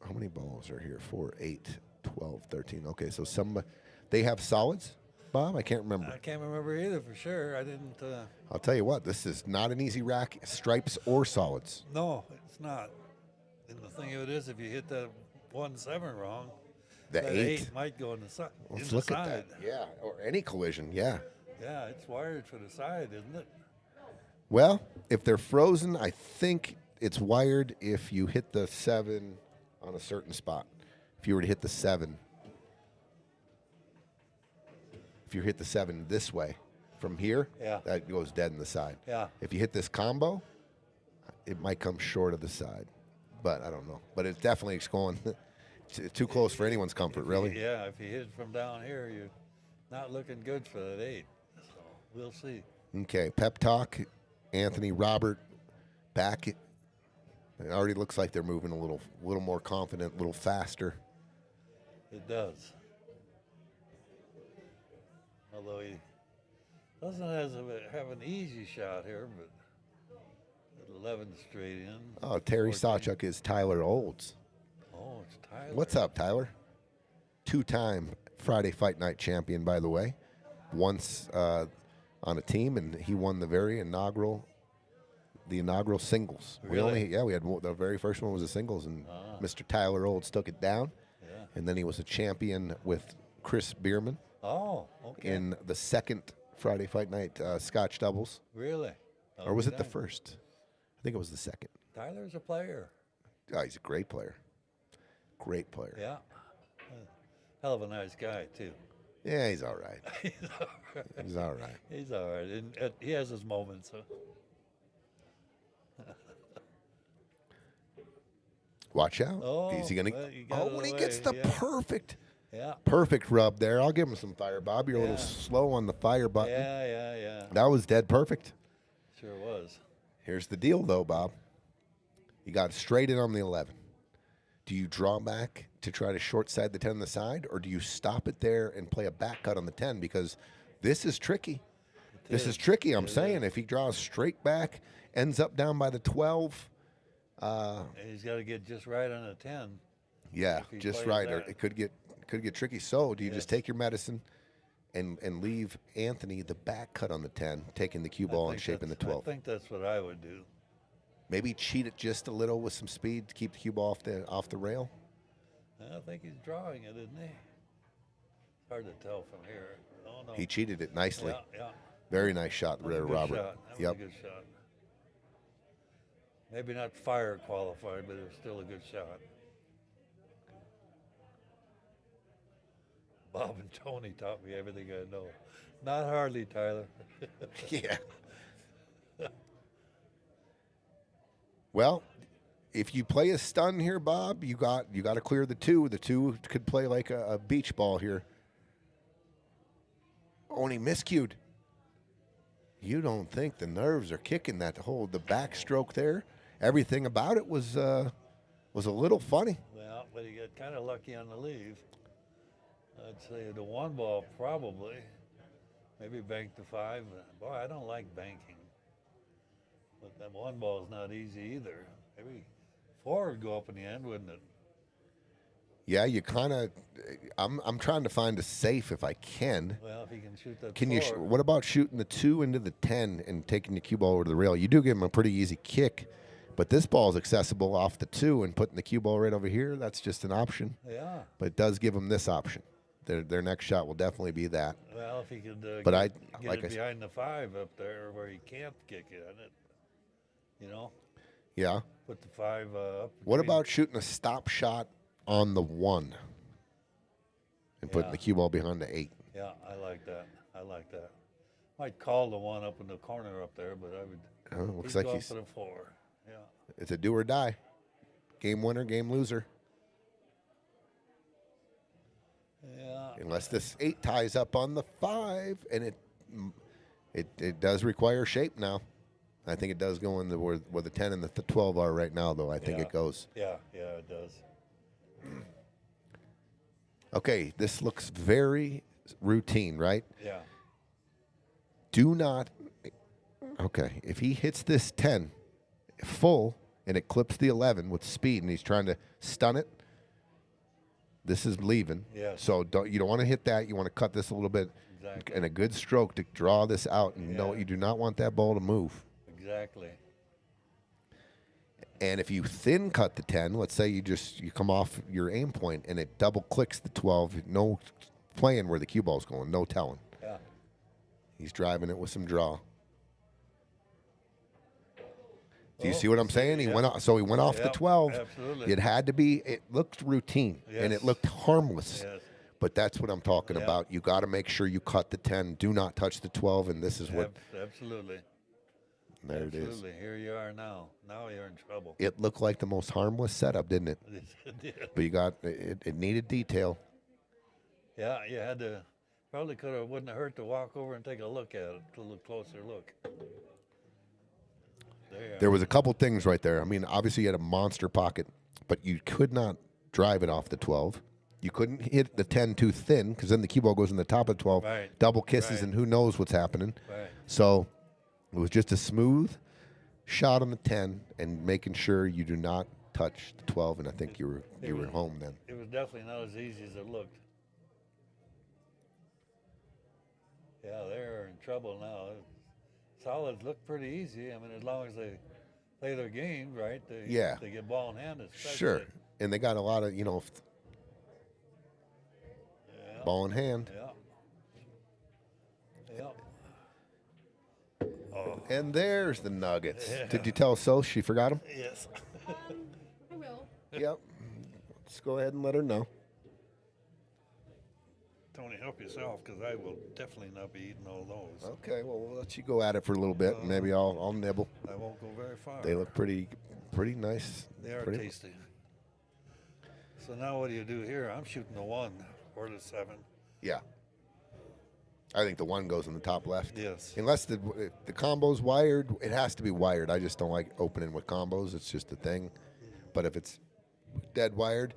how many balls are here? 4, 8, 12, 13. Okay, so they have solids, Bob? I can't remember. I can't remember either for sure. I didn't. I'll tell you what, this is not an easy rack, stripes or solids. No, it's not. And the thing of it is, if you hit that 1-7 wrong, The that 8. might go in the side. Let's look at that. Yeah, or any collision, yeah. Yeah, it's wired for the side, isn't it? Well, if they're frozen, I think it's wired if you hit the 7 on a certain spot. If you were to hit the 7. If you hit the 7 this way, from here, Yeah. that goes dead in the side. Yeah. If you hit this combo, it might come short of the side. But I don't know. But it's definitely going it's too close for anyone's comfort, really. Yeah, if you hit it from down here, you're not looking good for that 8. So we'll see. Okay, pep talk. Anthony, Robert, back. It already looks like they're moving a little more confident, a little faster. It does. Although he doesn't have an easy shot here, but at 11 straight in. Oh, Terry 14. Sawchuk is Tyler Olds. Oh, it's Tyler. What's up, Tyler? 2-time Friday Fight Night champion, by the way. Once on a team, and he won the inaugural singles. Really? We had the very first one was the singles, and Mr. Tyler Olds took it down. Yeah. And then he was a champion with Chris Bierman Oh, okay. in the second Friday Fight Night Scotch doubles. Really? Or was it the Okay. first? I think it was the second. Tyler's a player. Oh, he's a great player. Great player. Yeah. Hell of a nice guy, too. Yeah, he's all right. He's all right. He's all right. He's all right. And he has his moments. Huh? Watch out. Oh, Is he gonna? well, you got it When he away, gets the yeah. perfect rub there, I'll give him some fire, Bob. You're a little Yeah. slow on the fire button. Yeah. That was dead perfect. Sure was. Here's the deal, though, Bob. You got straight in on the 11. Do you draw back to try to short side the 10 on the side, or do you stop it there and play a back cut on the 10? Because this is tricky. This is tricky. I'm saying if he draws straight back, ends up down by the 12. And he's got to get just right on a 10. Yeah, If he just plays right. Or that. it could get tricky. So do you just Yes. take your medicine and leave Anthony the back cut on the 10, taking the cue I ball and think shaping the that's- 12? I think that's what I would do. Maybe cheat it just a little with some speed to keep the cue ball off the rail. I think he's drawing it, isn't he? It's hard to tell from here. Oh, no. He cheated it nicely. Yeah. Very nice shot That was a there, good Robert. shot. That was Yep. a good shot. Maybe not fire qualified, but it was still a good shot. Bob and Tony taught me everything I know. Not hardly, Tyler. Yeah. Well, if you play a stun here, Bob, you got to clear the 2. The 2 could play like a beach ball here. Oh, and he miscued. You don't think the nerves are kicking that to hold the backstroke there? Everything about it was a little funny. Well, but he got kind of lucky on the leave. I'd say the 1 ball probably. Maybe bank the 5. Boy, I don't like banking. But that one ball is not easy either. Maybe 4 would go up in the end, wouldn't it? Yeah, you kind of. I'm trying to find a safe if I can. Well, if he can shoot that Can 4. you? What about shooting the 2 into the 10 and taking the cue ball over to the rail? You do give him a pretty easy kick, but this ball is accessible off the 2 and putting the cue ball right over here. That's just an option. Yeah. But it does give them this option. Their next shot will definitely be that. Well, if he could But get like it I s- behind the 5 up there where he can't kick it, you know, Yeah. put the 5 up. What between- about shooting a stop shot on the 1 and putting Yeah. the cue ball behind the 8? Yeah, I like that. I like that. Might call the 1 up in the corner up there, but I would. Looks he'd like go up he's. to the 4. Yeah. It's a do or die. Game winner, game loser. Yeah. Unless this 8 ties up on the 5, and it does require shape now. I think it does go in where the 10 and the 12 are right now, though. I think Yeah. it goes. Yeah, it does. Okay, this looks very routine, right? Yeah. Do not. Okay, if he hits this 10 full and it clips the 11 with speed and he's trying to stun it, this is leaving. Yes. So you don't want to hit that. You want to cut this a little bit Exactly. and a good stroke to draw this out. And no, Yeah. you do not want that ball to move. Exactly. And if you thin cut the 10, let's say you come off your aim point and it double clicks the 12, no playing where the cue ball's going, no telling. Yeah. He's driving it with some draw. Do you Oh, see what I'm saying? He yeah. went off, so he went off the Yep, 12. absolutely. It had to be. It looked routine and it Yes. looked harmless. Yes. But that's what I'm talking Yeah. about. You got to make sure you cut the 10. Do not touch the 12. And this is what. Absolutely. There it is. Absolutely. Here you are now. Now you're in trouble. It looked like the most harmless setup, didn't it? It did. But you got it needed detail. Yeah, you had to. Probably could have. Wouldn't have hurt to walk over and take a look at it. A little closer look. There was a couple things right there. I mean, obviously you had a monster pocket, but you could not drive it off the 12. You couldn't hit the 10 too thin because then the cue ball goes in the top of the 12. Right. Double kisses Right. and who knows what's happening. Right. So it was just a smooth shot on the 10 and making sure you do not touch the 12. And I think you were home then. It was definitely not as easy as it looked. Yeah, they're in trouble now. Solids look pretty easy. I mean, as long as they play their game, right? Yeah. They get ball in hand. Especially. Sure. And they got a lot of, Yeah. ball in hand. Yeah. Yeah. Oh, And there's the Nuggets. Yeah. Did you tell Sil she forgot them? yes. I will. Yep. Let's go ahead and let her know. Tony, help yourself, because I will definitely not be eating all those. Okay, well, we'll let you go at it for a little bit, and maybe I'll nibble. I won't go very far. They look pretty nice. They are pretty, tasty. So now what do you do here? I'm shooting the 1 or the 7. Yeah. I think the 1 goes in the top left. Yes. Unless the combo's wired, it has to be wired. I just don't like opening with combos. It's just a thing. But if it's dead wired,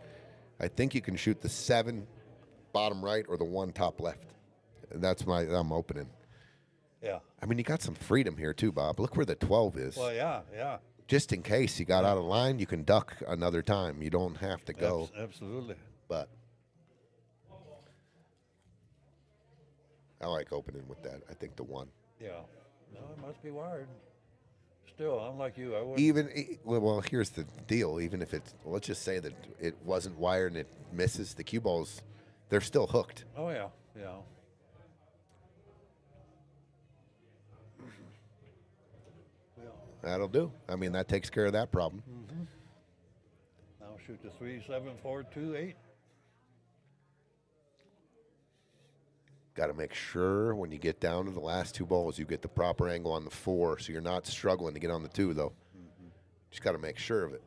I think you can shoot the 7 bottom right or the 1 top left. And that's I'm opening. Yeah. I mean, you got some freedom here too, Bob. Look where the 12 is. Well, yeah. Just in case you got out of line, you can duck another time. You don't have to go. Absolutely. But I like opening with that. I think the 1. Yeah. No, it must be wired. Still, I'm like you. I wouldn't. Well, here's the deal. Even if it's, let's just say that it wasn't wired and it misses, the cue balls, they're still hooked. Oh, yeah. That'll do. I mean, that takes care of that problem. Now shoot the 3, 7, 4, 2, 8. Got to make sure when you get down to the last 2 balls, you get the proper angle on the 4, so you're not struggling to get on the 2, though. Just got to make sure of it.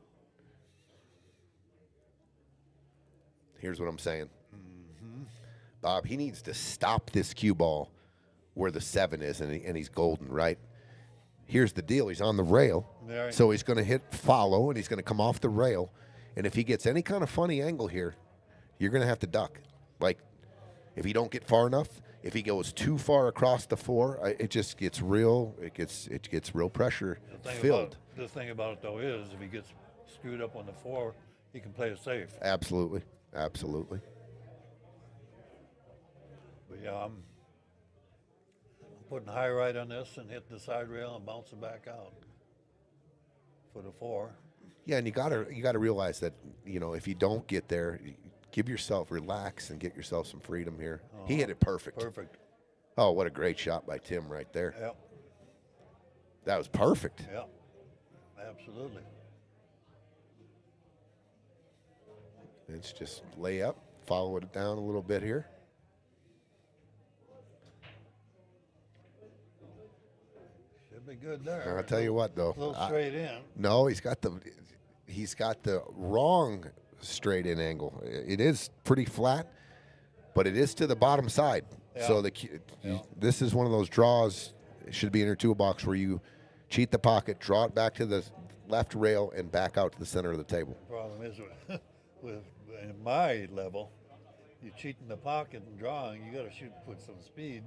Here's what I'm saying. Bob, he needs to stop this cue ball where the 7 is, and he's golden, right? Here's the deal. He's on the rail, Right. so he's going to hit follow, and he's going to come off the rail. And if he gets any kind of funny angle here, you're going to have to duck. Like, if you don't get far enough, If he goes too far across the 4, it just gets real. It gets real pressure filled. The thing about it though is, if he gets screwed up on the 4, he can play it safe. Absolutely, absolutely. But yeah, I'm putting high right on this and hitting the side rail and bouncing back out for the 4. Yeah, and you gotta realize that, you know, if you don't get there, give yourself, relax and get yourself some freedom here. He hit it perfect. Perfect. Oh, what a great shot by Tim right there. Yep. That was perfect. Yep. Absolutely. It's just lay up, follow it down a little bit here. Should be good there. And I'll tell you what, though. A little straight in. No, he's got the wrong straight in angle. It is pretty flat, but it is to the bottom side. Yeah. So this is one of those draws. It should be in your toolbox where you cheat the pocket, draw it back to the left rail, and back out to the center of the table. Problem is with in my level, you cheating the pocket and drawing. You got to shoot with some speed,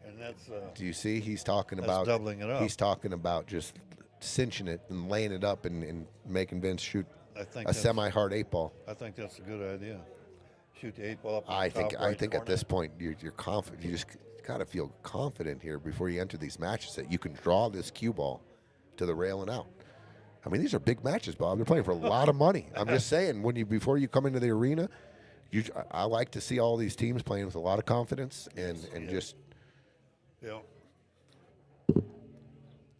and that's. Do you see? He's talking that's about doubling it up. He's talking about just cinching it and laying it up and making Vince shoot a semi-hard 8-ball. I think that's a good idea. Shoot the 8-ball up. I think right at this point you're confident. You just got to feel confident here before you enter these matches that you can draw this cue ball to the rail and out. I mean, these are big matches, Bob. They're playing for a lot of money. I'm just saying, before you come into the arena, I like to see all these teams playing with a lot of confidence and just. Yeah.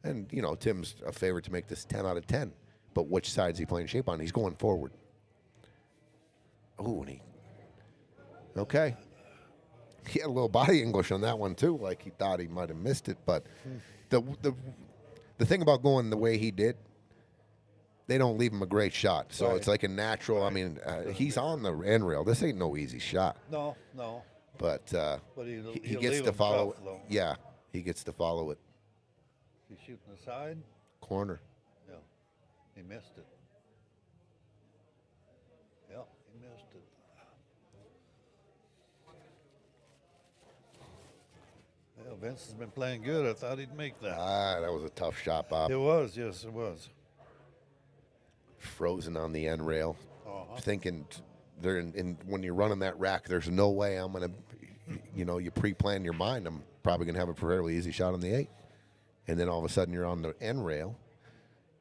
And you know, Tim's a favorite to make this 10 out of 10. But which side is he playing shape on? He's going forward. Oh, okay. He had a little body English on that one too, like he thought he might have missed it. But the thing about going the way he did, they don't leave him a great shot. So Right. it's like a natural. I mean, he's on the end rail. This ain't no easy shot. No. But He he gets to follow it. Yeah, he gets to follow it. He's shooting the side. Corner. Yeah. He missed it. Yeah, he missed it. Yeah, Vince has been playing good. I thought he'd make that. That was a tough shot, Bob. It was, yes, it was. Frozen on the end rail. Uh-huh. Thinking when you're running that rack, there's no way I'm going to, you pre-plan your mind. I'm probably going to have a fairly easy shot on the 8. And then all of a sudden you're on the end rail,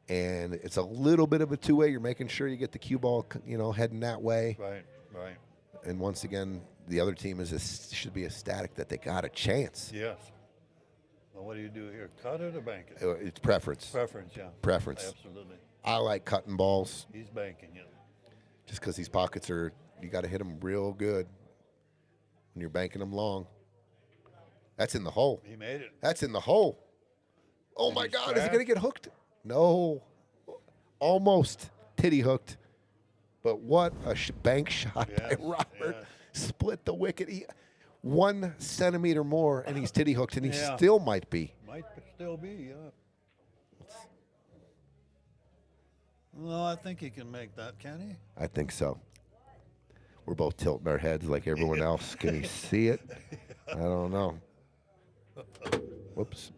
and it's a little bit of a two-way. You're making sure you get the cue ball, heading that way. Right. And once again, the other team should be ecstatic that they got a chance. Yes. Well, what do you do here? Cut it or bank it? It's preference. Preference, yeah. Preference. Absolutely. I like cutting balls. He's banking it. Just because these pockets you got to hit them real good when you're banking them long. That's in the hole. He made it. That's in the hole. Oh, my God. Is it going to get hooked? No. Almost titty hooked. But what a bank shot by Robert. Yes. Split the wicket. 1 centimeter more, and he's titty hooked, and he Yeah. still might be. Might still be, yeah. No, I think he can make that, can he? I think so. We're both tilting our heads like everyone else. Can you see it? I don't know. Whoops.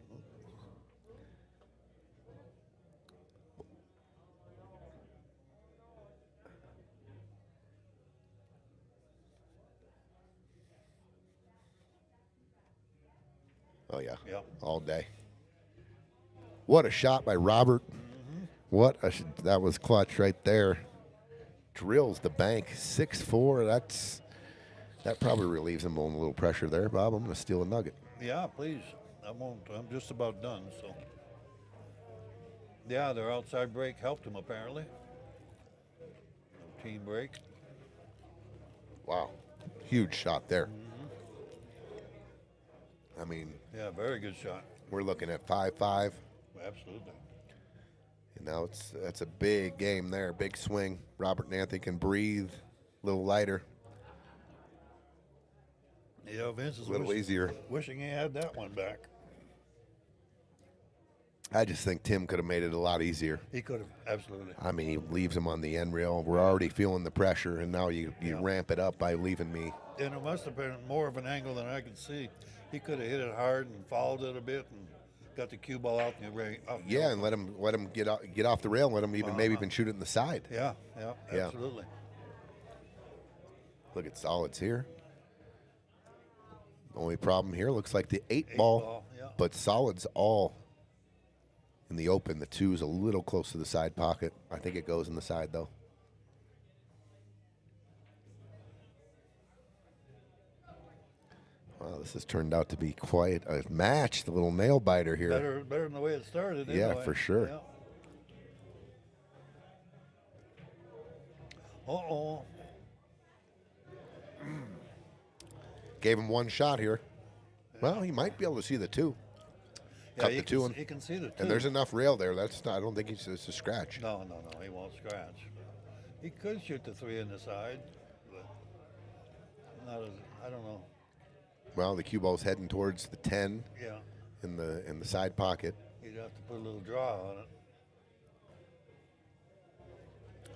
Oh, yeah. Yep. All day. What a shot by Robert. That was clutch right there. Drills the bank. 6-4. That probably relieves him on a little pressure there, Bob. I'm going to steal a nugget. Yeah, please. I won't. I'm just about done, so. Yeah, their outside break helped him, apparently. Team break. Wow. Huge shot there. I mean, Yeah, very good shot. we're looking at 5-5. Absolutely. And now that's a big game there. Big swing. Robert and Anthony can breathe a little lighter, Yeah, Vince is a little easier. wishing he had that one back. I just think Tim could have made it a lot easier. He could have, absolutely. I mean, he leaves him on the end rail. We're already feeling the pressure, and now you ramp it up by leaving me And it must have been more of an angle than I could see. He could have hit it hard and followed it a bit and got the cue ball out and Yeah, and let him get off the rail and let him maybe even shoot it in the side. Yeah, Yeah. absolutely. Look at solids here. The only problem here looks like the 8-ball, yeah. but solids all in the open. The 2 is a little close to the side pocket. I think it goes in the side though. Wow, this has turned out to be quite a match. The little nail biter here. Better than the way it started. Yeah, anyway. for sure. Yeah. Uh-oh. Gave him one shot here. Well, he might be able to see the 2. Yeah, Cut the 2 in. he can see the 2. And there's enough rail there. That's not, I don't think it's a scratch. No, he won't scratch. He could shoot the 3 in the side, but not as, I don't know. Well, the cue ball's heading towards the 10 Yeah, in the side pocket. he'd have to put a little draw on it.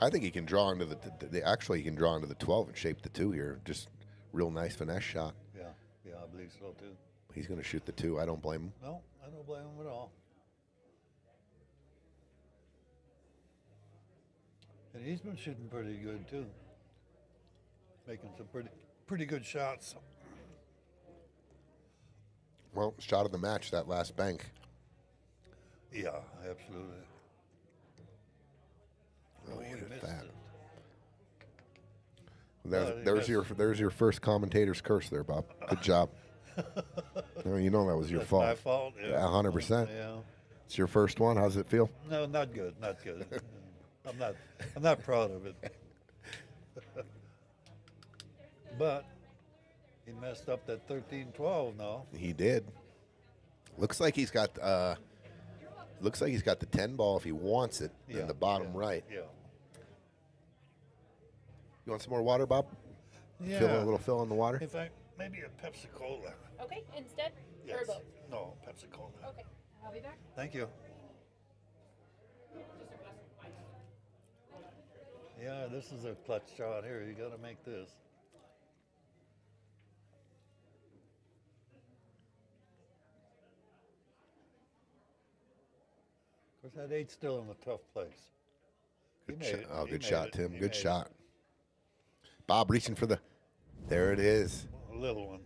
I think he can draw into actually he can draw into the 12 and shape the 2 here. Just real nice finesse shot. Yeah, I believe so too. He's going to shoot the 2. I don't blame him. No, I don't blame him at all. And he's been shooting pretty good too, making some pretty good shots. Well, shot of the match, that last bank. Yeah, absolutely. Oh, he he hit missed that. it. There's your first commentator's curse there, Bob. Good job. No, you know that was your That's fault. my fault. Yeah, 100%. Yeah. It's your first one. How does it feel? No, not good. Not good. I'm not proud of it. But he messed up that 13-12 now. He did. Looks like he's got the 10 ball if he wants it in the bottom right. Yeah. You want some more water, Bob? Yeah. Fill a little fill in the water. In fact, maybe a Pepsi Cola. Okay, instead? Yes. Or both? No, Pepsi Cola. Okay, I'll be back. Thank you. Yeah, this is a clutch shot here. You got to make this. Of course, that 8's still in a tough place. Good He shot. made it. Oh, He good made shot, it. Tim. He Good made it. shot. Bob reaching for the. There it is. A little one.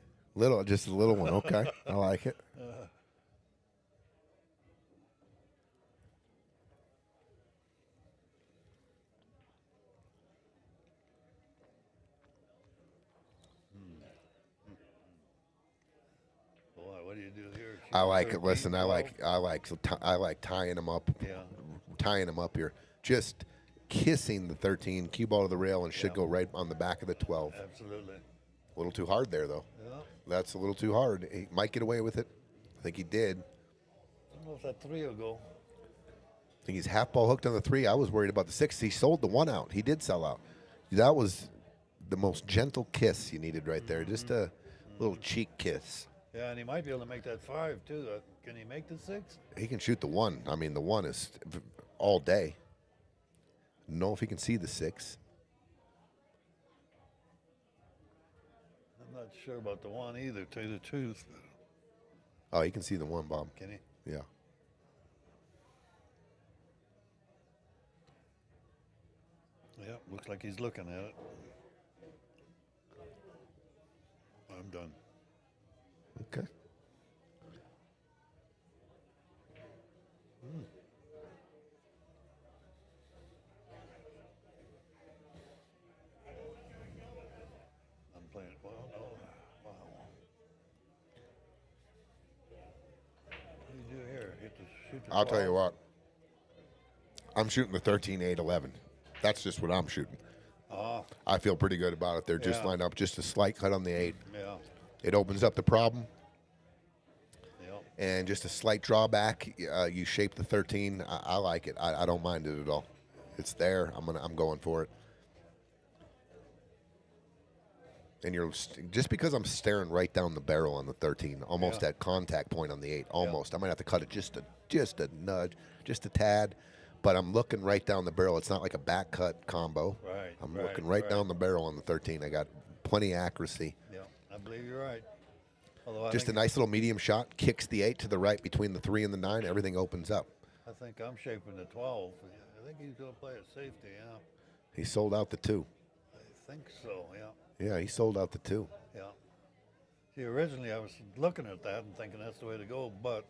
Just a little one. Okay, I like it. Boy, what do you do here? I like it. 13, Listen, I 12? like tying them up. Yeah. Tying them up here. Just kissing the 13, cue ball to the rail, and should Yeah. go right on the back of the 12. Absolutely. A little too hard there, though. Yeah. That's a little too hard. He might get away with it. I think he did. I don't know if that 3 will go. I think he's half ball hooked on the 3. I was worried about the 6. He sold the 1 out. He did sell out. That was the most gentle kiss you needed right there. Just a little cheek kiss. Yeah, and he might be able to make that 5 too. Can he make the 6? He can shoot the 1. I mean, the 1 is all day. Know if he can see the 6. I'm not sure about the 1 either, to tell you the truth. Oh, he can see the 1, Bob. Can he? Yeah. Yeah, looks like he's looking at it. I'm done. Okay. I'm playing. Well, no. Wow. What do you do here? Shoot the I'll tell you 12? what. I'm shooting the 13, 8, 11. That's just what I'm shooting. Ah, I feel pretty good about it. They're just Yeah. lined up just a slight cut on the 8. yeah. It opens up the problem. Yeah. And just a slight drawback. You shape the 13. I like it. I don't mind it at all. It's there. I'm going for it. And just because I'm staring right down the barrel on the 13, almost Yeah. at contact point on the 8, almost. I might have to cut it just a nudge, just a tad. But I'm looking right down the barrel. It's not like a back cut combo. Right, I'm right, looking right right. down the barrel on the 13. I got plenty of accuracy. Yeah. believe you're right. Although I Just a think, nice little medium shot, kicks the 8 to the right between the 3 and the 9. Everything opens up. I think I'm shaping the 12. I think he's going to play at safety, yeah. He sold out the 2. I think so, yeah. Yeah, he sold out the 2. Yeah. See, originally I was looking at that and thinking that's the way to go, but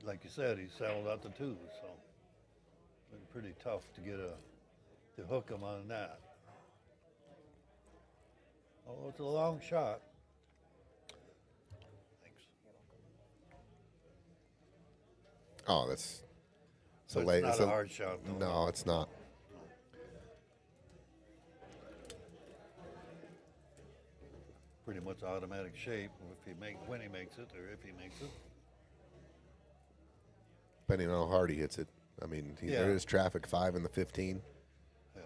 like you said, he settled out the 2, so it's been pretty tough to get to hook him on that. Although it's a long shot. Thanks. Oh, that's So late. it's not a hard shot, though. No, it's not. Pretty much automatic shape when he makes it, or if he makes it. Depending on how hard he hits it. I mean, Yeah. there is traffic 5 in the 15. Yeah.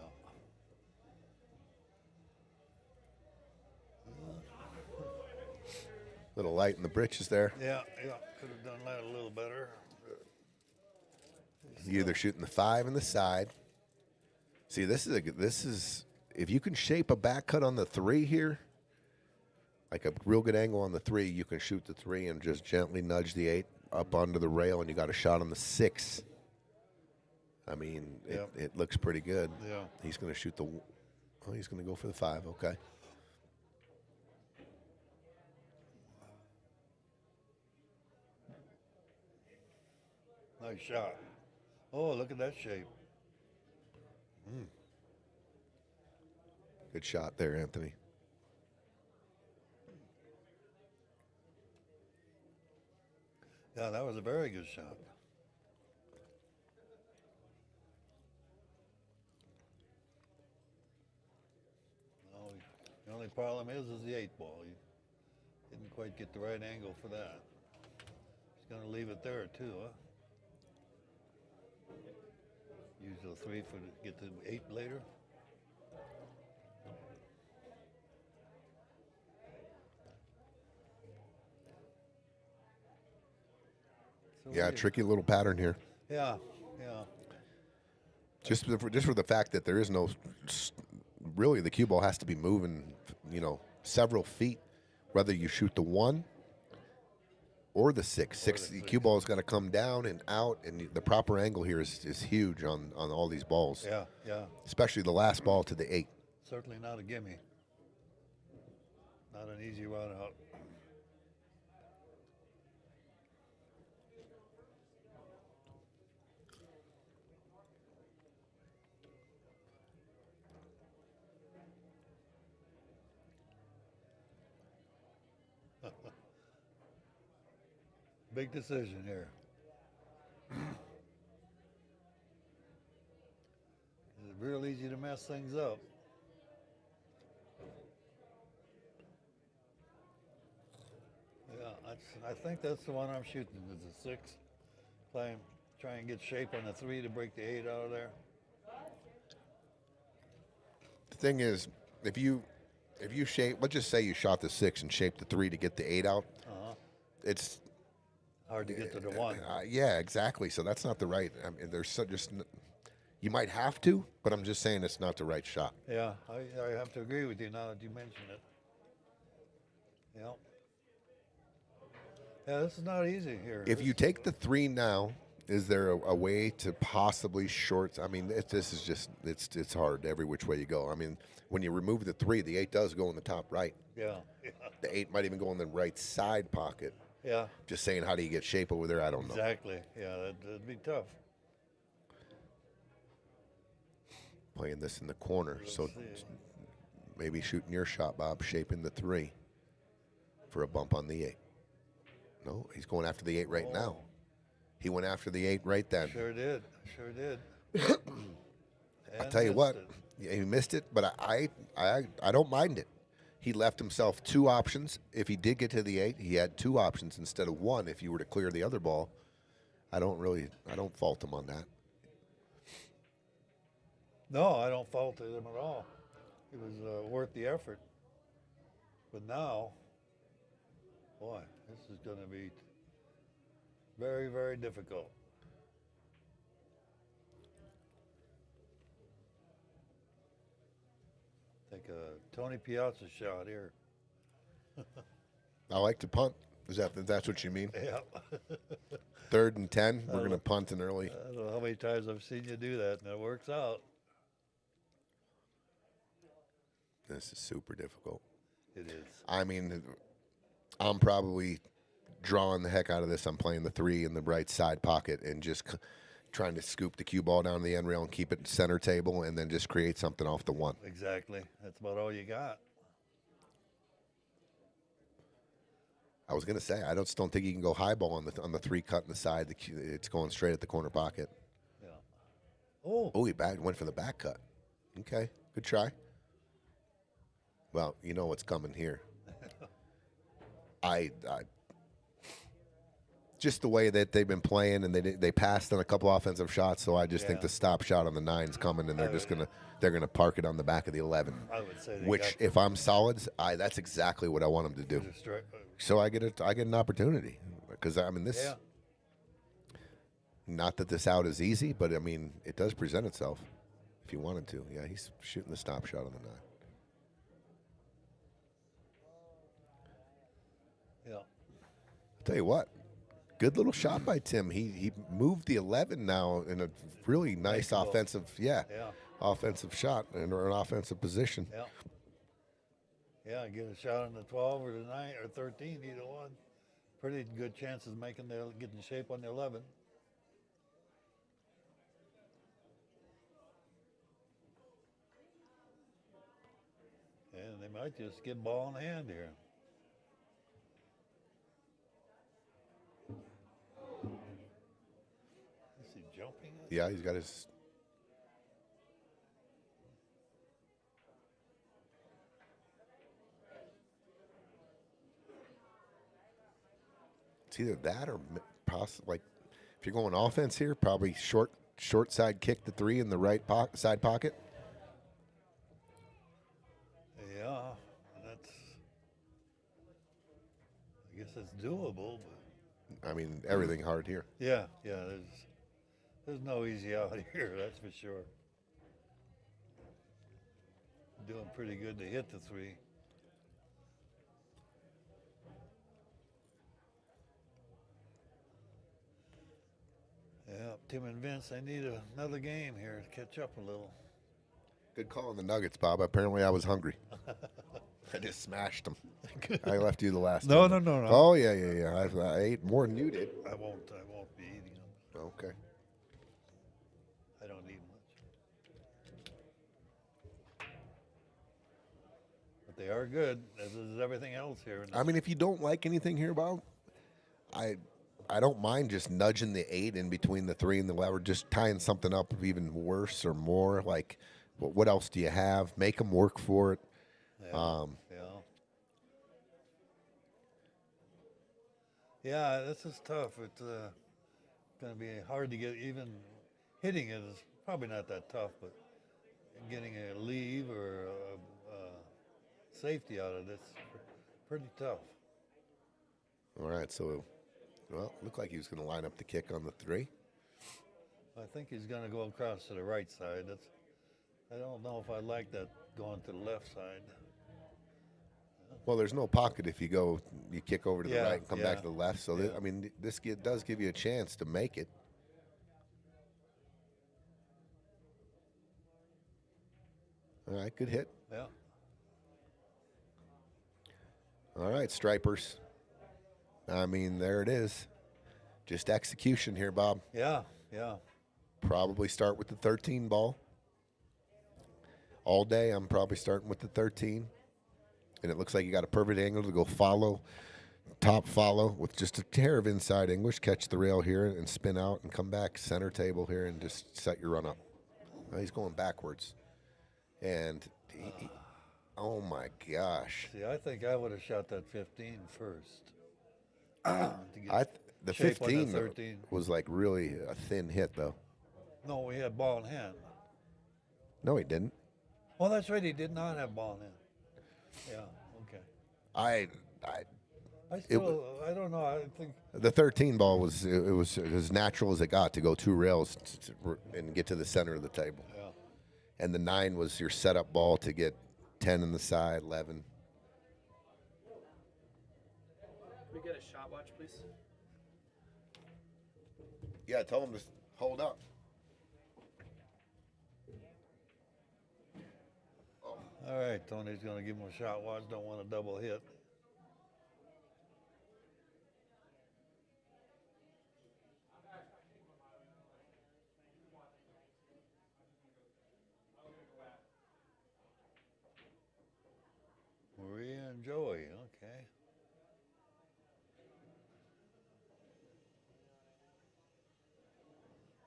Little light in the britches there. Yeah, yeah. Could have done that a little better. You're either shooting the 5 in the side. See, this is if you can shape a back cut on the 3 here, like a real good angle on the 3, you can shoot the 3 and just gently nudge the 8 up onto the rail, and you got a shot on the 6. I mean, Yep. it looks pretty good. Yeah. He's going to shoot the. Oh, he's going to go for the 5. Okay. Nice shot. Oh, look at that shape. Good shot there, Anthony. Yeah, that was a very good shot. No, the only problem is the 8-ball. You didn't quite get the right angle for that. He's going to leave it there too, huh? Use the 3 for get the 8 later. So Yeah, we- tricky little pattern here. Yeah, yeah. Just for the fact that there is no, really the cue ball has to be moving, several feet, whether you shoot the 1 or the 6. The cue ball has got to come down and out, and the proper angle here is huge on all these balls. Yeah, yeah. Especially the last ball to the 8. Certainly not a gimme. Not an easy run out. Big decision here. It's real easy to mess things up. Yeah, I think that's the one I'm shooting. Is a 6. Try and get shape on the 3 to break the 8 out of there. The thing is, if you shape, let's just say you shot the 6 and shaped the 3 to get the 8 out, it's Hard to get to the 1. yeah, exactly. So that's not the right. I mean, you might have to, but I'm just saying it's not the right shot. Yeah, I have to agree with you now that you mention it. Yeah. Yeah, this is not easy here. If you take the 3 now, is there a way to possibly short? I mean, this is just it's hard every which way you go. I mean, when you remove the 3, the 8 does go in the top right. Yeah. The 8 might even go in the right side pocket. Yeah. Just saying, how do you get shape over there? I don't know. Exactly. Yeah, that'd be tough. Playing this in the corner, so see. maybe shooting your shot, Bob, shaping the 3 for a bump on the 8. No, he's going after the 8 right now. He went after the 8 right then. Sure did. Sure did. I'll tell you what, yeah, he missed it, but I don't mind it. He left himself 2 options. If he did get to the 8, he had 2 options instead of 1 if you were to clear the other ball. I don't fault him on that. No, I don't fault him at all. It was worth the effort. But now, boy, this is going to be very, very difficult. Take a Tony Piazza shot here. I like to punt. That's what you mean? Yeah. 3rd and 10, we're going to punt an early. I don't know how many times I've seen you do that, and it works out. This is super difficult. It is. I mean, I'm probably drawing the heck out of this. I'm playing the 3 in the right side pocket and just trying to scoop the cue ball down the end rail and keep it center table and then just create something off the 1. Exactly. That's about all you got. I was going to say, I just don't think you can go high ball on the 3 cut in the side. It's going straight at the corner pocket. Yeah. Oh. Oh, he went for the back cut. Okay, good try. Well, you know what's coming here. I just the way that they've been playing, and they passed on a couple offensive shots, so I just think the stop shot on the 9's coming, and they're gonna park it on the back of the 11. I would say. Which, if I'm solids, that's exactly what I want them to do. So I get an opportunity because I mean this. Yeah. Not that this out is easy, but I mean it does present itself if you wanted to. Yeah, he's shooting the stop shot on the 9. Yeah. I'll tell you what, good little shot by Tim. He moved the 11 now in a really nice offensive, offensive shot or an offensive position. Yeah. Yeah, get a shot on the 12 or the 9 or 13, either one. Pretty good chances of getting shape on the 11. And they might just get ball in hand here. Is he jumping? Yeah, he's got his. It's either that or possibly, like, if you're going offense here, probably short side kick the 3 in the right side pocket. Yeah, I guess it's doable. But I mean, everything hard here. yeah, there's no easy out here, that's for sure. Doing pretty good to hit the 3. Yeah, Tim and Vince, they need another game here to catch up a little. Good call on the Nuggets, Bob. Apparently I was hungry. I just smashed them. I left you the last No. time. Oh, yeah. I ate more than you did. I won't be eating them. Okay. I don't eat much. But they are good, as is everything else here. I mean, if you don't like anything here, Bob, I don't mind just nudging the 8 in between the 3 and the 11, just tying something up even worse or more. Like, what else do you have? Make them work for it. Yeah, this is tough. It's going to be hard to get. Even hitting it is probably not that tough, but getting a leave or a safety out of it's pretty tough. All right, so, well, looked like he was going to line up the kick on the 3. I think he's going to go across to the right side. I don't know if I like that going to the left side. Well, there's no pocket if you kick over to the right and come back to the left. So, I mean, this does give you a chance to make it. All right, good hit. Yeah. All right, Stripers. I mean, there it is. Just execution here, Bob. Yeah. Probably start with the 13 ball. All day, I'm probably starting with the 13. And it looks like you got a perfect angle to go top follow with just a hair of inside English, catch the rail here and spin out and come back center table here and just set your run up. He's going backwards. And, oh my gosh. See, I think I would have shot that 15 first. The 15 was like really a thin hit, though. No, we had ball in hand. No, he didn't. Oh, that's right. He did not have ball in hand. Yeah. Okay. I don't know. I think the 13 ball was as natural as it got to go 2 rails and get to the center of the table. Yeah. And the 9 was your setup ball to get 10 in the side, 11. Can we get a shot watch, please? Yeah, tell him to hold up. All right, Tony's going to give him a shot watch. Don't want a double hit. Maria and Joey, okay.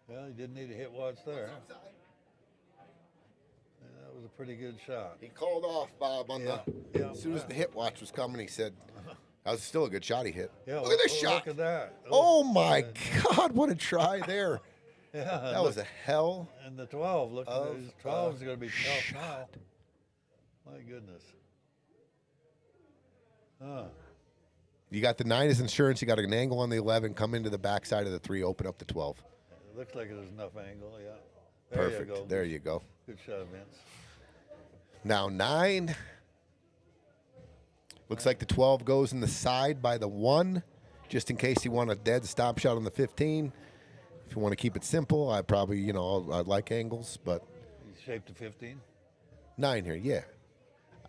Well, he didn't need a hit watch there. Yeah, that was a pretty good shot. He called off, Bob, on Yeah. as soon as the hit watch was coming, he said, that was still a good shot he hit. Yeah, Look at this shot. Look at that. Oh, my God, what a try there. Yeah, That was a hell And the 12, look, of 12 is going to be tough shot. now. My goodness. Huh. You got the 9 as insurance. You got an angle on the 11. Come into the backside of the 3. Open up the 12. It looks like there's enough angle, yeah. Perfect. You go. There you go. Good shot, Vince. Now 9. Looks like the 12 goes in the side by the 1, just in case you want a dead stop shot on the 15. If you want to keep it simple, I probably, I like angles, but You shaped to 15? 9 here, yeah.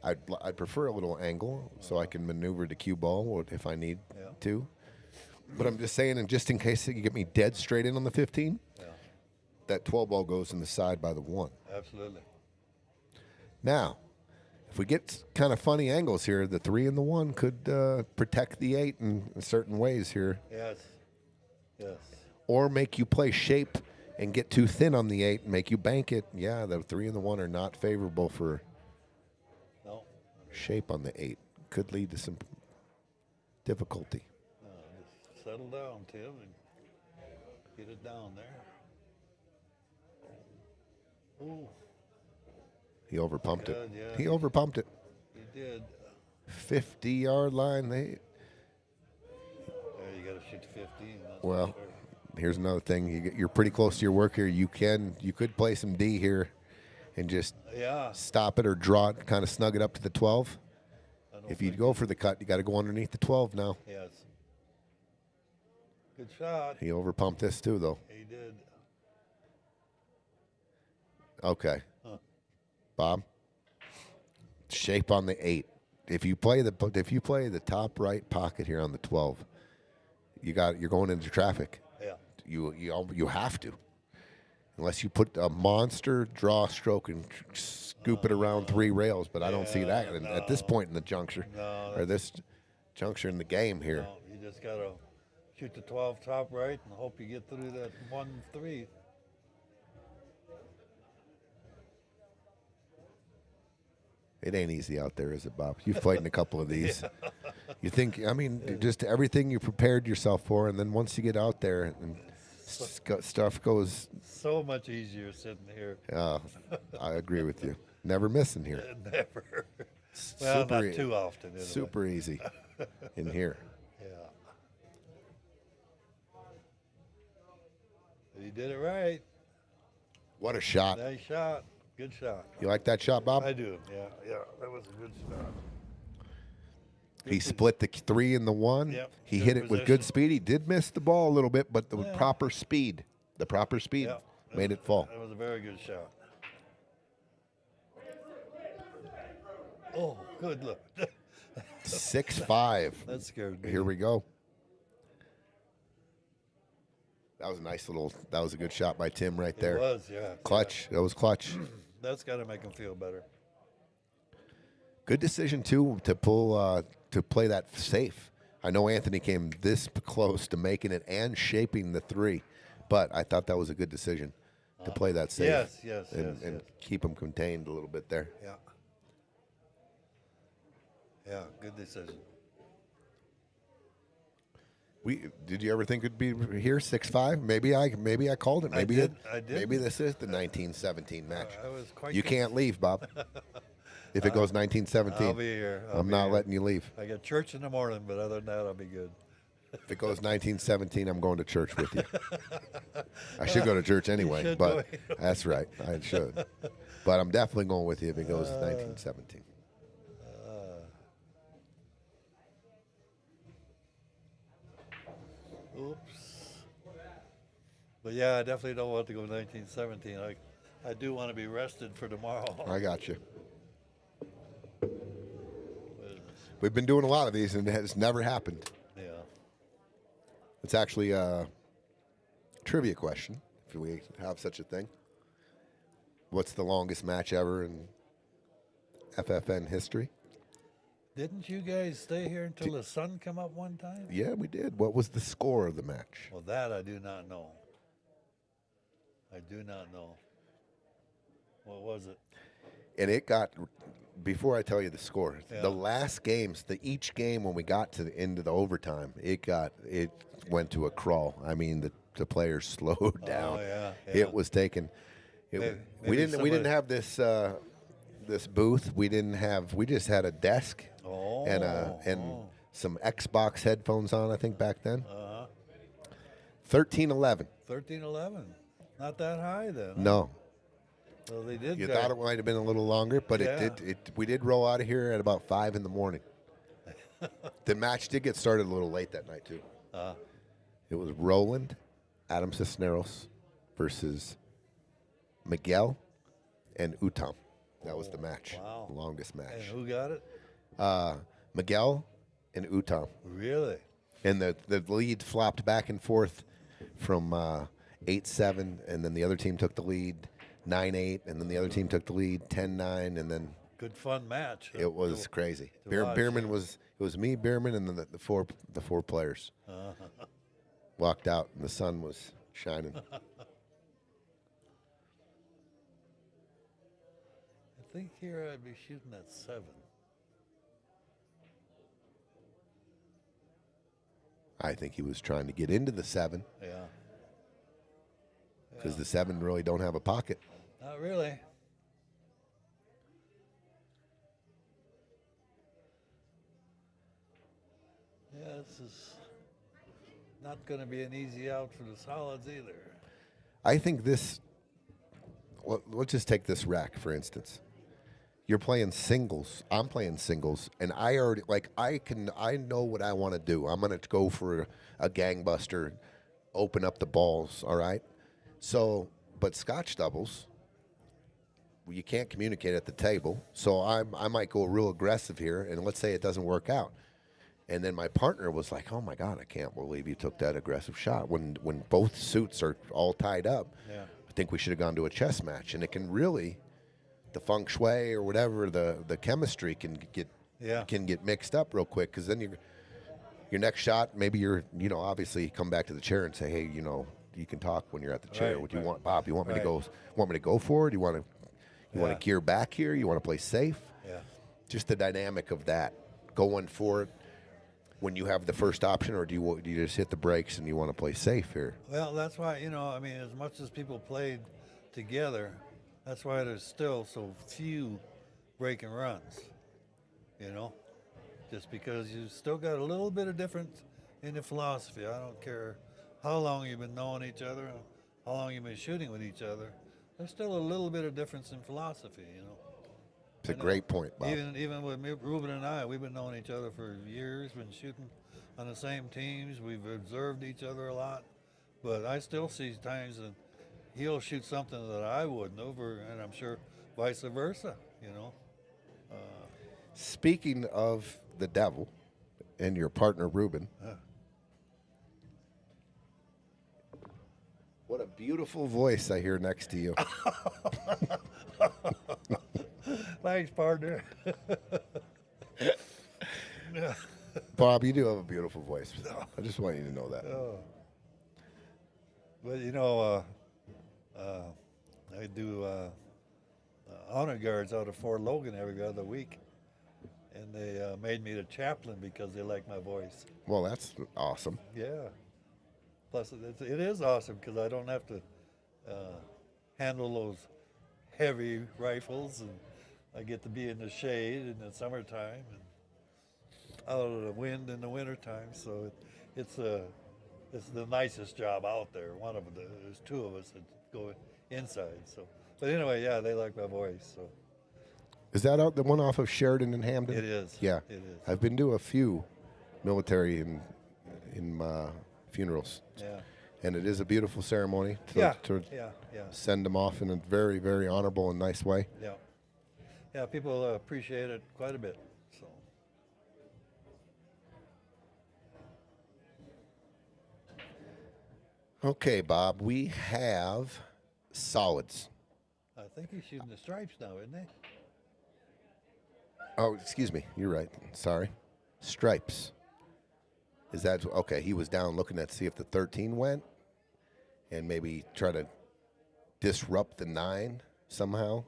I'd prefer a little angle so I can maneuver the cue ball if I need to. But I'm just saying, and just in case you get me dead straight in on the 15, that 12 ball goes in the side by the 1. Absolutely. Now, if we get kind of funny angles here, the 3 and the 1 could protect the 8 in certain ways here. Yes. Yes. Or make you play shape and get too thin on the 8 and make you bank it. Yeah, the 3 and the 1 are not favorable for shape on the 8. Could lead to some difficulty. Just settle down, Tim, and get it down there. Ooh. He overpumped it. Yeah. He overpumped it. He did. 50-yard line. There, you got to shoot to 15. That's Well, for sure. here's another thing. You're pretty close to your work here. You could play some D here and just stop it or draw it, kind of snug it up to the 12. If you go for the cut, you got to go underneath the 12 now. Yes. Good shot. He overpumped this too, though. He did. Okay. Huh. Bob. Shape on the 8. If you play the top right pocket here on the 12, you're going into traffic. Yeah. You have to. Unless you put a monster draw stroke and scoop it around 3 rails, but I don't see that at this point in the juncture, or this juncture in the game here. No, you just got to shoot the 12 top right and hope you get through that 1-3. It ain't easy out there, is it, Bob? You've played in a couple of these. You think, just everything you prepared yourself for, and then once you get out there and stuff goes. So much easier sitting here. I agree with you. Never missing here. Never. Well, Super not too often. Anyway. Super easy in here. Yeah. He did it right. What a shot. Nice shot. Good shot. You like that shot, Bob? I do. Yeah. That was a good shot. He split the 3 and the 1. Yep. He Good hit it with position. good speed. He did miss the ball a little bit, but the proper speed Yeah. made it fall. That was a very good shot. Oh, good look. 6-5. That scared me. Here we go. That was a good shot by Tim right there. It was, yeah. Clutch. That was clutch. That's got to make him feel better. Good decision too to pull to play that safe. I know Anthony came this close to making it and shaping the 3, but I thought that was a good decision to play that safe. Yes, and keep him contained a little bit there. Yeah, good decision. Did you ever think it'd be here 6-5? Maybe I called it. Maybe I did. Maybe this is the 1917 match. I was quite You can't leave, Bob. If it goes 1917, I'll be here. I'm not letting you leave. I got church in the morning, but other than that, I'll be good. If it goes 1917, I'm going to church with you. I should go to church anyway, but that's right. I should. But I'm definitely going with you if it goes 1917. But yeah, I definitely don't want to go 1917. I do want to be rested for tomorrow. I got you. We've been doing a lot of these, and it has never happened. Yeah. It's actually a trivia question, if we have such a thing. What's the longest match ever in FFN history? Didn't you guys stay here until the sun come up one time? Yeah, we did. What was the score of the match? Well, that I do not know. I do not know. What was it? And it got, before I tell you the score, Yeah. the last games, each game when we got to the end of the overtime, it went to a crawl. I mean, the players slowed down. Oh, yeah. It was taken. Maybe We didn't somebody- have this this booth. We just had a desk and some Xbox headphones on, I think, back then. 13-11. 13-11. Not that high then. Huh? No. Well, they did. You thought it might have been a little longer, but Yeah. we did roll out of here at about 5 in the morning. The match did get started a little late that night, too. It was Roland, Adam Cisneros versus Miguel and Utam. That was the match. Wow. The longest And match. who got it? Miguel and Utam. Really? And the lead flopped back and forth from 8-7, and then the other team took the lead 9-8, and then the other team took the lead 10-9, and then Good fun match. it was crazy. to watch, Bierman yeah. it was me, Bierman, and then the four players walked out, and the sun was shining. I think here I'd be shooting at 7. I think he was trying to get into the 7 Yeah. because the 7 really don't have a pocket. Not really. Yeah, this is not going to be an easy out for the solids either. I think this. Well, let's just take this rack for instance. You're playing singles. I'm playing singles, and I already I know what I want to do. I'm going to go for a gangbuster, open up the balls. All right. So, but Scotch doubles, you can't communicate at the table. So I might go real aggressive here, and let's say it doesn't work out. And then my partner was like, "Oh my God, I can't believe you took that aggressive shot." When both suits are all tied up, Yeah. I think we should have gone to a chess match. And it can really, the feng shui or whatever, the chemistry can get mixed up real quick. Because then your next shot, maybe obviously you come back to the chair and say, "Hey, you can talk when you're at the chair. Right, What do you right. want, Bob? You want me to Right. go? Want me to go for it? You want to Yeah. gear back here? You want to play safe?" Yeah. Just the dynamic of that, going for it when you have the first option, or do you just hit the brakes and you want to play safe here? Well, that's why, as much as people played together, that's why there's still so few breaking runs, just because you still got a little bit of difference in the philosophy. I don't care how long you've been knowing each other, how long you've been shooting with each other. There's still a little bit of difference in philosophy, It's a great point, Bob. Even with me, Ruben and I, we've been knowing each other for years, been shooting on the same teams. We've observed each other a lot, but I still see times that he'll shoot something that I wouldn't over, and I'm sure vice versa. Speaking of the devil and your partner Ruben, what a beautiful voice I hear next to you. Thanks, partner. Bob, you do have a beautiful voice. I just want you to know that. But I do honor guards out of Fort Logan every other week, and they made me the chaplain because they like my voice. Well, that's awesome. Yeah. Plus, it is awesome because I don't have to handle those heavy rifles, and I get to be in the shade in the summertime and out of the wind in the wintertime. So it's the nicest job out there. There's two of us that go inside. So, but anyway, yeah, they like my voice. So Is that the one off of Sheridan and Hamden? it is. Yeah. It is. I've been to a few military in funerals. Yeah. And it is a beautiful ceremony to, Yeah. to Yeah. send them off in a very, very honorable and nice way. Yeah. Yeah, people appreciate it quite a bit. So. Okay, Bob, we have solids. I think he's shooting the stripes now, isn't he? Oh, excuse me. You're right. Sorry. Stripes. Is that okay? He was down looking to see if the 13 went and maybe try to disrupt the 9 somehow.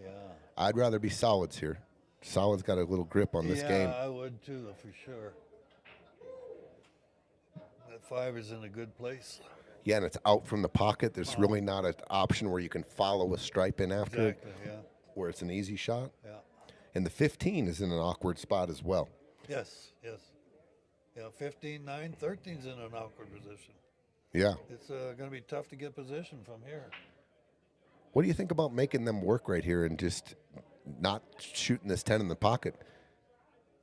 Yeah. I'd rather be solids here. Solids got a little grip on this game. Yeah, I would too, for sure. That 5 is in a good place. Yeah, and it's out from the pocket. There's really not an option where you can follow a stripe in after it, Exactly, yeah. where it's an easy shot. Yeah. And the 15 is in an awkward spot as well. Yes. Yeah, 15, 9, 13's in an awkward position. Yeah. It's going to be tough to get position from here. What do you think about making them work right here and just not shooting this 10 in the pocket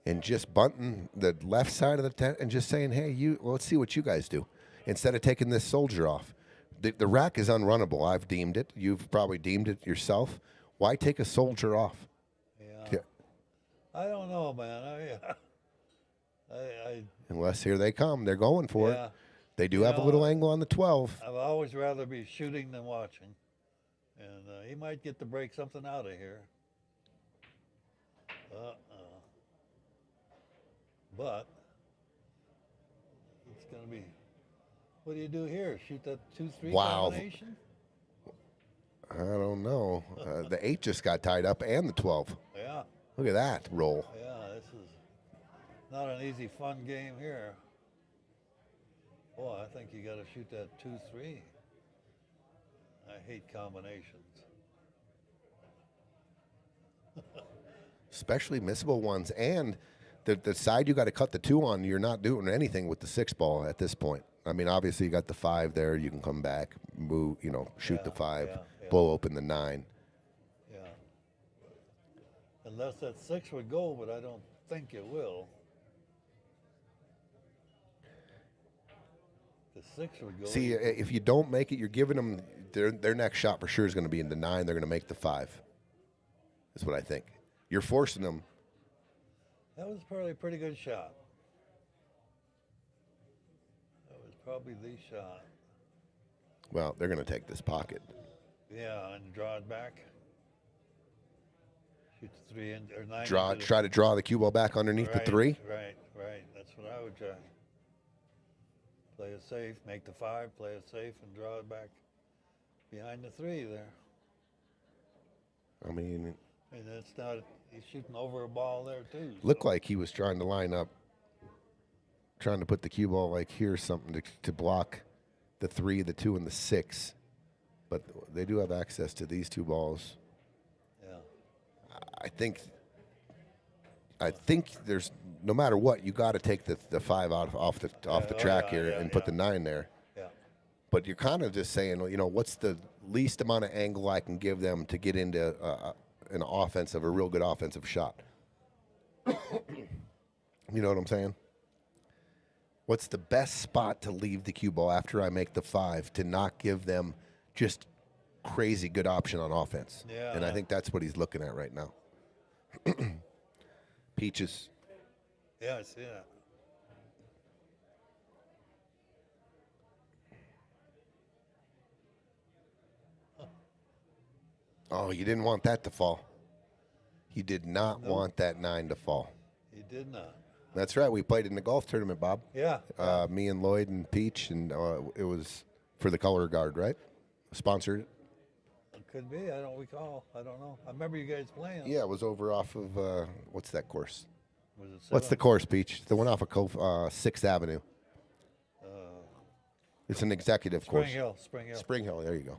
and just bunting the left side of the 10 and just saying, hey, let's see what you guys do instead of taking this soldier off? The rack is unrunnable. I've deemed it. You've probably deemed it yourself. Why take a soldier off? Yeah. I don't know, man. Unless here they come. They're going for Yeah. it. They do have a little angle on the 12. I've always rather be shooting than watching. And he might get to break something out of here. But it's going to be, what do you do here? Shoot that 2-3 Wow. combination? I don't know. The 8 just got tied up and the 12. Yeah. Look at that roll. Yeah, this is not an easy, fun game here. Boy, I think you got to shoot that 2-3. I hate combinations. Especially missable ones. And the side you got to cut the 2 on, you're not doing anything with the 6 ball at this point. I mean, obviously you got the 5 there. You can come back, move, shoot the 5, blow open the 9. Yeah. Unless that 6 would go, but I don't think it will. The 6 would go. See, if you don't make it, you're giving them their next shot for sure is going to be in the 9. They're going to make the 5. Is what I think. You're forcing them. That was probably a pretty good shot. That was probably the shot. Well, they're going to take this pocket. Yeah, and draw it back. Shoot the 3 in, or 9. Try to draw the cue ball back underneath the 3. Right. That's what I would try. Play it safe, make the 5, play it safe, and draw it back behind the 3 there. I mean, And it's not, he's shooting over a ball there too. looked like he was trying to line up, trying to put the cue ball like here, something to block the 3, the 2, and the 6. But they do have access to these 2 balls. Yeah. I think there's no matter what, you got to take the 5 off the track here and put the 9 there. Yeah. But you're kind of just saying, what's the least amount of angle I can give them to get into a real good offensive shot? You know what I'm saying? What's the best spot to leave the cue ball after I make the 5 to not give them just crazy good option on offense? Yeah. And I think that's what he's looking at right now. Peaches. Yeah, I see that. Oh, you didn't want that to fall. You did not want that 9 to fall. He did not. That's right. We played in the golf tournament, Bob. Yeah. Me and Lloyd and Peach, and it was for the color guard, right? Sponsored it. It could be. I don't recall. I don't know. I remember you guys playing. Yeah, it was over off of what's that course? Was it What's the course, Peach? The one off of 6th Avenue. It's an executive Spring course. Hill. Spring Hill. Spring Hill. There you go.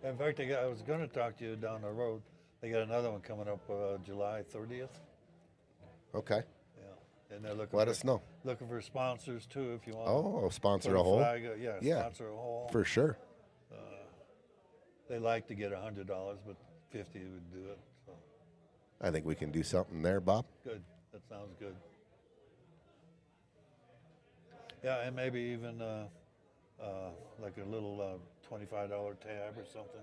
In fact, I was going to talk to you down the road. They got another one coming up July 30th. Okay. Yeah, and they're looking. Let us know. Looking for sponsors too, if you want. Oh, sponsor put a hole. flag, yeah, Yeah. sponsor a hole. For sure. They like to get $100, but 50 would do it. So I think we can do something there, Bob. good. That sounds good. Yeah, and maybe even like a little $25 tab or something.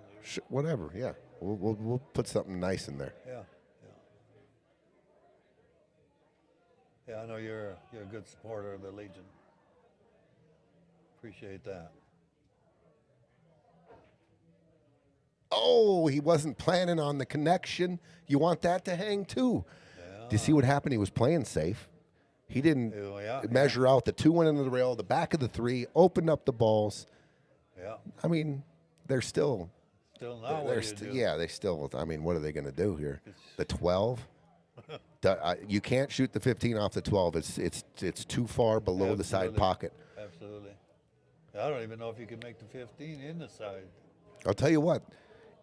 Whatever, yeah. We'll put something nice in there. Yeah. Yeah, I know you're a good supporter of the Legion. Appreciate that. Oh, he wasn't planning on the connection. You want that to hang too. Yeah. Do you see what happened? He was playing safe. He didn't measure out the 2 went into the rail, the back of the 3, opened up the balls. Yeah. I mean, they're still. Now Yeah, they still. I mean, what are they going to do here? The 12. You can't shoot the 15 off the 12. It's too far below the side pocket. Absolutely. I don't even know if you can make the 15 in the side. I'll tell you what.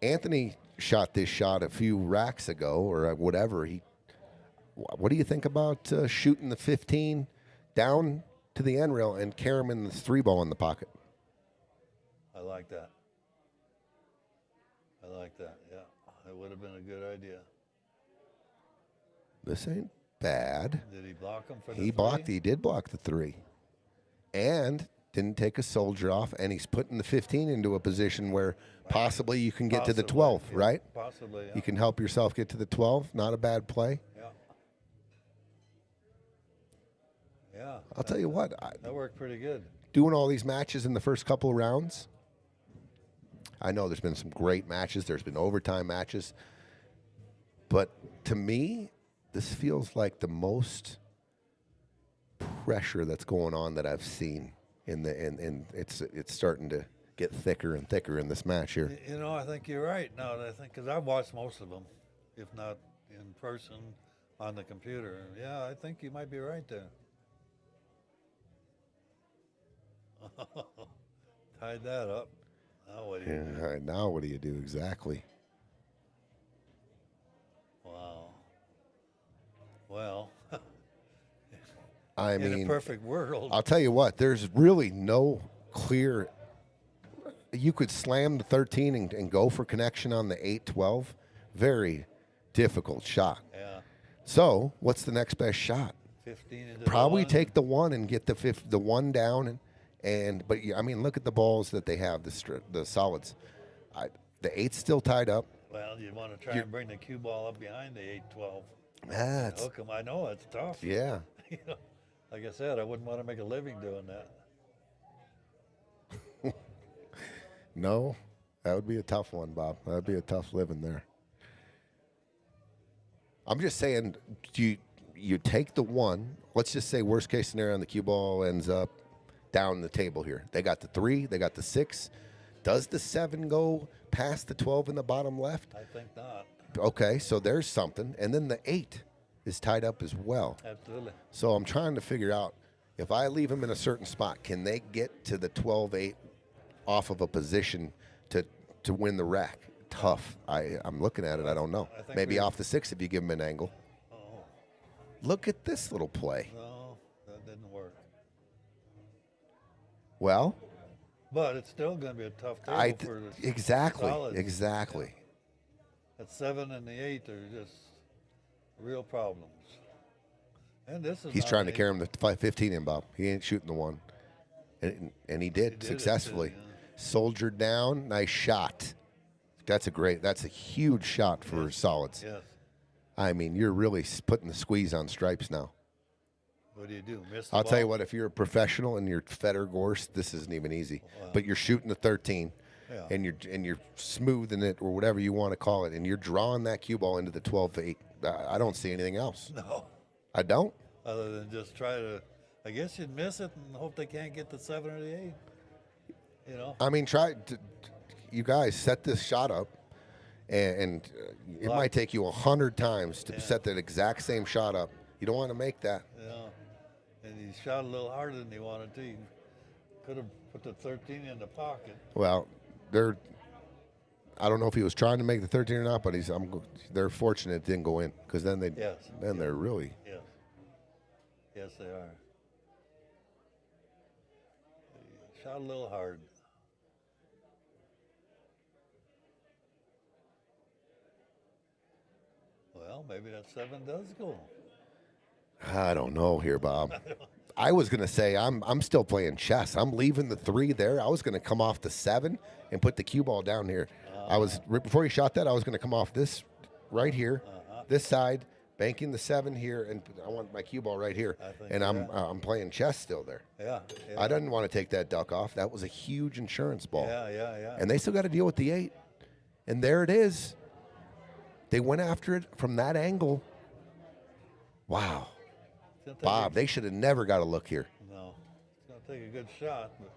Anthony shot this shot a few racks ago or whatever. What do you think about shooting the 15 down to the end rail and carrying the 3 ball in the pocket? I like that. Yeah. That would have been a good idea. This ain't bad. Did he block him for the 3? He did block the 3. And didn't take a soldier off, and he's putting the 15 into a position where possibly you can get to the 12, right? Possibly, yeah. You can help yourself get to the 12. Not a bad play. Yeah. I'll tell you what. That worked pretty good. Doing all these matches in the first couple of rounds, I know there's been some great matches. There's been overtime matches. But to me, this feels like the most pressure that's going on that I've seen and it's starting to get thicker and thicker in this match here. You know, I think you're right. No, I think because I've watched most of them, if not in person, on the computer. Yeah, I think you might be right there. Tied that up. Now what do you do? All right, now what do you do exactly? Wow. Well, I in mean, a perfect world. I'll tell you what, there's really no clear. You could slam the 13 and go for connection on the 8-12. Very difficult shot. Yeah. So, what's the next best shot? 15 into Probably the 1. take the 1 and get the 1 down. But I mean, look at the balls that they have, the solids. The 8's still tied up. Well, you want to try and bring the cue ball up behind the 8-12. That's, Hook 'em. I know, it's tough. yeah. You know, like I said, I wouldn't want to make a living doing that. No, that would be a tough one, Bob. That would be a tough living there. I'm just saying, you take the 1. Let's just say worst case scenario, the cue ball ends up down the table here. They got the 3, they got the 6. Does the 7 go past the 12 in the bottom left? I think not. Okay, so there's something. And then the 8 is tied up as well. Absolutely. So I'm trying to figure out, if I leave them in a certain spot, can they get to the 12-8 off of a position to win the rack? Tough. I'm looking at it. I don't know. Maybe off the 6 if you give them an angle. Oh. Look at this little play. No, that didn't work. Well, but it's still going to be a tough table for the solids. Exactly. That 7 and the 8 are just real problems. And this is He's trying to carry him the 15 in, Bob. He ain't shooting the 1. And he did successfully. Soldiered down. Nice shot. That's a huge shot for solids. Yes. I mean, you're really putting the squeeze on stripes now. What do you do? Miss the I'll ball? tell you what, if you're a professional and you're Feder Gorst, this isn't even easy. Wow. But you're shooting the 13 Yeah. and you're smoothing it or whatever you want to call it, and you're drawing that cue ball into the 12-8. I don't see anything else. No. I don't. Other than just try to, I guess you'd miss it and hope they can't get the 7 or the 8. You know? I mean, you guys set this shot up, and it might take you 100 times to set that exact same shot up. You don't want to make that. Yeah. And he shot a little harder than he wanted to. He could have put the 13 in the pocket. Well, I don't know if he was trying to make the 13 or not, but they're fortunate it didn't go in, because then they're really. Yes. Yes, they are. He shot a little hard. Well, maybe that 7 does go. I don't know here, Bob. I was gonna say I'm still playing chess. I'm leaving the 3 there. I was gonna come off the 7 and put the cue ball down here. I was right before he shot that. I was gonna come off this right here, this side, banking the 7 here, and I want my cue ball right here. And I'm playing chess still there. Yeah. I didn't want to take that duck off. That was a huge insurance ball. Yeah. And they still got to deal with the 8. And there it is. They went after it from that angle. Wow. Bob, they should have never got a look here. No. It's going to take a good shot. But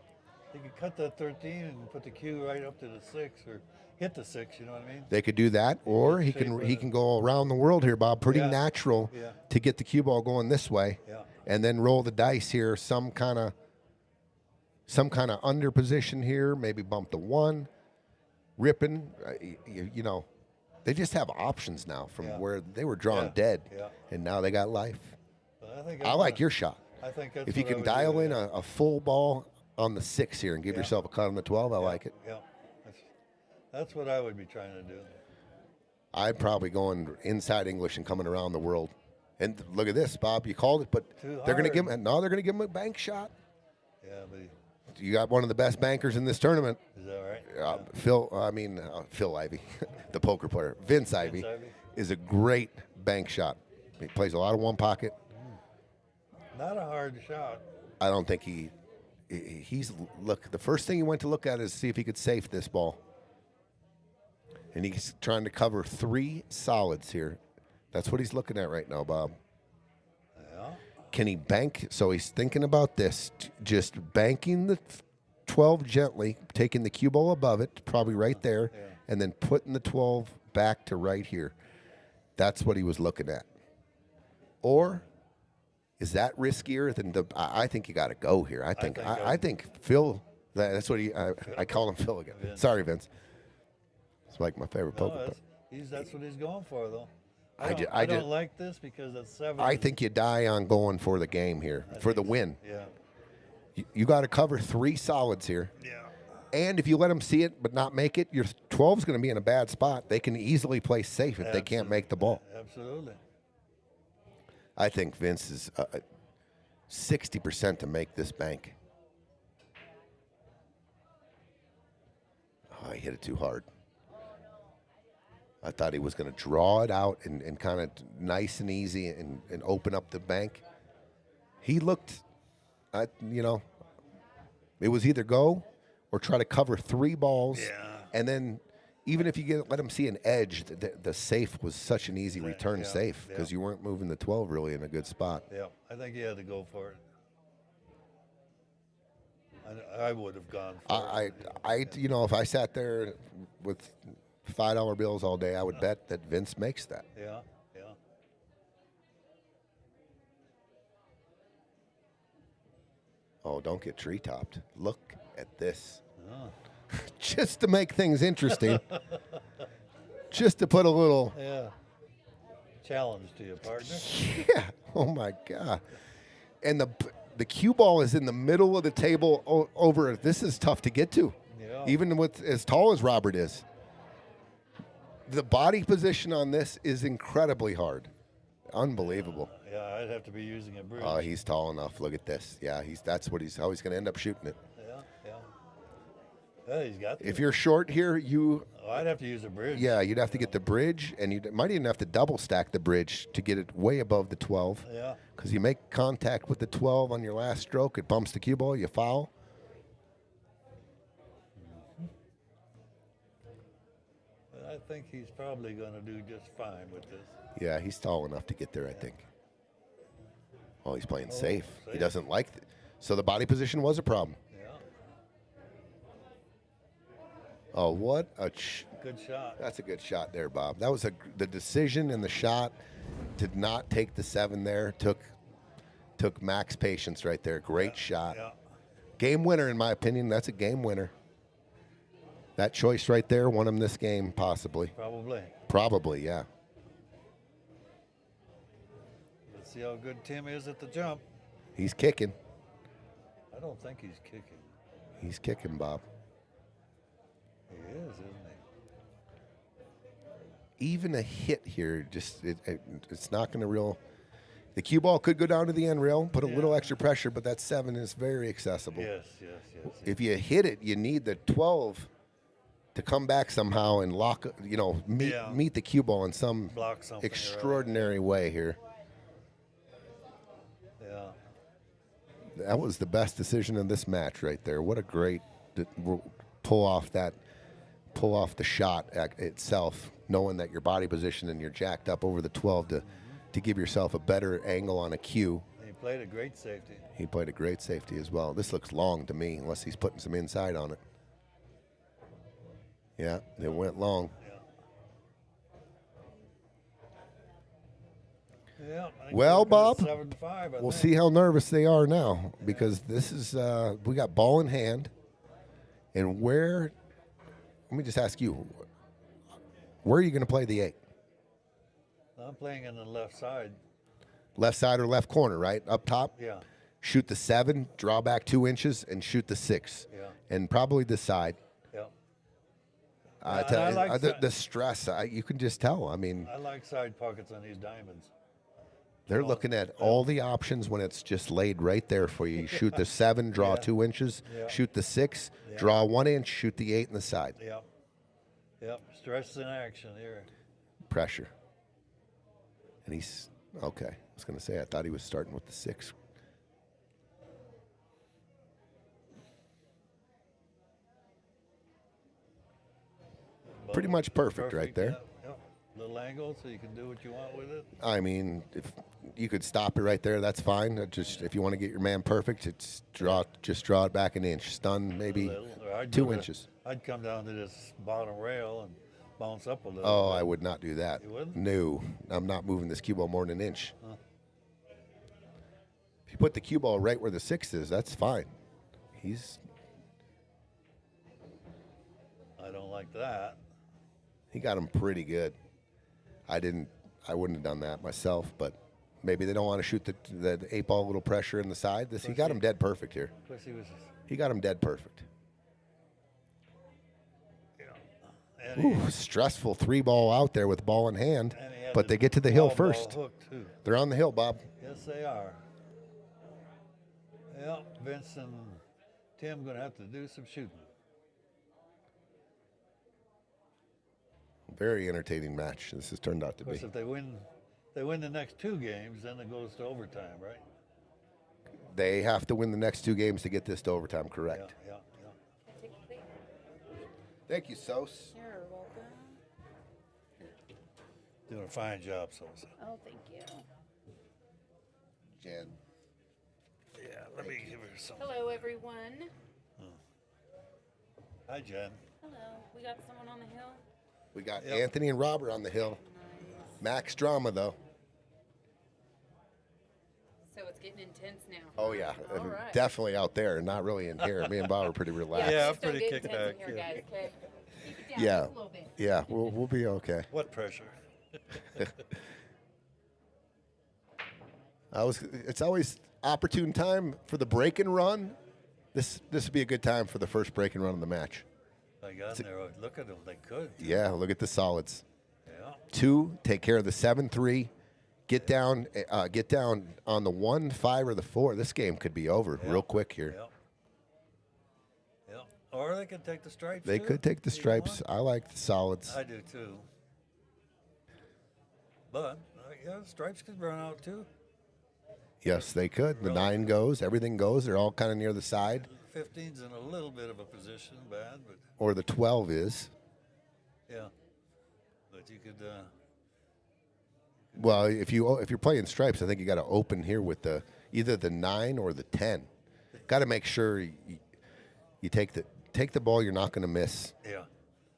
they could cut that 13 and put the cue right up to the 6 or hit the 6, you know what I mean? They could do that, or he can go around the world here, Bob. Pretty natural to get the cue ball going this way. Yeah. And then roll the dice here, some kind of under position here, maybe bump the 1, ripping, you know. They just have options now from where they were drawn dead, and now they got life. I like your shot. I think that's if you can dial in a full ball on the 6 here and give yourself a cut on the 12, I like it. Yeah, that's what I would be trying to do. I'm probably going inside English and coming around the world. And look at this, Bob. You called it, but they're going to give him. No, they're going to give him a bank shot. Yeah, but you got one of the best bankers in this tournament. Is that right? Phil Ivey, the poker player. Vince Ivey is a great bank shot. He plays a lot of one pocket. Not a hard shot. I don't think he's look. The first thing he went to look at is see if he could safe this ball. And he's trying to cover 3 solids here. That's what he's looking at right now, Bob. Yeah. Can he bank? So he's thinking about this, just banking the 12 gently, taking the cue ball above it, probably right there, and then putting the 12 back to right here. That's what he was looking at. Or is that riskier than the? I think you got to go here. I think Phil. That's what I call him Phil again. Vince. Sorry, Vince. It's like my favorite poker player. That's what he's going for, though. I don't like this because that's 7. I think you die on going for the game here, for the win. Yeah. You got to cover 3 solids here. Yeah. And if you let them see it but not make it, your 12 is going to be in a bad spot. They can easily play safe if they can't make the ball. Absolutely. I think Vince is 60% to make this bank. Oh, I hit it too hard. I thought he was going to draw it out and kind of nice and easy and open up the bank. He looked, it was either go or try to cover 3 balls. Yeah. And then even if you let him see an edge, the safe was such an easy return safe because you weren't moving the 12 really in a good spot. Yeah, I think he had to go for it. I would have gone for it. If I sat there with $5 bills all day, I would bet that Vince makes that. Yeah. Oh, don't get tree topped. Look at this. Oh. Just to make things interesting. Just to put a little challenge to you, partner. Yeah. Oh my God. And the cue ball is in the middle of the table over. This is tough to get to. Yeah. Even with as tall as Robert is. The body position on this is incredibly hard. Unbelievable. Yeah, I'd have to be using a bridge. Oh, he's tall enough. Look at this. Yeah, that's how he's going to end up shooting it. Yeah, he's got to. If you're short here, I'd have to use a bridge. Yeah, you'd have to get the bridge, and you might even have to double stack the bridge to get it way above the 12. Yeah. Because you make contact with the 12 on your last stroke, it bumps the cue ball, you foul. I think he's probably going to do just fine with this. Yeah, he's tall enough to get there, I think. Oh, he's playing safe. He doesn't like it. So the body position was a problem. Yeah. Oh, what a good shot. That's a good shot there, Bob. That was the decision and the shot to not take the 7 there took max patience right there. Great shot. Yeah. Game winner, in my opinion. That's a game winner. That choice right there won him this game, possibly. Probably, yeah. Let's see how good Tim is at the jump. He's kicking. I don't think he's kicking. He's kicking, Bob. He is, isn't he? Even a hit here, just it's not going to The cue ball could go down to the end rail, put a little extra pressure, but that 7 is very accessible. Yes. If you hit it, you need the 12 to come back somehow and lock, meet the cue ball in some Block something, extraordinary way here. Yeah. That was the best decision in this match right there. What a great pull off the shot itself, knowing that your body position and you're jacked up over the 12 to give yourself a better angle on a cue. He played a great safety. He played a great safety as well. This looks long to me, unless he's putting some inside on it. Yeah, it went long. Yeah. Well, Bob, 7-5, we'll see how nervous they are now, because this is we got ball in hand, and let me just ask you, where are you going to play the 8? I'm playing on the left side. Left side or left corner, right? Up top? Yeah. Shoot the 7, draw back 2 inches, and shoot the 6. Yeah. And probably the side. Yeah. I tell you, the stress, you can just tell. I mean, I like side pockets on these diamonds. they're looking at all the options when it's just laid right there for you. You shoot the 7, draw 2 inches. Yeah. Shoot the 6, draw 1 inch, shoot the 8 in the side. Yep. Yep. Stress in action here. Pressure. And he's, okay. I was going to say, I thought he was starting with the 6. Pretty much perfect right there. Yep. Little angle so you can do what you want with it. I mean, if you could stop it right there, that's fine. Just if you want to get your man perfect, just draw it back an inch. Stun maybe 2 inches. I'd come down to this bottom rail and bounce up a little. Oh, bit. I would not do that. You wouldn't? No, I'm not moving this cue ball more than an inch. If you put the cue ball right where the 6 is, that's fine. I don't like that. He got him pretty good. I wouldn't have done that myself, but maybe they don't want to shoot the 8 ball a little pressure in the side. He got him dead perfect here. Plus He got him dead perfect. Yeah. And Ooh, stressful 3 ball out there with ball in hand, and he had but the they get to the hill 12 ball first. hook, too. They're on the hill, Bob. Yes, they are. Yeah, Vince and Tim going to have to do some shooting. Very entertaining match this has turned out to Of course, be. if they win the next 2 games, then it goes to overtime, right? They have to win the next 2 games to get this to overtime, correct? Yeah. Take a plate. Thank you, Sos. You're welcome. Doing a fine job, Sosa. Oh, thank you. Jen. Yeah, let me give her some. Hello, everyone. Hi, Jen. Hello. We got someone on the hill. We got Yep. Anthony and Robert on the hill. Nice. Max drama, though. So it's getting intense now. Oh, yeah. All right. Definitely out there, not really in here. Me and Bob are pretty relaxed. Yeah, I'm please don't pretty get kicked intense back, in here, yeah. guys, okay? Keep it down Yeah. just a little bit. Yeah, we'll be okay. What pressure? It's always opportune time for the break and run. This would be a good time for the first break and run of the match. I got in there. Look at them. They could. Yeah, look at the solids. Yeah. 2, take care of the 7-3. Get down on the 1, 5, or the 4. This game could be over real quick here. Yeah. Yeah. Or they could take the stripes. They too, could take the if you stripes. want. I like the solids. I do too. But yeah, stripes could run out too. Yes, they could. The 9 goes. Everything goes. They're all kind of near the side. 15's in a little bit of a position, bad, but Or the 12 is. yeah. But you could. Well, if you're playing stripes, I think you got to open here with either the 9 or the 10. Got to make sure you take the ball you're not going to miss. Yeah.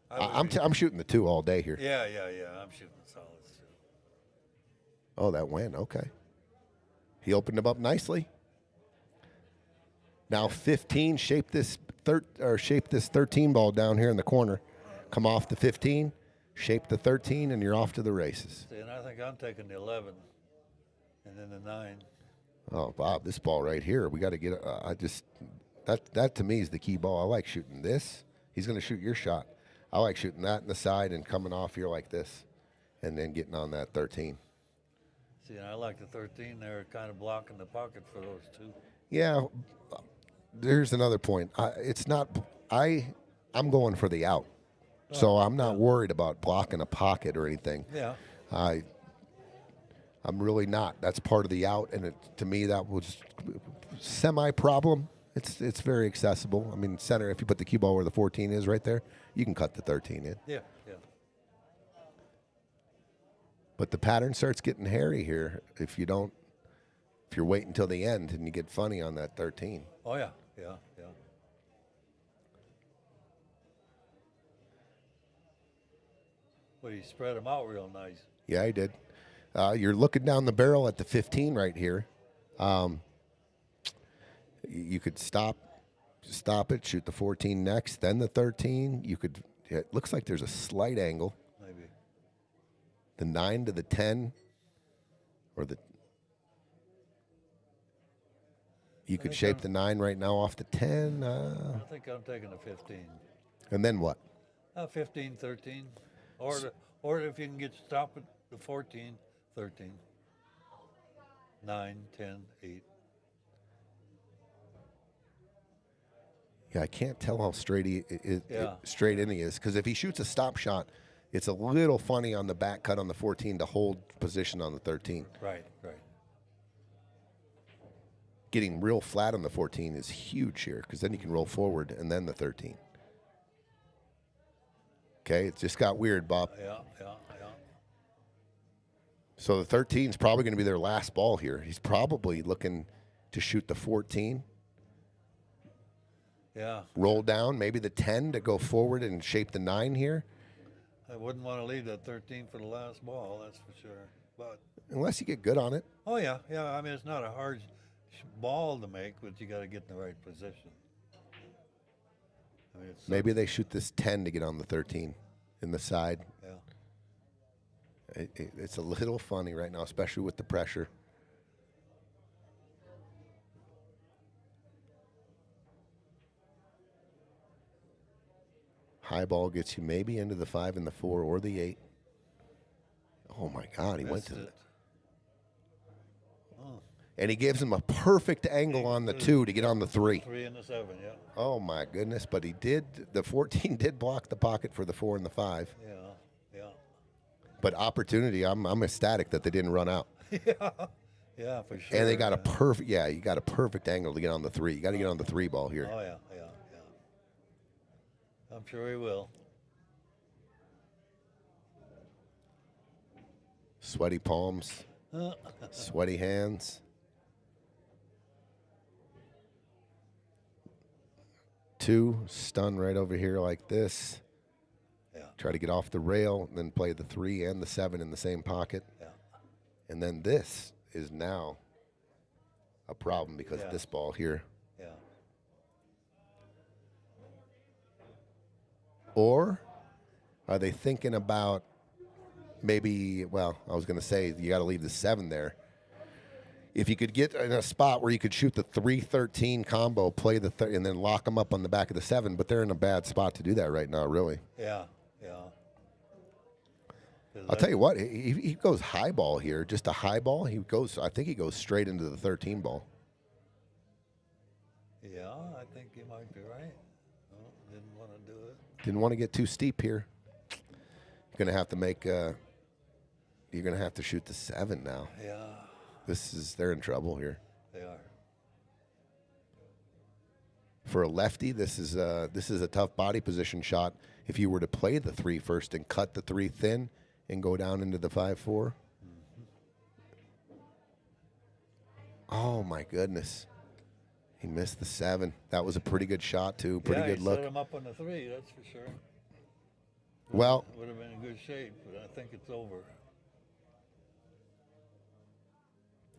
I'm shooting the 2 all day here. Yeah. I'm shooting solids too. Oh, that went okay. He opened them up nicely. Now 15. Shape this 13 ball down here in the corner. Come off the 15. Shape the 13, and you're off to the races. See, and I think I'm taking the 11, and then the 9. Oh, Bob, this ball right here, we got to get. That to me is the key ball. I like shooting this. He's going to shoot your shot. I like shooting that in the side and coming off here like this, and then getting on that 13. See, and I like the 13 there, kind of blocking the pocket for those two. Yeah, there's another point. It's not. I'm going for the out, so I'm not worried about blocking a pocket or anything. Yeah. I'm really not. That's part of the out, and to me that was semi-problem. It's very accessible. I mean, center. If you put the cue ball where the 14 is, right there, you can cut the 13 in. Yeah. But the pattern starts getting hairy here if you're waiting until the end and you get funny on that 13. Oh yeah. Well, you spread them out real nice. Yeah, I did. You're looking down the barrel at the 15 right here. You could stop it, shoot the 14 next, then the 13. It looks like there's a slight angle. Maybe. The 9 to the 10, you could shape the 9 right now off the 10. I think I'm taking the 15. And then what? 15, 13. Or if you can stop at the 14, 13. 9, 10, 8. Yeah, I can't tell how straight straight in he is, because if he shoots a stop shot, it's a little funny on the back cut on the 14 to hold position on the 13. Right. Getting real flat on the 14 is huge here, because then you can roll forward and then the 13. Okay, it just got weird, Bob. Yeah. So the 13 is probably going to be their last ball here. He's probably looking to shoot the 14. Yeah. Roll down, maybe the 10 to go forward and shape the 9 here. I wouldn't want to leave that 13 for the last ball, that's for sure. But Unless you get good on it. oh yeah. I mean, it's not a hard ball to make, but you got to get in the right position. I mean, Maybe they shoot this 10 to get on the 13 in the side. Yeah. It's a little funny right now, especially with the pressure. High ball gets you maybe into the 5 and the 4 or the 8. Oh my God, he went to it. And he gives him a perfect angle on the 2 to get on the 3. 3 and the 7, yeah. Oh my goodness, but the 14 did block the pocket for the 4 and the 5. Yeah. But opportunity, I'm ecstatic that they didn't run out. Yeah, for sure. And they got you got a perfect angle to get on the 3. You got to get on the 3 ball here. Oh yeah. I'm sure he will. Sweaty palms, sweaty hands. 2, stun right over here like this. Yeah. Try to get off the rail, and then play the 3 and the 7 in the same pocket. Yeah. And then this is now a problem because of this ball here. Yeah. Or are they thinking about maybe, well, I was going to say you got to leave the 7 there. If you could get in a spot where you could shoot the 3-13 combo, play the and then lock them up on the back of the 7, but they're in a bad spot to do that right now, really. Yeah. I'll tell you what, he goes high ball here, just a high ball. I think he goes straight into the 13 ball. Yeah, I think you might be right. Oh, didn't want to do it. Didn't want to get too steep here. You're going to have to make, you're going to have to shoot the 7 now. Yeah. They're in trouble here. They are. For a lefty, this is a tough body position shot. If you were to play the 3 first and cut the 3 thin and go down into the 5-4. Mm-hmm. Oh my goodness. He missed the 7. That was a pretty good shot too. Pretty good look. Set him up on the 3, that's for sure. Well, would have been in good shape, but I think it's over.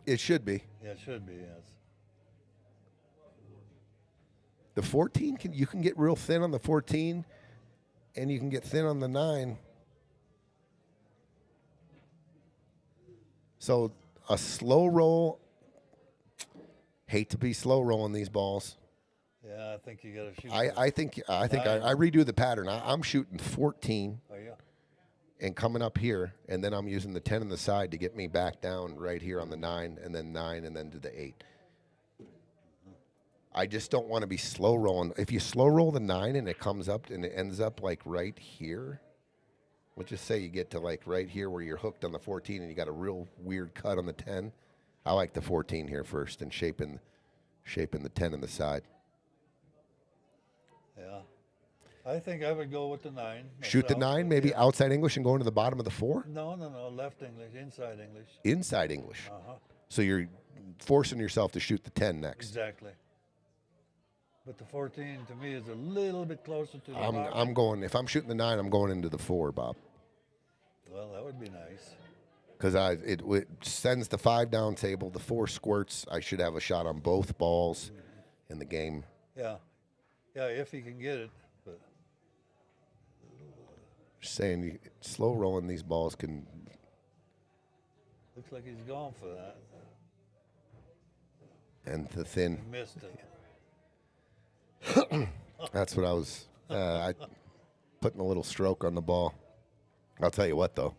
It should be. Yeah, it should be, yes. The 14 you can get real thin on the 14, and you can get thin on the 9. So a slow roll. Hate to be slow rolling these balls. Yeah, I think you got to shoot. I think I redo the pattern. I'm shooting 14. Oh yeah. and coming up here, and then I'm using the 10 on the side to get me back down right here on the 9, and then 9, and then to the 8. I just don't want to be slow rolling. If you slow roll the 9 and it comes up and it ends up like right here, let's just say you get to like right here where you're hooked on the 14 and you got a real weird cut on the 10. I like the 14 here first and shaping the 10 on the side. Yeah. I think I would go with the 9. Shoot the 9, maybe outside English and go into the bottom of the 4? No, left English, inside English. Inside English. Uh-huh. So you're forcing yourself to shoot the 10 next. Exactly. But the 14 to me is a little bit closer to the bottom. I'm going, if I'm shooting the 9, I'm going into the 4, Bob. Well, that would be nice. Because it sends the 5 down table, the 4 squirts. I should have a shot on both balls in the game. Yeah. Yeah, if he can get it. But Just saying, slow rolling these balls can. looks like he's going for that. And the thin. He missed it. That's what I was putting a little stroke on the ball. I'll tell you what, though.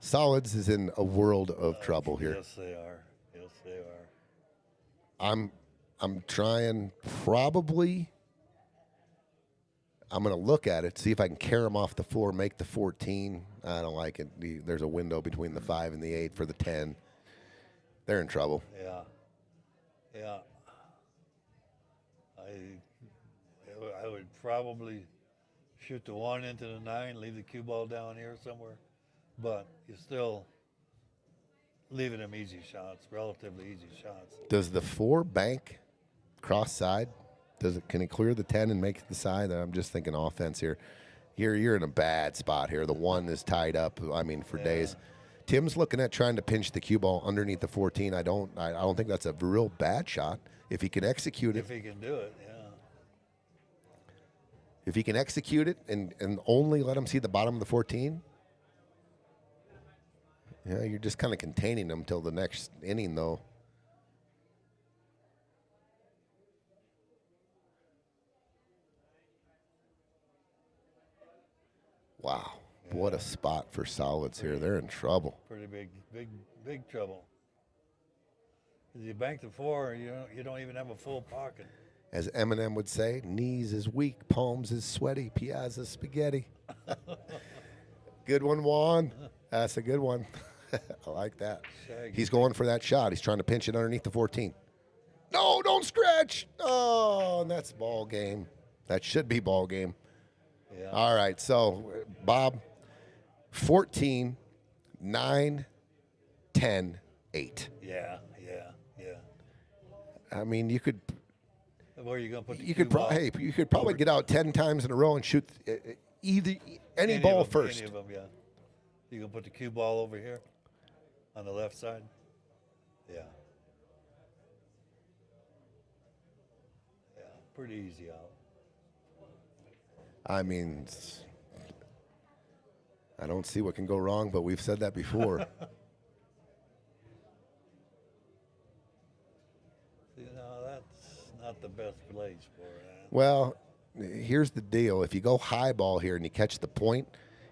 Solids is in a world of trouble here. Yes, they are. Yes, they are. I'm trying probably. I'm going to look at it, see if I can carry them off the floor, make the 14. I don't like it. There's a window between the 5 and the 8 for the 10. They're in trouble. Yeah. Yeah. I would probably shoot the 1 into the 9, leave the cue ball down here somewhere. But you're still leaving them easy shots, relatively easy shots. Does the 4 bank cross side? Can it clear the 10 and make it the side? I'm just thinking offense here. You're in a bad spot here. The 1 is tied up. I mean, for days. Tim's looking at trying to pinch the cue ball underneath the 14. I don't think that's a real bad shot if he can execute it. If he can do it, yeah. If he can execute it and only let him see the bottom of the 14. Yeah, you're just kind of containing them till the next inning, though. Wow, what a spot for solids here. They're in trouble. Pretty big trouble. If you bank the 4, you don't even have a full pocket. As Eminem would say, knees is weak, palms is sweaty, Piazza spaghetti. Good one, Juan. That's a good one. I like that. Shaggy. He's going for that shot. He's trying to pinch it underneath the 14. No, don't scratch. Oh, and that's ball game. That should be ball game. Yeah. All right, so, Bob, 14, 9, 10, 8. Yeah. I mean, you could Where are you going to put the you cue could ball? you could probably get out 10 times in a row and shoot any ball first. Any of them, yeah. You going to put the cue ball over here on the left side? Yeah. Yeah, pretty easy out. I mean, I don't see what can go wrong, but we've said that before. That's not the best place for that. Well, here's the deal. If you go high ball here and you catch the point,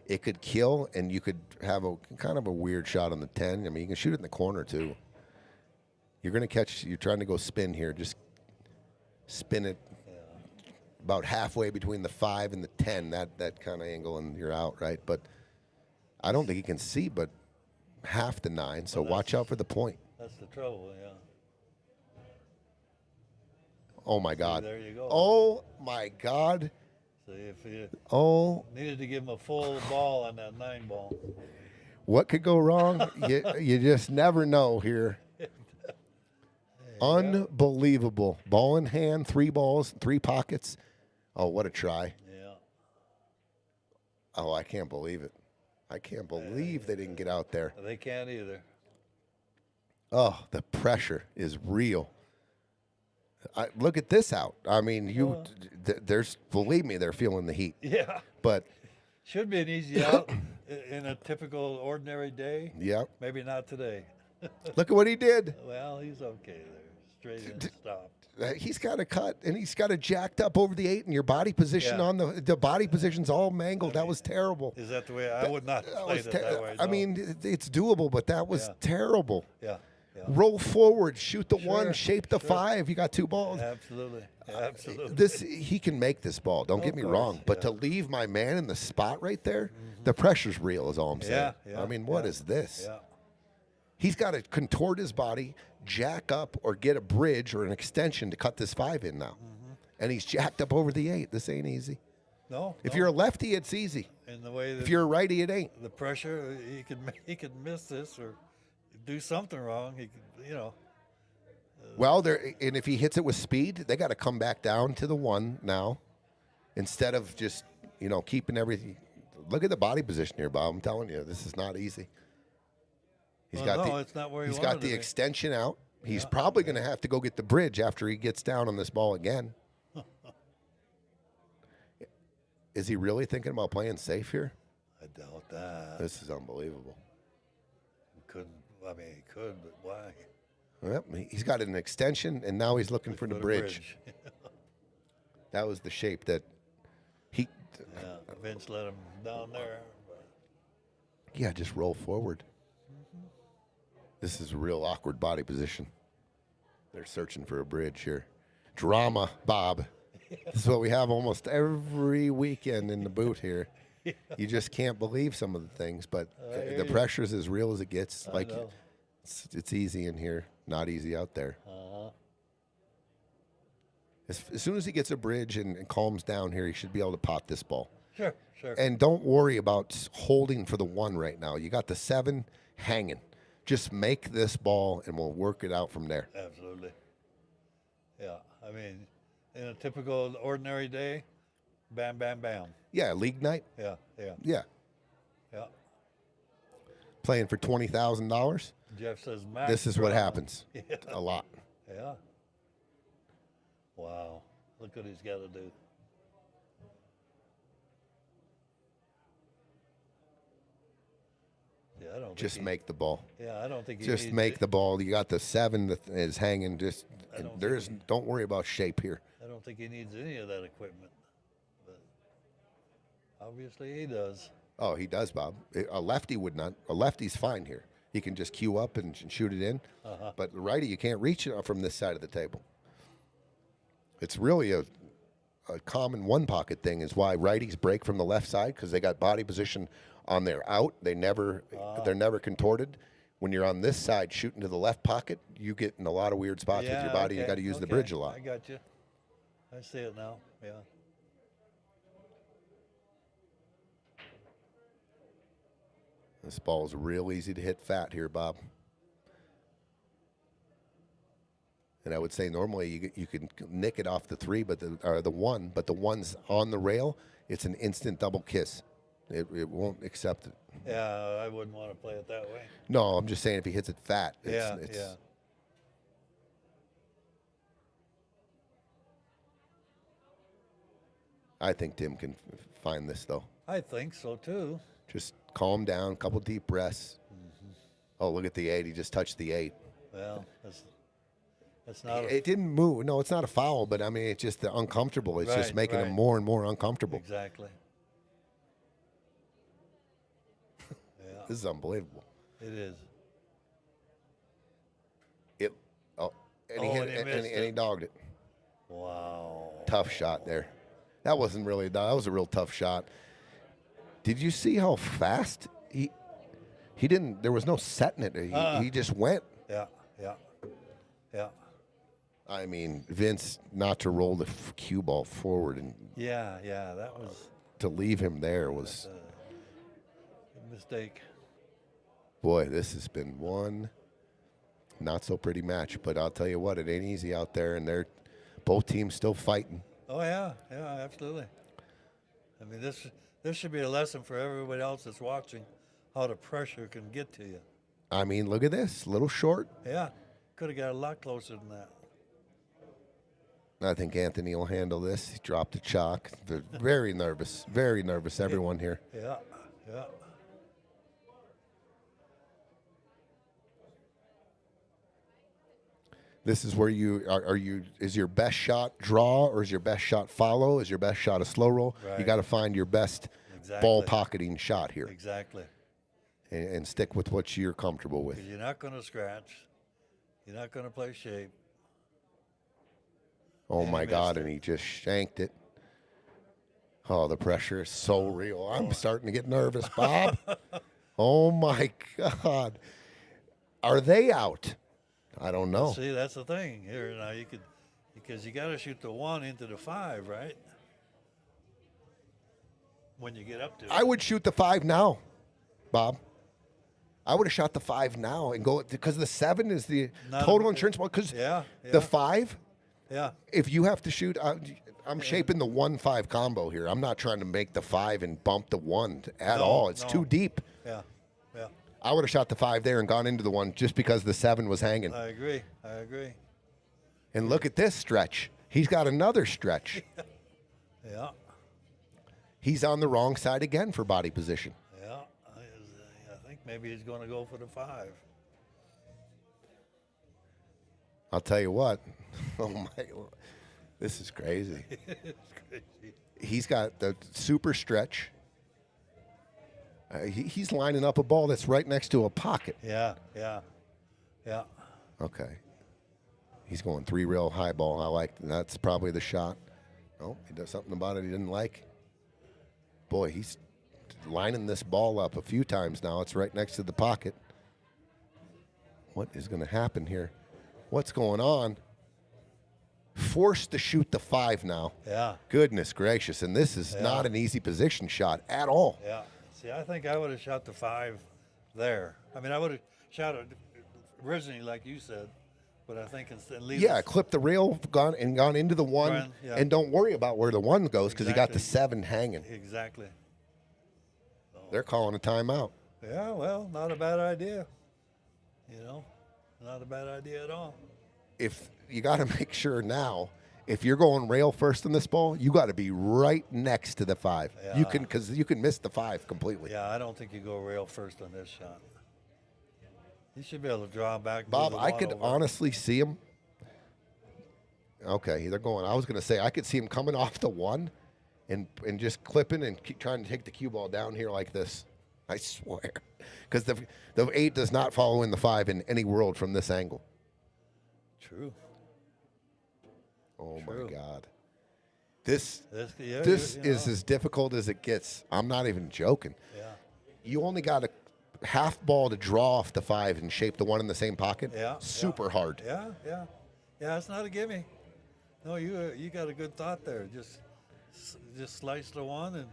it could kill, and you could have a kind of a weird shot on the 10. I mean, you can shoot it in the corner, too. You're going to catch, you're trying to go spin here. Just spin it about halfway between the 5 and the 10, that kind of angle, and you're out, right? But I don't think you can see but half the 9, so watch out for the point. That's the trouble, yeah. Oh, my God. There you go. Oh, my God. So if you needed to give him a full ball on that 9 ball. What could go wrong? you just never know here. Unbelievable. Ball in hand, 3 balls, 3 pockets. Oh, what a try. Yeah. Oh, I can't believe it. I can't believe they didn't get out there. They can't either. Oh, the pressure is real. Look at this out. I mean, believe me, they're feeling the heat. Yeah. But should be an easy out in a typical ordinary day. Yep. Maybe not today. Look at what he did. Well, he's okay there. straight and stopped. He's got a cut, and he's got it jacked up over the 8, and your body position Yeah. on the body position's all mangled. That was terrible. Is that the way? I would not That play was it that way. I no. mean, it's doable, but that was Yeah. terrible. Yeah. Yeah. Roll forward, shoot the 1, Sure, shape the sure. 5. You got 2 balls. Absolutely. Absolutely. This he can make this ball. Don't get Of me course, wrong, but yeah. to leave my man in the spot right there, the pressure's real. Is all I'm saying. Yeah, yeah, I mean, what yeah. is this? Yeah. He's got to contort his body, jack up, or get a bridge or an extension to cut this 5 in now. And he's jacked up over the 8. This ain't easy. No. If no. you're a lefty, it's easy. in the way that If you're a righty, it ain't. the pressure, he could miss this or do something wrong. He could, you know. Well, and if he hits it with speed, they got to come back down to the 1 now, instead of just keeping everything. Look at the body position here, Bob. I'm telling you, this is not easy. He's Well, got no, it's not where he he's wanted got the to be. extension out. He's probably going to have to go get the bridge after he gets down on this ball again. Is he really thinking about playing safe here? I doubt that. This is unbelievable. He couldn't. I mean, he could, but why? Yep, he's got an extension, and now he's looking for the Put a bridge. That was the shape that he. Yeah, Vince let him down there. Yeah, just roll forward. This is a real awkward body position. They're searching for a bridge here. Drama, Bob. This is what we have almost every weekend in the boot here. You just can't believe some of the things, but the pressure's as real as it gets. Like know. it's easy in here, not easy out there. As soon as he gets a bridge and calms down here, he should be able to pot this ball. Sure, sure. And don't worry about holding for the 1 right now. You got the 7 hanging. Just make this ball, and we'll work it out from there. Absolutely. Yeah, I mean, in a typical ordinary day, bam, bam, bam. Yeah, league night. Yeah, yeah, Yeah, yeah. playing for $20,000. Jeff says max. This is what drama. happens Yeah. a lot. Yeah. Wow. Look what he's got to do. Yeah, I don't Just think make the ball. Yeah, I don't think he Just needs make it. the ball. You got the 7 that is hanging. Just I don't there think is. Don't worry about shape here. I don't think he needs any of that equipment. But obviously he does. Oh, he does, Bob. A lefty would not. A lefty's fine here. He can just cue up and shoot it in. But the righty, you can't reach it from this side of the table. It's really a common 1-pocket thing. Is why righties break from the left side, because they got body position on their out. They're never contorted. When you're on this side shooting to the left pocket, you get in a lot of weird spots with your body. You okay, got to use the okay, bridge a lot. I got you. I see it now. Yeah. This ball is real easy to hit fat here, Bob. And I would say normally you can nick it off the 3, but the 1, but the 1's on the rail. It's an instant double kiss. It won't accept it. Yeah, I wouldn't want to play it that way. No, I'm just saying if he hits it fat, Yeah, it's yeah. I think Tim can find this though. I think so too. Just calm down, couple deep breaths. Oh, look at the 8. He just touched the 8. Well, that's not. It didn't move. No, it's not a foul, but I mean, it's just uncomfortable. It's just Right, making him right. more and more uncomfortable. Exactly. Yeah, This is unbelievable. it is. And he Oh, hit and he it, missed and he it. dogged it. Wow. Tough shot there. That wasn't really. That was a real tough shot. Did you see how fast he didn't? There was no setting it. He just went. Yeah, yeah, yeah, I mean, Vince, not to roll the cue ball forward and yeah, yeah. That was to leave him there was. a mistake. Boy, this has been one not so pretty match. But I'll tell you what, it ain't easy out there, and they're both teams still fighting. Oh yeah, yeah, absolutely. I mean, this should be a lesson for everybody else that's watching, how the pressure can get to you. I mean, look at this, little short. Yeah, could have got a lot closer than that. I think Anthony will handle this. He dropped the chalk. They're very nervous, everyone here. Yeah, yeah. This is where you are you is your best shot draw or is your best shot follow? Is your best shot a slow roll? Right. You got to find your best ball pocketing shot here. Exactly. And stick with what you're comfortable with. 'Cause you're not going to scratch. You're not going to play shape. Oh And my he God, missed and it. he just shanked it. Oh, the pressure is so real. I'm starting to get nervous, Bob. Oh my God. Are they out? I don't know. See, that's the thing here. Now you could, because you got to shoot the 1 into the 5, right? When you get up to it. I would shoot the 5 now, Bob. I would have shot the 5 now and go because the 7 is the Not total a- insurance ball. Because Yeah, the yeah. 5, Yeah. if you have to shoot, I'm shaping the 1-5 combo here. I'm not trying to make the 5 and bump the 1 at No, all. It's no. too deep. Yeah. Yeah. I would have shot the 5 there and gone into the 1 just because the 7 was hanging. I agree. I agree. And look at this stretch. He's got another stretch. Yeah. He's on the wrong side again for body position. Yeah. I think maybe he's going to go for the 5. I'll tell you what. Oh my, this is crazy. It's crazy. He's got the super stretch. He's lining up a ball that's right next to a pocket. Yeah. Yeah. Yeah. Okay. He's going 3 real high ball. I like that's probably the shot. Oh, he does something about it he didn't like. Boy, he's lining this ball up a few times now. It's right next to the pocket. What is going to happen here? What's going on? Forced to shoot the 5 now. Yeah. Goodness gracious. And this is not an easy position shot at all. Yeah. See, I think I would have shot the 5 there. I mean, I would have shot it originally, like you said, but I think instead leave Yeah, it- clip the rail, gone into the 1, Run, yeah. and don't worry about where the 1 goes because you got the Exactly. 7 hanging. Exactly. They're calling a timeout. Yeah, well, not a bad idea. You know, not a bad idea at all. If you got to make sure now, if you're going rail first in this ball, you got to be right next to the 5. You Yeah. can because you can miss the 5 completely. Yeah, I don't think you go rail first on this shot. You should be able to draw back. move Bob, the I one could over. honestly see him. Okay, they're going. I was going to say I could see him coming off the 1, and just clipping and keep trying to take the cue ball down here like this. I swear, because the 8 does not follow in the 5 in any world from this angle. True. Oh True. my God, this Yeah, this you is know. as difficult as it gets. I'm not even joking. Yeah. You only got a half ball to draw off the 5 and shape the 1 in the same pocket. Yeah. Super hard. Yeah, yeah, yeah. It's not a gimme. No, you got a good thought there. Just slice the 1 and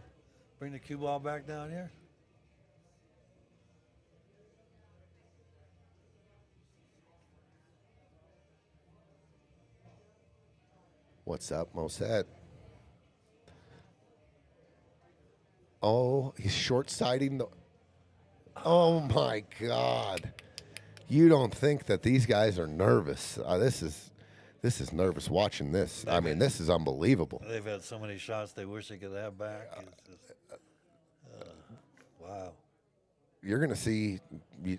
bring the cue ball back down here. What's up, Moset? Oh, he's short-sighting the. Oh my God! You don't think that these guys are nervous? This is nervous watching this. I mean, this is unbelievable. They've had so many shots they wish they could have back. It's just, wow. You're gonna see.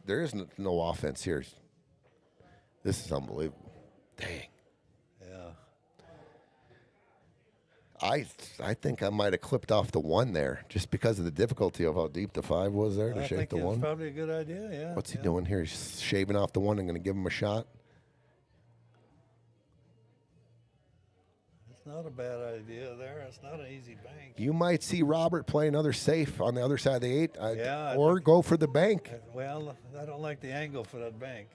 There is no offense here. This is unbelievable. Dang. Yeah. I think I might have clipped off the 1 there just because of the difficulty of how deep the 5 was there to I shape think the it's 1. probably a good idea. Yeah. What's he yeah. doing here? He's shaving off the 1 and going to give him a shot. It's not a bad idea there. It's not an easy bank. You might see Robert play another safe on the other side of the 8, Yeah, I or think- go for the bank. Well, I don't like the angle for that bank.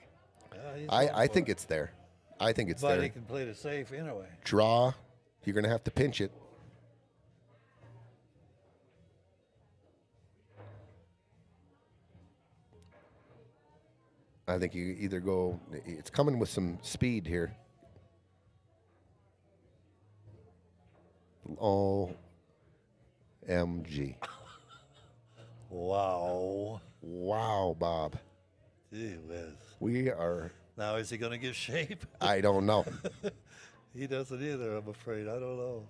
Yeah, he's I going for think it. it's there. I think it's But there. he can play the safe anyway. Draw. You're going to have to pinch it. I think you either go. It's coming with some speed here. OMG. Wow. Wow, Bob. Gee whiz. We are. Now, is he going to give shape? I don't know. He doesn't either, I'm afraid. I don't know.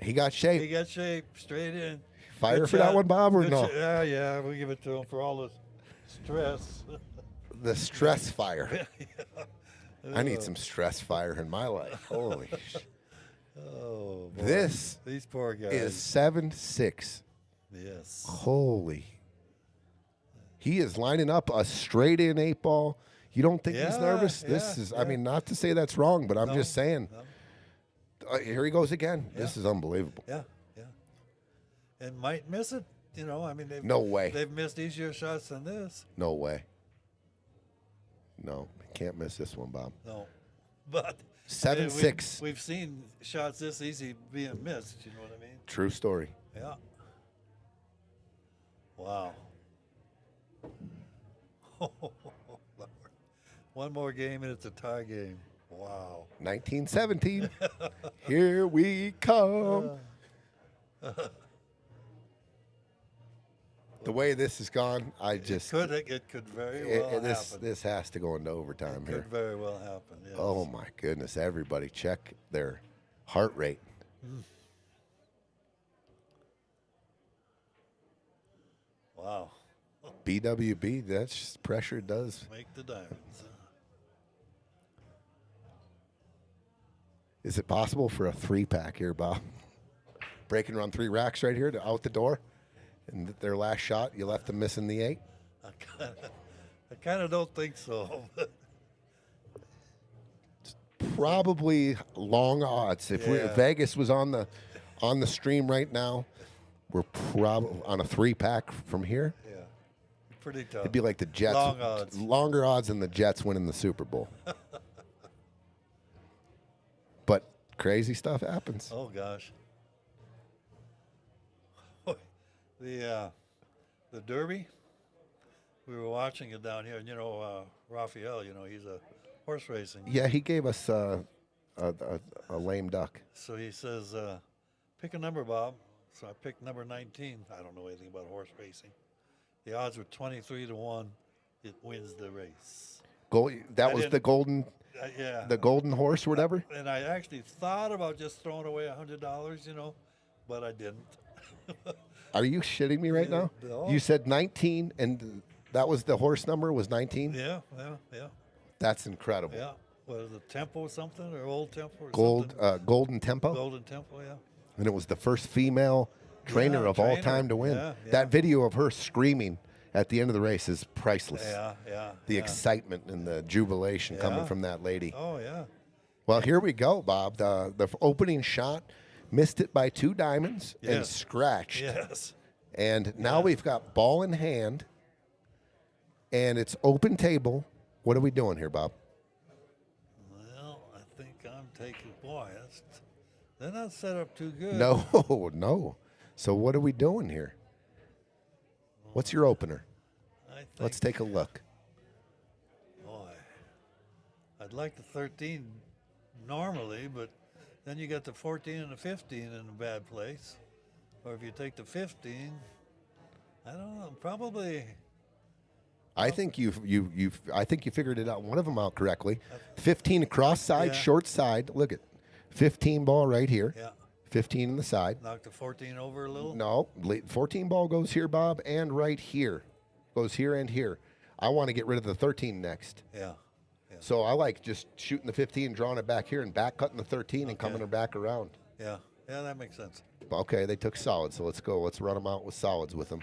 He got He shape. got shape straight in. Fire Good for that shot. one, Bob, or Good no? Yeah, we give it to him for all the stress. The stress fire. I need some stress fire in my life. Holy sh! Oh, boy. This These poor guys. is 7-6. Yes. Holy. He is lining up a straight in 8-ball. You don't think he's Yeah, nervous? This yeah, is, I yeah. mean, not to say that's wrong, but I'm No, just saying. no. Here he goes again. This is unbelievable. Yeah, yeah. And might miss it. You know, I mean, No way. They've missed easier shots than this. No way. No, can't miss this one, Bob. No. But 7-6. we've seen shots this easy being missed. You know what I mean? True story. Yeah. Wow. One more game and it's a tie game. Wow. 1917. Here we come. The way this has gone, I just It could very well happen. this has to go into overtime It here. could very well happen. Yes. Oh my goodness! Everybody, check their heart rate. Wow. BWB, that's pressure does. Make the diamonds. Is it possible for a 3-pack here, Bob? Breaking around 3 racks right here to out the door, and their last shot, you left them missing the 8. I kind of don't think so. Probably long odds. If Yeah. Vegas was on the stream right now, we're probably on a 3-pack from here. Yeah. Pretty tough. It'd be like the Jets. Long odds. Longer odds than the Jets winning the Super Bowl. But crazy stuff happens. Oh gosh. The Derby. We were watching it down here, and Raphael. He's a horse racing. Yeah, he gave us a lame duck. So he says, "Pick a number, Bob." So I picked number 19. I don't know anything about horse racing. The odds were 23-1. It wins the race. That was the golden, Yeah. the golden horse, or whatever. And I actually thought about just throwing away $100, but I didn't. Are you shitting me right now? No. You said 19, and that was the horse number was 19. Yeah. That's incredible. Yeah. What is it, Tempo or something, or Old Tempo or Golden something? Tempo, Golden Tempo, yeah. and it was the first female trainer of all trainer. time to win. Yeah, yeah. That video of her screaming at the end of the race is priceless. Yeah. The excitement and the jubilation coming Yeah. from that lady. Oh, yeah. Well, here we go, Bob. The opening shot missed it by 2 diamonds and Yes. scratched. Yes. And now we've got ball in hand, and it's open table. What are we doing here, Bob? Well, I think I'm taking, boy, they're not set up too good. No. So what are we doing here? What's your opener? I think, Let's take a look. boy, I'd like the 13 normally, but then you got the 14 and the 15 in a bad place. Or if you take the 15, I don't know, probably. I think you figured it out. One of them out correctly. 15 across side, Yeah. short side. Look at 15 ball right here. Yeah. 15 in the side. Knock the 14 over a little. No, 14 ball goes here, Bob, and right here. Goes here and here. I want to get rid of the 13 next. Yeah. So I like just shooting the 15, drawing it back here, and back cutting the 13 and coming it back around. Yeah. Yeah, that makes sense. Okay, they took solids, so let's go. Let's run them out with solids with them.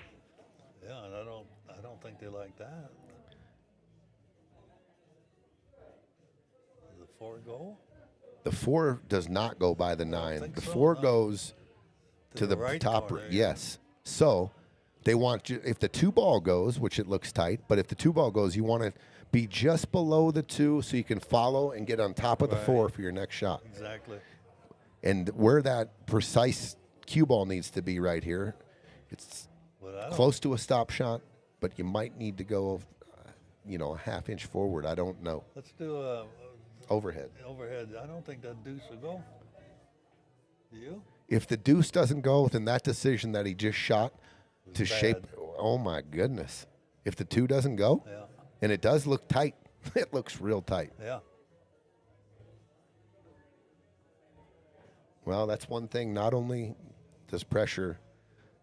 Yeah, and I don't think they like that. Does the 4 go? The 4 does not go by the 9. think The so, 4 no. goes to the right top. corner, yeah. Yes. So they want you, if the 2 ball goes, which it looks tight, but if the 2 ball goes, you want to be just below the 2 so you can follow and get on top of the Right. 4 for your next shot. Exactly. And where that precise cue ball needs to be right here, it's But I don't, close to a stop shot, but you might need to go, a half-inch forward. I don't know. let's do a Overhead. overhead. I don't think that deuce will go. Do you? If the deuce doesn't go, then that decision that he just shot to bad. shape, oh my goodness. If the 2 doesn't go, Yeah. and it does look tight, it looks real tight. Yeah. Well, that's one thing. Not only does pressure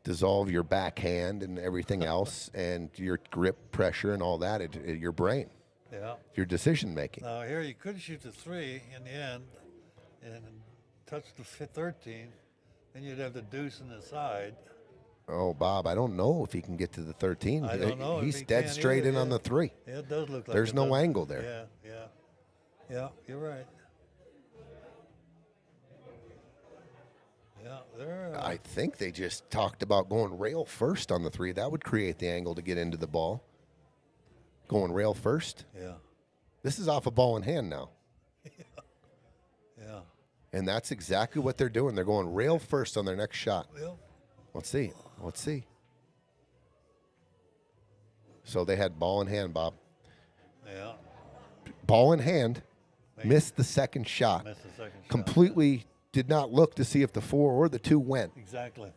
dissolve your backhand and everything else, and your grip pressure and all that, your brain. Yeah. your decision making. Now here you could shoot the 3 in the end and touch the 13. Then you'd have the deuce in the side. Oh, Bob, I don't know if he can get to the 13. I don't know if He's he dead can straight either, in on yeah. the 3. Yeah, it does look like There's it no does. angle there. Yeah, you're right. Yeah, there. I think they just talked about going rail first on the 3. That would create the angle to get into the ball. Going rail first. Yeah, This is off a ball in hand now. yeah. And that's exactly what they're doing. They're going rail first on their next shot. Well, Let's see. Let's see. So they had ball in hand, Bob. yeah. Ball in hand, Maybe. missed the second shot. Missed the second shot. Completely did not look to see if the 4 or the 2 went. Exactly.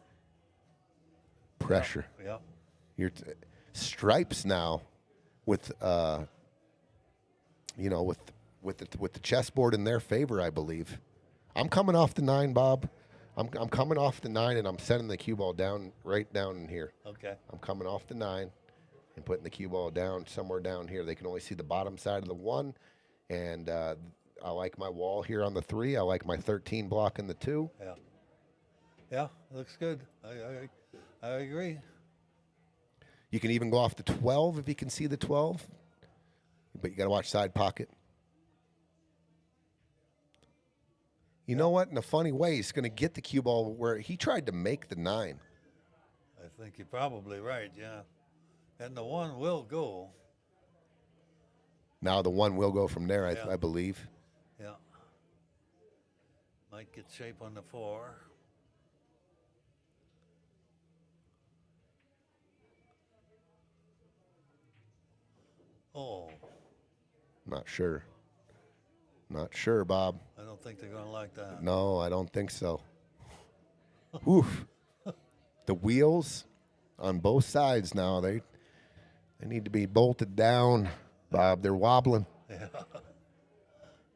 Pressure. Yeah. Your stripes now with with the chessboard in their favor, I believe. I'm coming off the 9, Bob. I'm coming off the 9 and I'm sending the cue ball down right down in here. Okay. I'm coming off the 9 and putting the cue ball down somewhere down here. They can only see the bottom side of the 1, and I like my wall here on the 3. I like my 13 block in the 2. Yeah. Yeah, looks good. I agree. You can even go off the 12 if you can see the 12, but you got to watch side pocket. You know what? In a funny way, he's going to get the cue ball where he tried to make the 9. I think you're probably right, yeah. And the 1 will go. Now the 1 will go from there, Yeah. I believe. Yeah. Might get shape on the 4. Oh, Not sure. Not sure, Bob. I don't think they're going to like that. No, I don't think so. Oof. The wheels on both sides now, they need to be bolted down, Bob. They're wobbling. Yeah.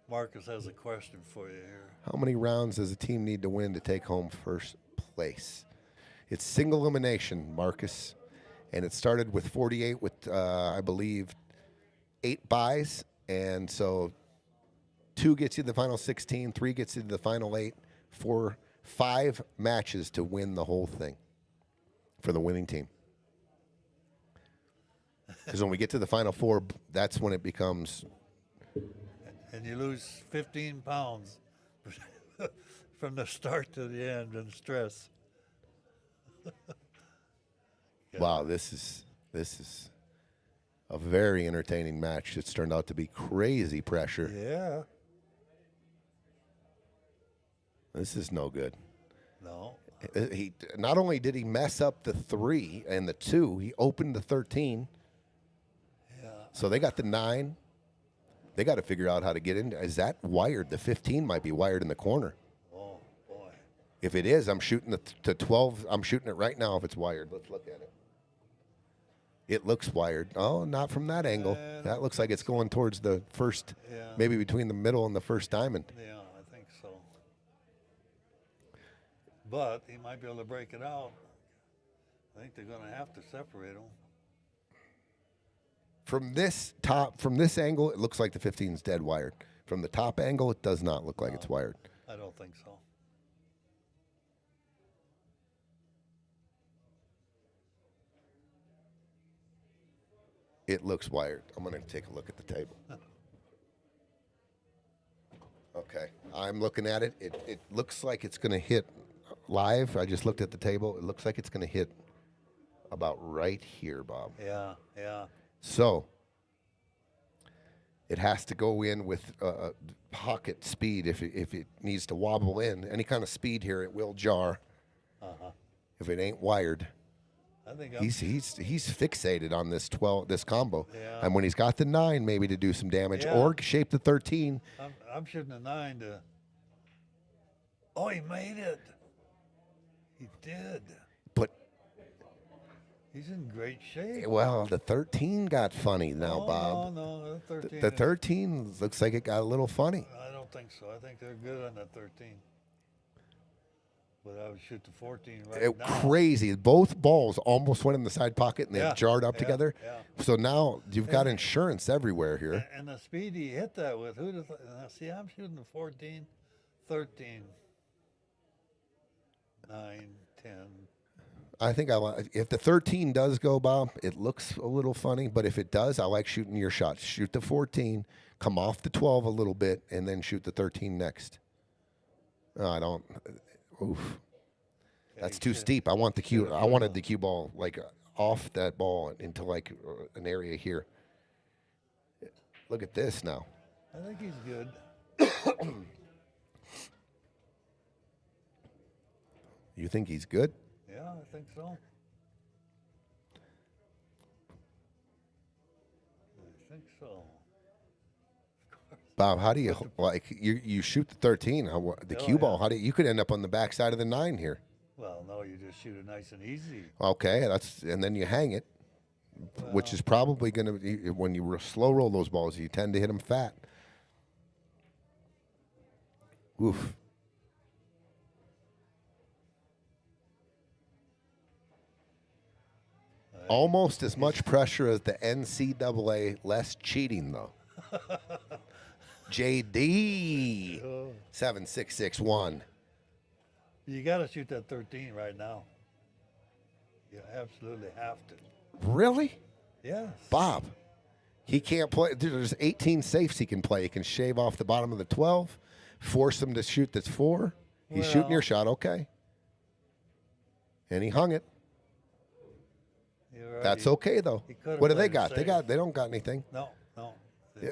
Marcus has a question for you here. How many rounds does a team need to win to take home first place? It's single elimination, Marcus. And it started with 48 with, I believe, 8 buys. And so 2 gets you to the final 16, 3 gets you to the final 8, 5 matches to win the whole thing for the winning team. Because when we get to the final 4, that's when it becomes. And you lose 15 pounds from the start to the end in stress. Wow, this is a very entertaining match. It's turned out to be crazy pressure. Yeah. This is no good. No. He not only did he mess up the 3 and the 2, he opened the 13. Yeah. So they got the 9. They got to figure out how to get in. Is that wired? The 15 might be wired in the corner. Oh, boy. If it is, I'm shooting to 12. I'm shooting it right now if it's wired. Let's look at it. It looks wired. Oh, not from that angle. That looks like it's going towards the first, Yeah. maybe between the middle and the first diamond. Yeah, I think so. But he might be able to break it out. I think they're going to have to separate them. From this angle, it looks like the 15 is dead wired. From the top angle, it does not look like it's wired. I don't think so. It looks wired. I'm going to take a look at the table. Okay, I'm looking at it. It looks like it's going to hit live. I just looked at the table. It looks like it's going to hit about right here, Bob. Yeah, yeah. So it has to go in with pocket speed if it needs to wobble in. Any kind of speed here, it will jar. If it ain't wired. I think He's fixated on this combo, Yeah. and when he's got the 9, maybe to do some damage Yeah. or shape the 13. I'm shooting a 9 to. Oh, he made it. He did. But He's in great shape. well, the 13 got funny now, Oh, Bob. No, the 13. The 13 looks like it got a little funny. I don't think so. I think they're good on that 13. But I would shoot the 14 right now. Crazy. Both balls almost went in the side pocket and they Yeah, jarred up yeah, together. yeah. So now you've got insurance everywhere here. And the speed he hit that with, who'd have see, I'm shooting the 14, 13, 9, 10. I think if the 13 does go, Bob, it looks a little funny. But if it does, I like shooting your shots. Shoot the 14, come off the 12 a little bit, and then shoot the 13 next. I don't. Oof. That's too steep. I want the cue. I wanted the cue ball like off that ball into like an area here. Look at this now. I think he's good. You think he's good? Yeah, I think so. I think so. Bob, how do you like you shoot the 13? The cue ball? How do you could end up on the backside of the 9 here? Well, no, you just shoot it nice and easy. Okay, and then you hang it, which is probably going to be when you slow roll those balls, you tend to hit them fat. Oof. Almost as much pressure as the NCAA, less cheating though. JD 7661. You got to shoot that 13 right now. You absolutely have to. Really? Yes. Bob, he can't play. There's 18 safes he can play. He can shave off the bottom of the 12, force him to shoot that's 4. He's shooting your shot, okay. And he hung it. That's okay though. What do they got? They don't got anything. No.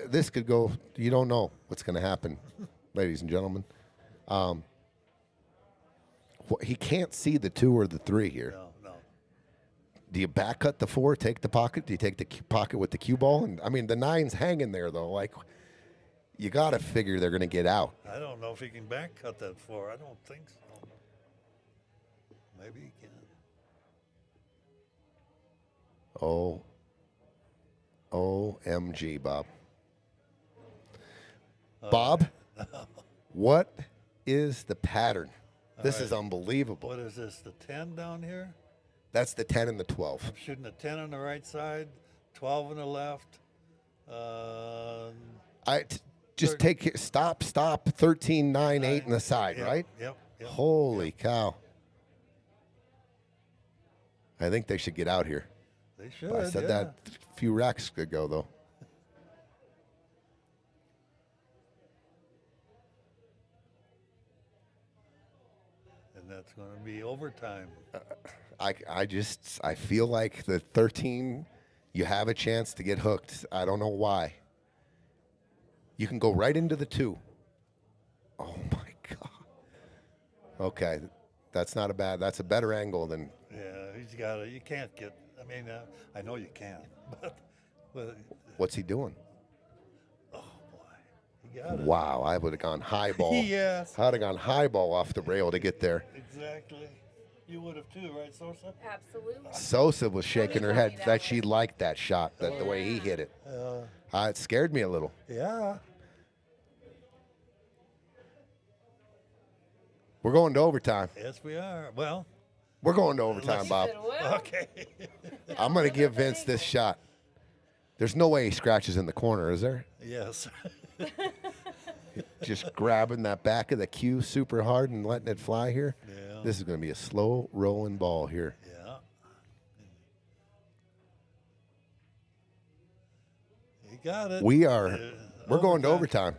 This could go. You don't know what's going to happen, ladies and gentlemen. He can't see the 2 or the 3 here. No. Do you back cut the 4, take the pocket? Do you take the pocket with the cue ball? And I mean, the 9's hanging there though. Like, you got to figure they're going to get out. I don't know if he can back cut that 4. I don't think so. Maybe he can. OMG, Bob. Bob, what is the pattern? This is unbelievable. What is this, the 10 down here? That's the 10 and the 12. I'm shooting a 10 on the right side, 12 on the left. Just take it, stop, 13, 9, 8 on the side, right? Yep. Holy cow. I think they should get out here. They should, I said that a few racks ago, though. And that's going to be overtime. I feel like the 13, you have a chance to get hooked. I don't know why. You can go right into the 2. Oh, my God. Okay, that's not a bad, that's a better angle than. Yeah, he's got it. You can't get, I mean, I know you can, but What's he doing? oh, boy, he got it. Wow, I would have gone high ball. Yes. I'd have gone high ball off the rail to get there. Exactly. You would have too, right, Sosa? Absolutely. Sosa was shaking her told head me that that she liked that shot, the way he hit it. It scared me a little. Yeah. We're going to overtime. Yes, we are. Well, We're going to overtime, Bob. Said, well, okay. I'm going to give Vince this shot. There's no way he scratches in the corner, is there? Yes. Just grabbing that back of the cue super hard and letting it fly here. Yeah. This is going to be a slow rolling ball here. Yeah. You got it. We're going to overtime.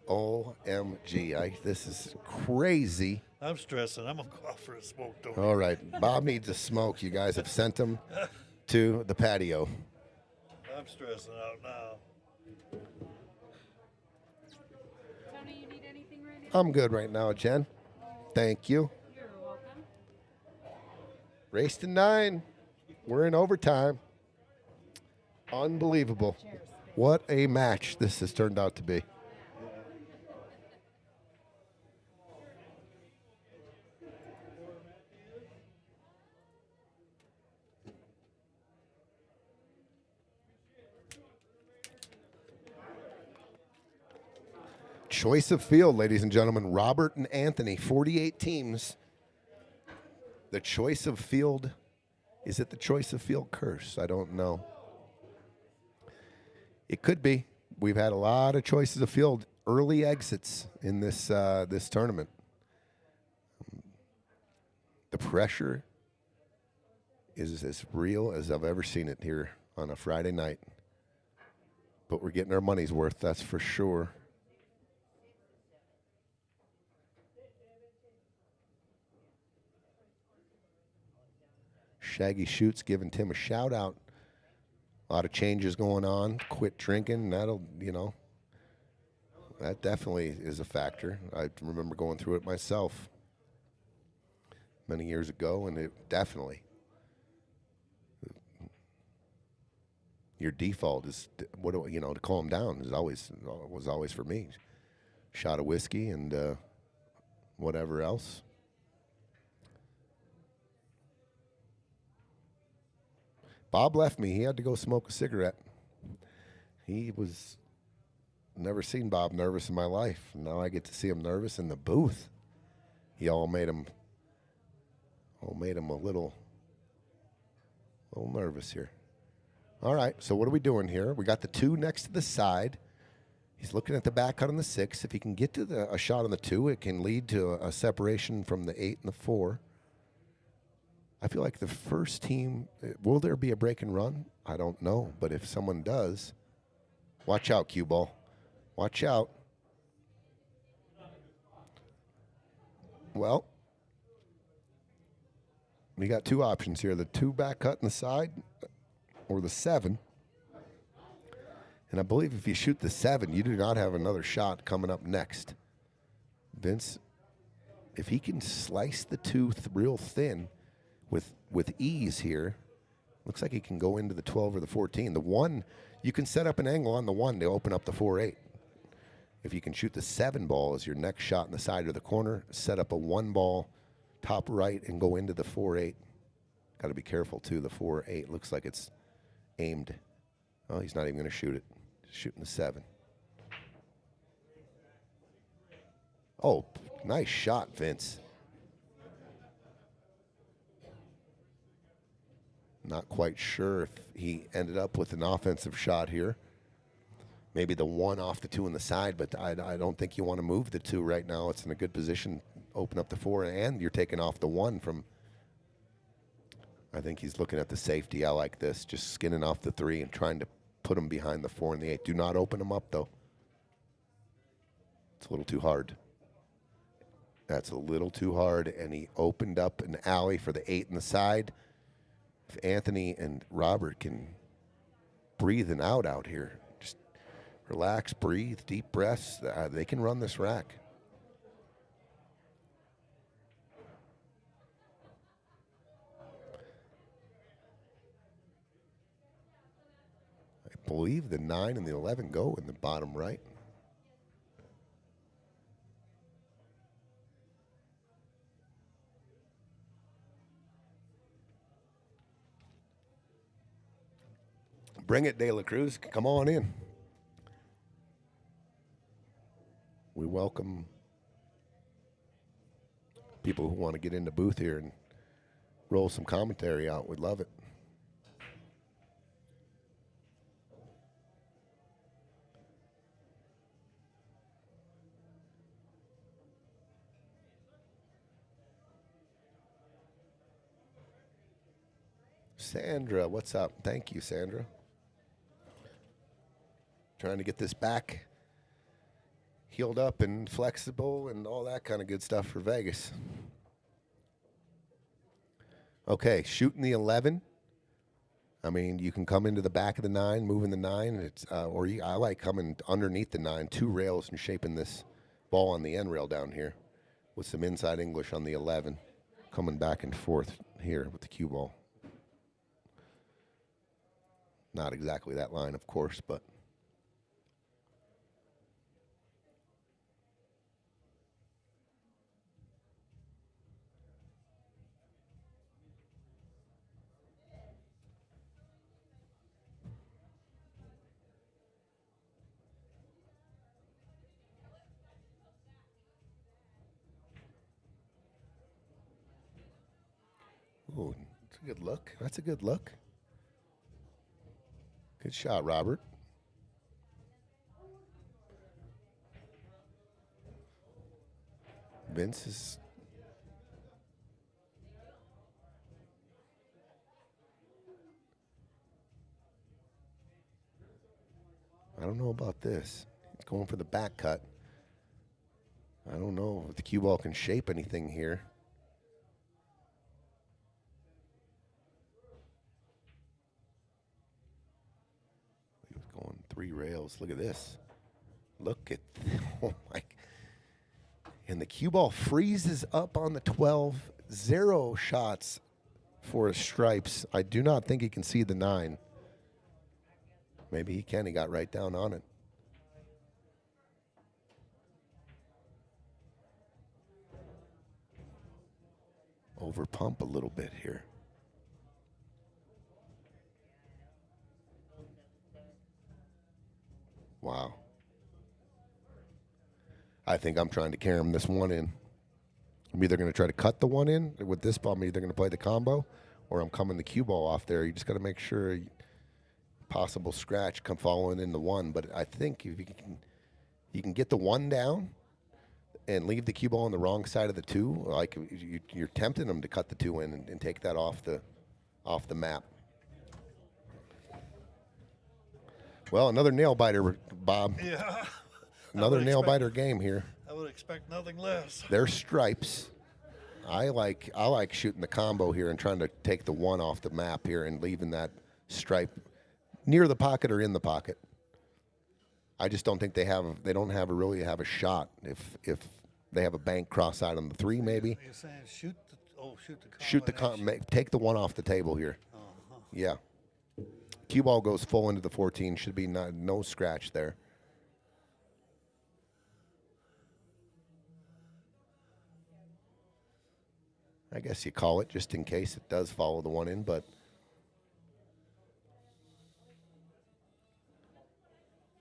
OMG. This is crazy. I'm stressing. I'm going to go out for a smoke, don't All right. Bob needs a smoke. You guys have sent him to the patio. I'm stressing out now. Tony, you need anything right now? I'm good right now, Jen. Thank you. You're welcome. Race to 9. We're in overtime. Unbelievable. What a match this has turned out to be. choice of field, ladies and gentlemen. Robert and Anthony, 48 teams. The choice of field, is it the choice of field curse? I don't know. It could be. We've had a lot of choices of field, early exits in this this tournament. The pressure is as real as I've ever seen it here on a Friday night. But we're getting our money's worth, that's for sure. Shaggy Shoots giving Tim a shout out. A lot of changes going on. Quit drinking. That'll, that definitely is a factor. I remember going through it myself many years ago, and it definitely. Your default is to calm down was always for me. Shot of whiskey and whatever else. Bob left me. He had to go smoke a cigarette. Never seen Bob nervous in my life. Now I get to see him nervous in the booth. He all made him a little nervous here. All right, so what are we doing here? We got the 2 next to the side. He's looking at the back cut on the 6. If he can get to a shot on the 2, it can lead to a separation from the 8 and the 4. I feel like the first team, will there be a break and run? I don't know, but if someone does, watch out, cue ball. Watch out. Well, we got 2 options here. The 2 back cut in the side or the 7. And I believe if you shoot the 7, you do not have another shot coming up next. Vince, if he can slice the 2 real thin with ease here, looks like he can go into the 12 or the 14. The 1, you can set up an angle on the 1 to open up the 4-8. If you can shoot the 7 ball as your next shot in the side or the corner, set up a 1 ball top right and go into the 4-8. Got to be careful, too. The 4-8 looks like it's aimed. Oh, he's not even going to shoot it. He's shooting the 7. Oh, nice shot, Vince. Not quite sure if he ended up with an offensive shot here. Maybe the 1 off the 2 on the side, but I don't think you want to move the 2 right now. It's in a good position. Open up the 4, and you're taking off the 1 from. I think he's looking at the safety. I like this, just skinning off the 3 and trying to put him behind the 4 and the 8. Do not open him up, though. It's a little too hard. That's a little too hard, and he opened up an alley for the 8 in the side. If Anthony and Robert can breathe and out here, just relax, breathe, deep breaths, they can run this rack. I believe the 9 and the 11 go in the bottom right. Bring it, De La Cruz. Come on in. We welcome people who want to get in the booth here and roll some commentary out. We'd love it. Sandra, what's up? Thank you, Sandra. Trying to get this back healed up and flexible and all that kind of good stuff for Vegas. Okay, shooting the 11. I mean, you can come into the back of the 9, moving the 9. It's I like coming underneath the 9, 2 rails, and shaping this ball on the end rail down here with some inside English on the 11, coming back and forth here with the cue ball. Not exactly that line, of course, but Ooh, that's a good look. That's a good look. Good shot, Robert. Vince is... I don't know about this. He's going for the back cut. I don't know if the cue ball can shape anything here. He was going 3 rails. Look at this. Look at, oh my. And the cue ball freezes up on the 12. 0 shots for his stripes. I do not think he can see the 9. Maybe he can. He got right down on it. Over pump a little bit here. Wow. I think I'm trying to carry him this one in. I'm either going to try to cut the one in with this ball. I'm either going to play the combo or I'm coming the cue ball off there. You just got to make sure possible scratch come following in the 1. But I think if you can get the 1 down and leave the cue ball on the wrong side of the 2, like you're tempting them to cut the 2 in and take that off the map. Well, another nail biter, Bob. Yeah. Another nail biter game here. I would expect nothing less. They're stripes. I like shooting the combo here and trying to take the 1 off the map here and leaving that stripe near the pocket or in the pocket. I just don't think they don't really have a shot if they have a bank cross-eyed on the 3 maybe. You're saying shoot the combo. Take the 1 off the table here. Uh-huh. Yeah. Cue ball goes full into the 14. Should be no scratch there. I guess you call it just in case it does follow the 1 in, but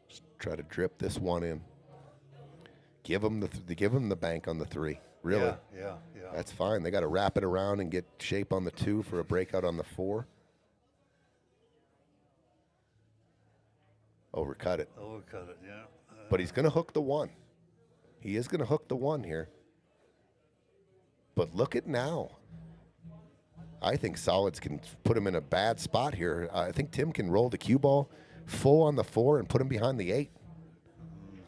just try to drip this 1 in. Give them the bank on the 3. Really? Yeah. That's fine. They got to wrap it around and get shape on the 2 for a breakout on the 4. Overcut it. Yeah. But he's going to hook the 1. He is going to hook the 1 here. But look at now. I think Solids can put him in a bad spot here. I think Tim can roll the cue ball full on the 4 and put him behind the 8.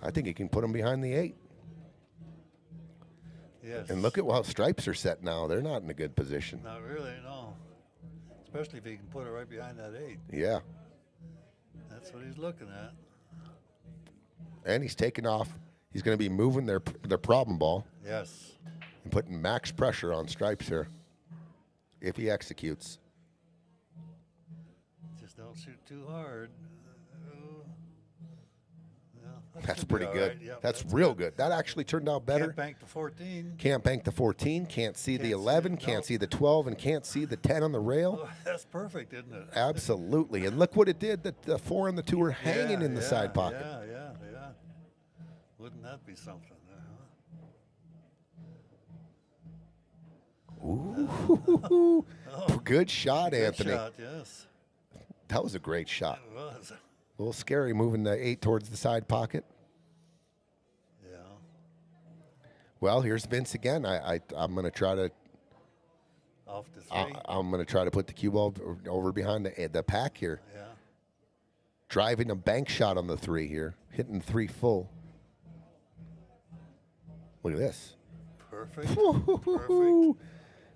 I think he can put him behind the 8. Yes. And look at how stripes are set now. They're not in a good position. Not really, no. Especially if he can put it right behind that 8. Yeah. That's what he's looking at. And he's taking off. He's going to be moving their problem ball. Yes. And putting max pressure on stripes here if he executes. Just don't shoot too hard. That's pretty good. Right. Yep, that's real good. That actually turned out better. Can't bank the 14. Can't bank the 14. Can't see the 11. Can't see the 12. And can't see the 10 on the rail. Oh, that's perfect, isn't it? Absolutely. And look what it did. The 4 and the 2 are hanging in the side pocket. Yeah. Wouldn't that be something? Ooh. Good shot, Anthony. Good shot, yes. That was a great shot. It was. A little scary moving the 8 towards the side pocket. Yeah. Well, here's Vince again. I'm going to try to. Off the 3. I'm going to try to put the cue ball over behind the pack here. Yeah. Driving a bank shot on the 3 here. Hitting 3 full. Look at this. Perfect. Perfect.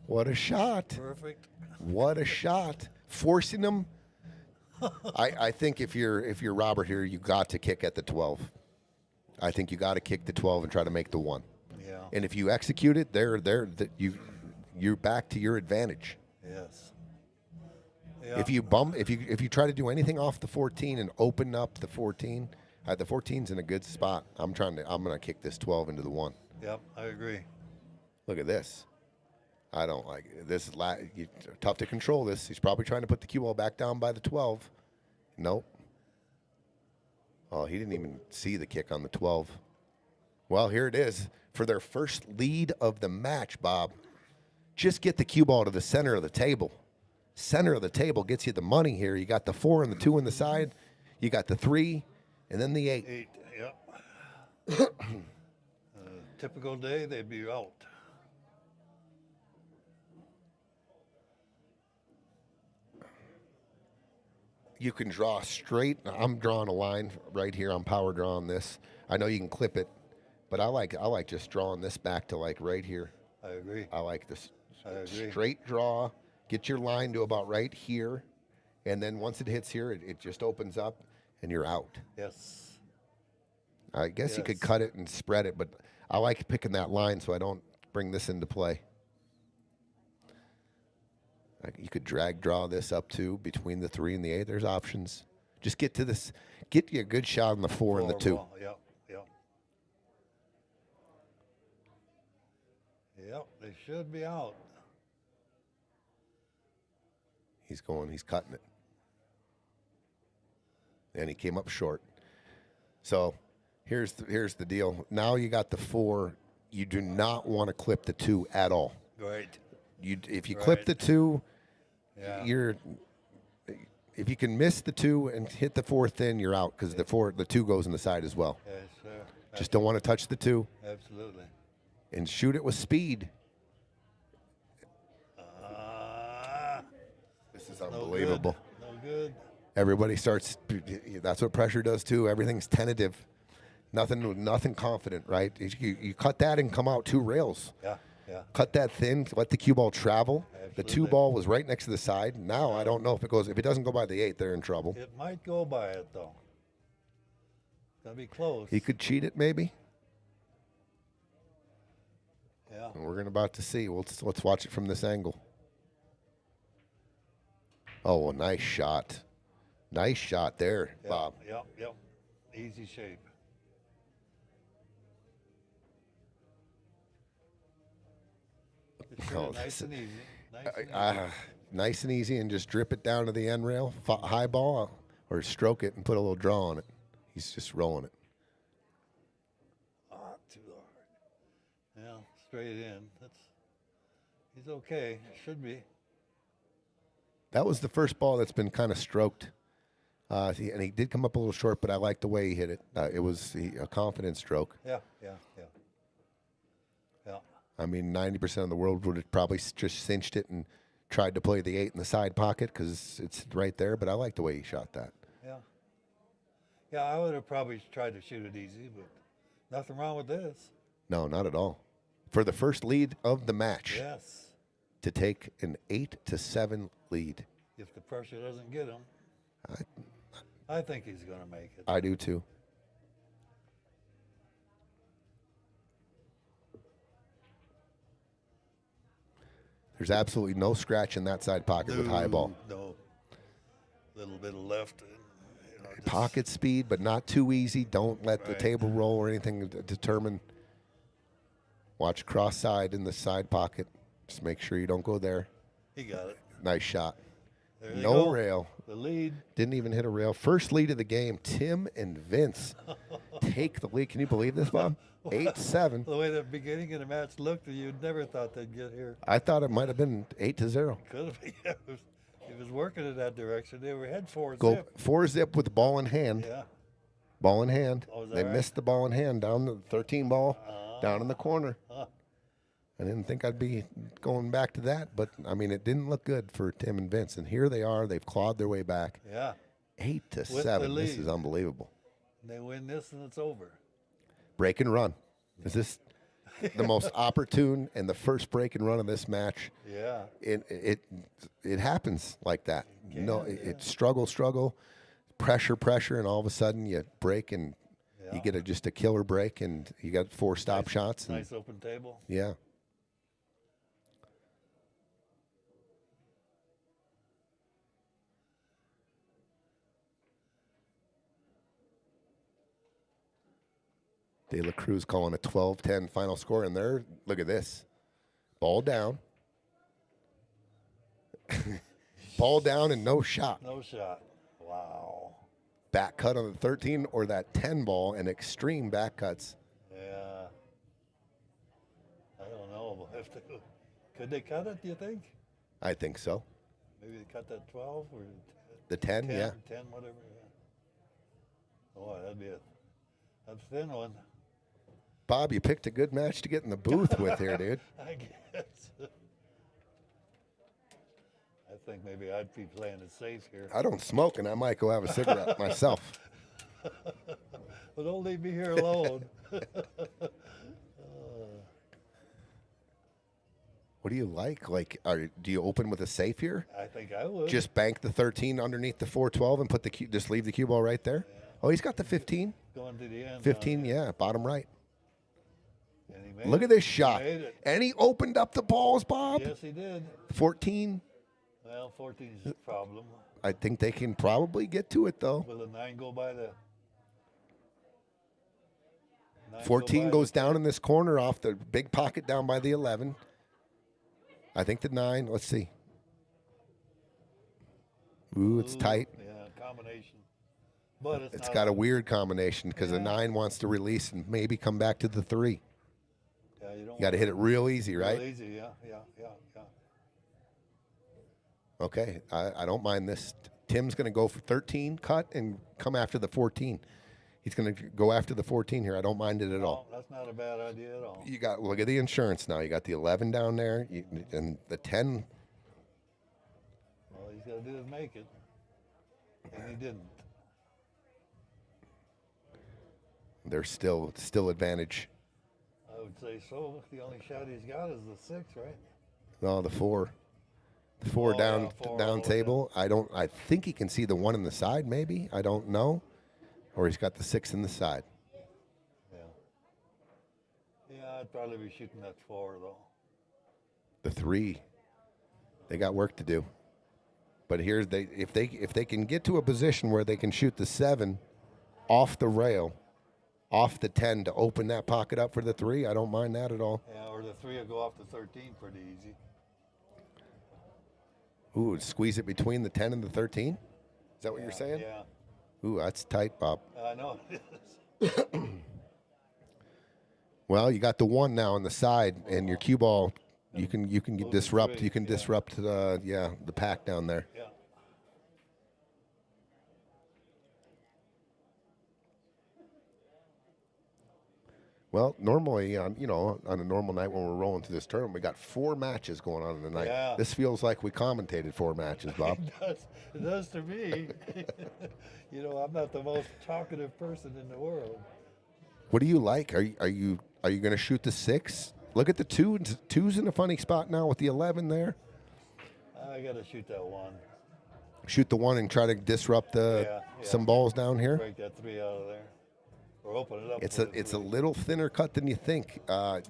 What a shot. Perfect. What a shot. Forcing them. I think if you're Robert here, you got to kick at the 12. I think you got to kick the 12 and try to make the 1. Yeah. And if you execute it, you're back to your advantage. Yes. Yeah. If you try to do anything off the 14 and open up the 14, the 14's in a good spot. I'm going to kick this 12 into the 1. Yep, I agree. Look at this. I don't like it. This is tough to control this. He's probably trying to put the cue ball back down by the 12. Nope. Oh, he didn't even see the kick on the 12. Well, here it is for their first lead of the match, Bob. just get the cue ball to the center of the table. Center of the table gets you the money here. You got the 4 and the 2 on the side. You got the 3 and then the 8. 8, yep. Typical day, they'd be out. You can draw straight. I'm drawing a line right here. I'm power drawing this. I know you can clip it, but I like just drawing this back to like right here. I agree. I like this I agree. straight draw. Get your line to about right here, and then once it hits here, it just opens up, and you're out. Yes. I guess you could Yes. cut it and spread it, but I like picking that line so I don't bring this into play. You could drag draw this up too between the 3 and the 8. There's options. Just get to this. Get you a good shot on the 4 and the 2. Ball. Yep, yep. Yep, they should be out. He's cutting it. And he came up short. So here's the deal. Now you got the 4. You do not want to clip the 2 at all. Right. If you clip Right. the 2, Yeah. if you can miss the 2 and hit the 4 thin, you're out because the 2 goes in the side as well. Yes, sir. Just don't want to touch the 2 Absolutely. and shoot it with speed. This is unbelievable. No good. Everybody starts. That's what pressure does too. Everything's tentative. Nothing confident, right? You cut that and come out 2 rails. Yeah, yeah. Cut that thin. Let the cue ball travel. The 2 Absolutely. ball was right next to the side. Now I don't know if it goes. If it doesn't go by the 8, they're in trouble. It might go by it, though. It's going to be close. He could cheat it maybe. Yeah. And we're about to see. Let's watch it from this angle. Oh, a nice shot. Nice shot there, Yep, Bob. Yep. Easy shape. It's Oh, nice and easy. Nice and easy. Nice and easy, and just drip it down to the end rail, high ball, or stroke it and put a little draw on it. He's just rolling it. Too hard. Yeah, straight in. He's okay. Should be. That was the first ball that's been kind of stroked. And he did come up a little short, but I like the way he hit it. It was a confident stroke. Yeah. I mean, 90% of the world would have probably just cinched it and tried to play the 8 in the side pocket because it's right there, but I like the way he shot that. Yeah, I would have probably tried to shoot it easy, but nothing wrong with this. No, not at all. For the first lead of the match, Yes. to take an 8-7 lead. If the pressure doesn't get him, I think he's going to make it. I do too. There's absolutely no scratch in that side pocket with high ball. No. Little bit of left. Just Pocket speed, but not too easy. Don't let the Right. table roll or anything determine. Watch cross side in the side pocket. Just make sure you don't go there. He got it. Nice shot. There they No go. rail. The lead. Didn't even hit a rail. First lead of the game. Tim and Vince take the lead. Can you believe this, Bob? 8-7. The way the beginning of the match looked, you never thought they'd get here. I thought it might have been 8-0. Could have been. He was working in that direction. They were head 4 Go zip. 4-zip with the ball in hand. Yeah. Ball in hand. Oh, is that They right? missed the ball in hand down the 13 ball, down in the corner. Huh. I didn't think I'd be going back to that, but I mean, it didn't look good for Tim and Vince. And here they are. They've clawed their way back. Yeah. 8-7. This lead. is unbelievable. And they win this and it's over. Break and run. Is this the most opportune and the first break and run of this match? Yeah. It happens like that. No, can, it struggle, pressure, and all of a sudden you break and you get just a killer break, and you got 4 stop shots. And, Nice open table. yeah. De La Cruz calling a 12-10 final score, and there, look at this. Ball down. Ball down and no shot. No shot. Wow. Back cut on the 13 or that 10 ball and extreme back cuts. Yeah. I don't know. We'll have to Could they cut it, do you think? I think so. Maybe they cut that 12 or The 10, yeah. 10, whatever. Yeah. Oh, that'd be that's a thin one. Bob, you picked a good match to get in the booth with here, dude. I guess. I think maybe I'd be playing it safe here. I don't smoke, and I might go have a cigarette myself. Well, don't leave me here alone. What do you like? Like, do you open with a safe here? I think I would. Just bank the 13 underneath the 412 and put the just leave the cue ball right there. Yeah. Oh, he's got the 15. Going to the end. 15, yeah, bottom right. And he made Look it. at this shot. He made it. And he opened up the balls, Bob. Yes, he did. 14. Well, 14 is a problem. I think they can probably get to it, though. Will the 9 go by the... 14 goes down in this corner off the big pocket down by the 11. I think the 9, let's see. Ooh, it's tight. Yeah, combination. But it's got a weird combination because the 9 wants to release and maybe come back to the 3. Yeah, you got to hit it real easy, right? Real easy, yeah. Okay, I don't mind this. Tim's going to go for 13 cut and come after the 14. He's going to go after the 14 here. I don't mind it at all. That's not a bad idea at all. You got, look at the insurance now. You got the 11 down there and the 10. All he's got to do is make it. And he didn't. There's still advantage. I would say so. The only shot he's got is the 6, right? No, the 4. The 4 down down table. I think he can see the 1 in the side, maybe. I don't know. Or he's got the 6 in the side. Yeah. Yeah, I'd probably be shooting that 4 though. The 3. They got work to do. But here's if they can get to a position where they can shoot the 7 off the rail, off the 10 to open that pocket up for the 3, I don't mind that at all. Yeah, or the 3 will go off the 13 pretty easy. Ooh, squeeze it between the 10 and the 13? Is that what you're saying? Yeah. Ooh, that's tight, Bob. I know it is. Well, you got the 1 now on the side, and your cue ball, you can disrupt. 3, You can disrupt the pack down there. Yeah. Well, normally, on a normal night when we're rolling through this tournament, we got 4 matches going on in the night. Yeah. This feels like we commentated 4 matches, Bob. It does to me. You know, I'm not the most talkative person in the world. What do you like? Are you going to shoot the 6? Look at the 2. 2's in a funny spot now with the 11 there. I got to shoot that 1. Shoot the 1 and try to disrupt some balls down here. Break that 3 out of there. Or open it up. It's a little thinner cut than you think.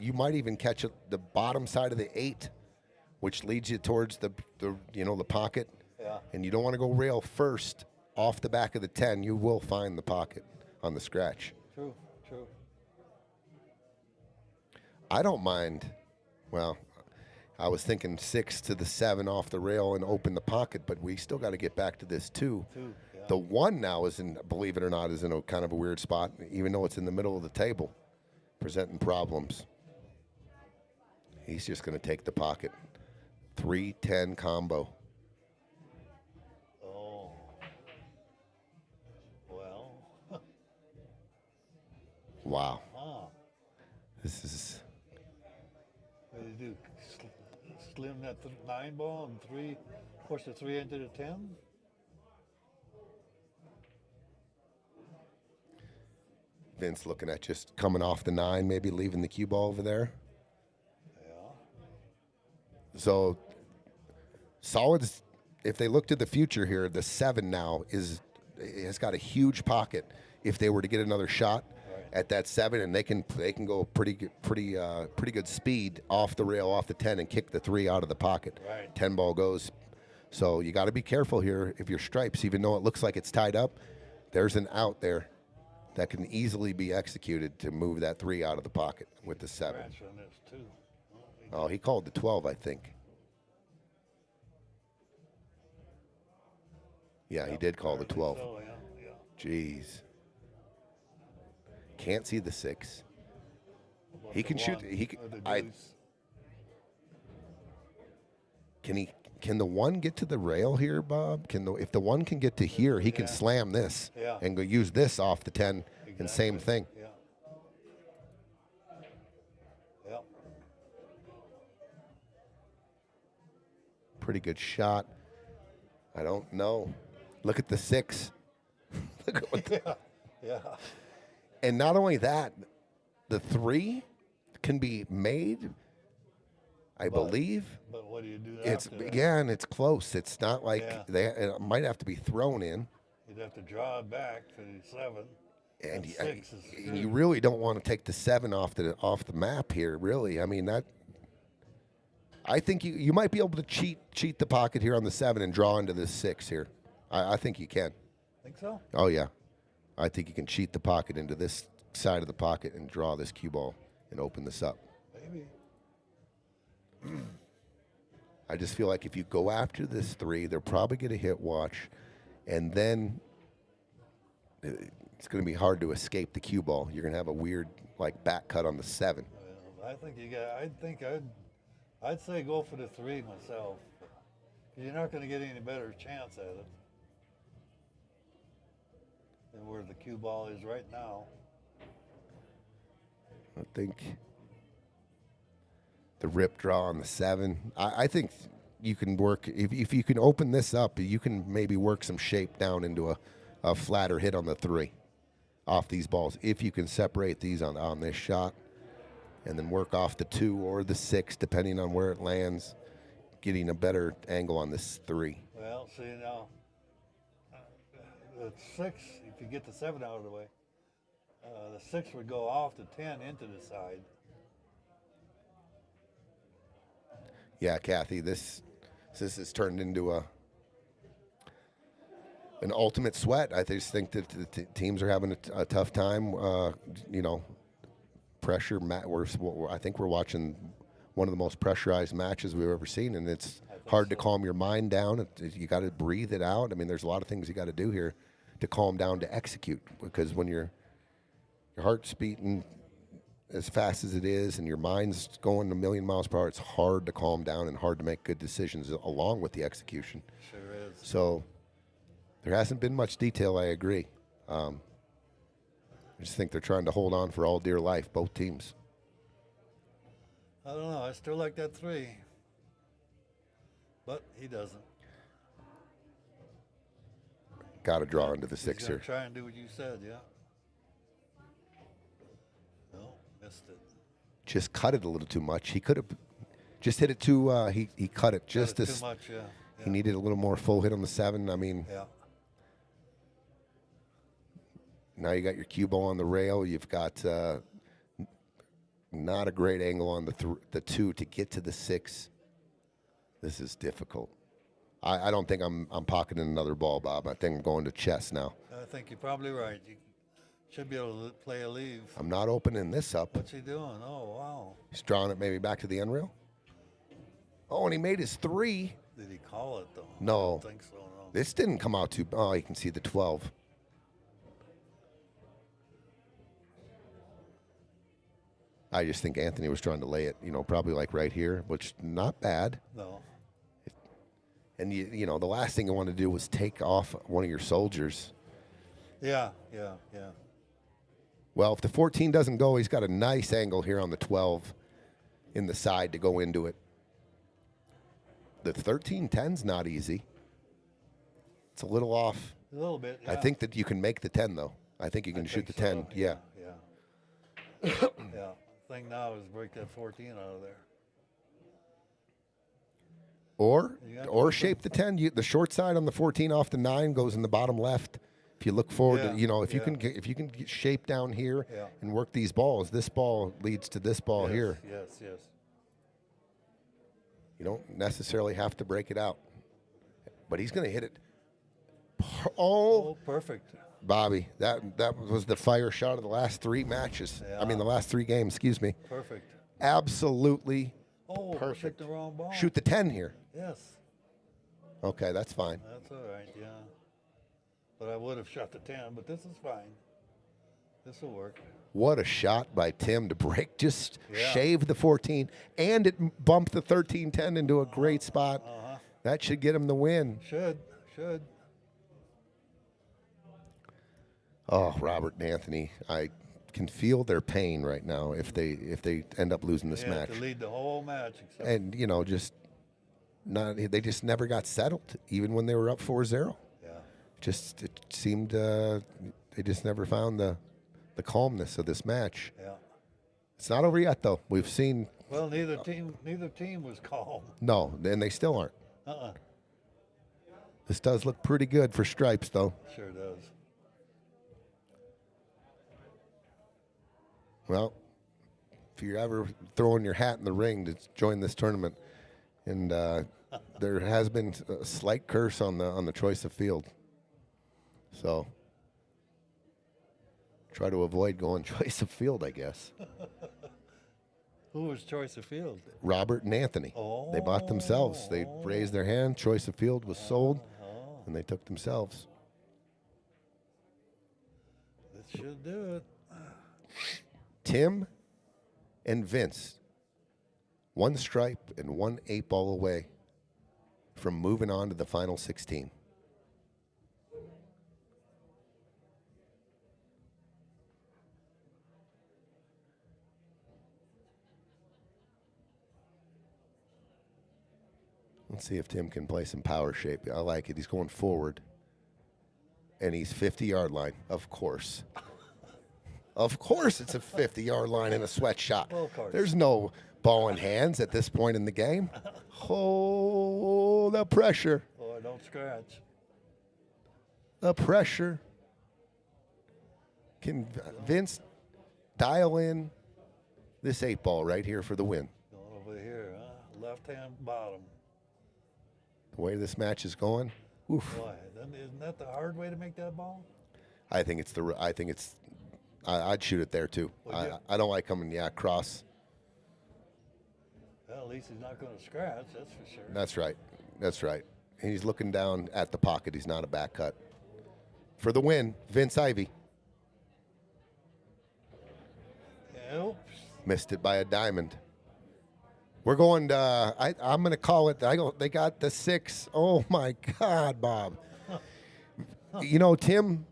You might even catch the bottom side of the 8, which leads you towards the pocket. Yeah. And you don't want to go rail first off the back of the 10. You will find the pocket on the scratch. True. I don't mind. Well, I was thinking 6 to the 7 off the rail and open the pocket, but we still got to get back to this 2. Yeah. The 1 now is believe it or not, is in a kind of a weird spot, even though it's in the middle of the table, presenting problems. He's just going to take the pocket. 3-10 combo. Oh. Well. Wow. Huh. This is. What do you do? Slim that 9 ball and 3, push the 3 into the 10? Vince looking at just coming off the 9, maybe leaving the cue ball over there. Yeah. So, solids, if they look to the future here, the 7 now has got a huge pocket. If they were to get another shot at that 7, and they can go pretty good speed off the rail, off the 10, and kick the 3 out of the pocket. Right. 10 ball goes. So you got to be careful here. If your stripes, even though it looks like it's tied up, there's an out there that can easily be executed to move that 3 out of the pocket with the 7. Scratch on this too. Oh, he called the 12, I think. Yeah, he did call the 12. So, yeah. Jeez. Can't see the 6. About He the can shoot. 1 He or the I deuce. Can the one get to the rail here, Bob? If the one can get to here, he can slam this and go use this off the 10, and same thing. Yeah. Yep. Pretty good shot. I don't know. Look at the 6. Look at what Yeah. And not only that, the 3 can be made, I believe. But what do you do It's after that? again, it's close. It's not like it might have to be thrown in. You'd have to draw it back to the 7. And And you, 6 is and you really don't want to take the 7 off the map here, really. I mean that. I think you might be able to cheat the pocket here on the 7 and draw into this 6 here. I think you can. Think so? Oh yeah, I think you can cheat the pocket into this side of the pocket and draw this cue ball and open this up. Maybe. I just feel like if you go after this 3, they're probably going to hit watch, and then it's going to be hard to escape the cue ball. You're going to have a weird like back cut on the 7. Well, I think you got. I'd say go for the 3 myself. You're not going to get any better chance at it than where the cue ball is right now. I think the rip draw on the 7. I think you can work if you can open this up. You can maybe work some shape down into a flatter hit on the 3 off these balls if you can separate these on this shot, and then work off the 2 or the 6 depending on where it lands, getting a better angle on this 3. Well, see now, the 6. If you get the 7 out of the way, the 6 would go off the 10 into the side. Yeah, Kathy, this has turned into an ultimate sweat. I just think that the teams are having a tough time. Pressure. I think we're watching one of the most pressurized matches we've ever seen, and it's hard to calm your mind down. You got to breathe it out. I mean, there's a lot of things you got to do here to calm down to execute, because when your heart's beating as fast as it is and your mind's going a million miles per hour, it's hard to calm down and hard to make good decisions along with the execution. Sure is. So there hasn't been much detail, I agree. I just think they're trying to hold on for all dear life, both teams. I don't know. I still like that 3. But he doesn't. Got to draw into the 6 He's here. gonna try and do what you said, yeah. No, missed it. Just cut it a little too much. He could have just hit it too. He cut it just Got it as too much, yeah. he needed a little more full hit on the 7. I mean, Yeah. now you got your cue ball on the rail. You've got not a great angle on the 2 to get to the 6. This is difficult. I don't think I'm pocketing another ball, Bob. I think I'm going to chess now. I think you're probably right. You should be able to play a leave. I'm not opening this up. What's he doing? Oh, wow. He's drawing it maybe back to the end rail. Oh, and he made his 3. Did he call it, though? No. I don't think so, no. This didn't come out too. Oh, you can see the 12. I just think Anthony was trying to lay it, probably like right here, which not bad. No. And the last thing you want to do was take off one of your soldiers. Yeah. Well, if the 14 doesn't go, he's got a nice angle here on the 12 in the side to go into it. The 13-10's not easy. It's a little off. A little bit, yeah. I think that you can make the 10, though. I think you can shoot the 10. Yeah. Yeah. Thing now is break that 14 out of there. Or shape the 10. The short side on the 14 off the 9 goes in the bottom left. If you look forward to, if you can get shape down here and work these balls, this ball leads to this ball here. Yes. You don't necessarily have to break it out. But he's going to hit it. Oh, perfect. Bobby, that was the fire shot of the last 3 matches. Yeah. I mean, the last 3 games, excuse me. Perfect. Absolutely perfect. Hit the wrong ball. Shoot the 10 here. Yes. Okay, that's fine. That's all right, yeah. But I would have shot the 10, but this is fine. This will work. What a shot by Tim to break, just Yeah. shave the 14, and it bumped the 13-10 into a great spot. That should get him the win. Should. Oh, Robert and Anthony, I can feel their pain right now if they end up losing this match. To lead the whole match. Except And they just never got settled, even when they were up 4-0. yeah. It seemed they just never found the calmness of this match. Yeah. It's not over yet, though. We've seen Well, neither team was calm. no, and they still aren't. Uh-uh. This does look pretty good for Stripes, though. Sure does. Well, if you're ever throwing your hat in the ring to join this tournament, and there has been a slight curse on the choice of field, so try to avoid going choice of field, I guess. Who was choice of field? Robert and Anthony. They bought themselves. They raised their hand. Choice of field was sold, and they took themselves. That should do it. Tim and Vince, one stripe and one 8-ball away from moving on to the final 16. Let's see if Tim can play some power shape. I like it. He's going forward. And he's 50-yard line, of course. Of course it's a 50-yard line in a sweatshop. Well, of course. There's no ball in hands at this point in the game. Oh, the pressure. Boy, don't scratch. The pressure. Can Vince dial in this 8-ball right here for the win? Going over here, huh? Left-hand bottom. The way this match is going, oof. Boy, isn't that the hard way to make that ball? I'd shoot it there too. I don't like coming cross. Well, at least he's not going to scratch, that's for sure. That's right. And he's looking down at the pocket. He's not a back cut. For the win, Vince Ivey. Oops. Missed it by a diamond. We're going to, I'm going to call it, they got the 6. Oh, my God, Bob. Tim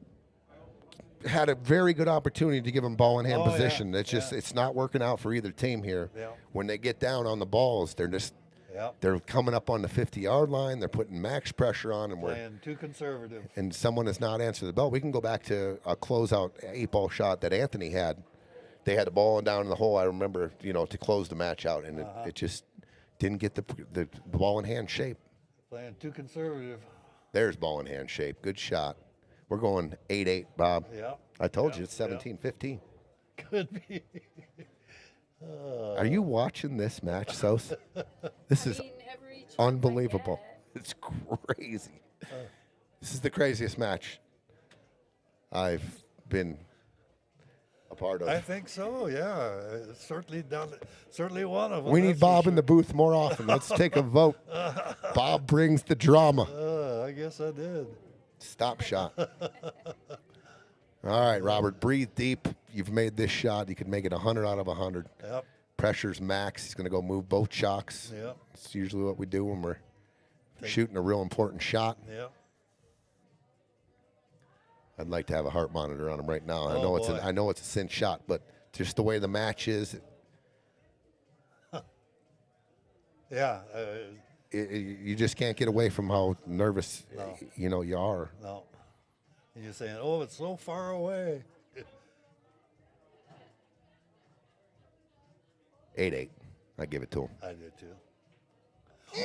had a very good opportunity to give him ball in hand position. Yeah, It's just, it's not working out for either team here. Yeah. When they get down on the balls, they're coming up on the 50-yard line. They're putting max pressure on, and Playing too conservative. and someone has not answered the bell. We can go back to a closeout 8-ball shot that Anthony had. They had the ball down in the hole, I remember, to close the match out, and it just didn't get the ball in hand shape. Playing too conservative. There's ball in hand shape. Good shot. We're going 8-8, Bob. Yeah. I told you it's 17-15. Could be. Are you watching this match, Sos? This is every chance unbelievable. I It's crazy. This is the craziest match I've been a part of. I think so, yeah. It's certainly one of them. We need that's for Bob in sure. the booth more often. Let's take a vote. Bob brings the drama. I guess I did. Stop shot. All right, Robert, breathe deep. You've made this shot. You could make it 100 out of 100. Yep. Pressure's max. He's going to go move both chocks. Yep. It's usually what we do when we're shooting a real important shot. Yep. I'd like to have a heart monitor on him right now. Oh, I know it's a cinch shot, but just the way the match is, Yeah. you just can't get away from how nervous you are. No. And you're saying, oh, it's so far away. 8-8. I give it to him. I did too.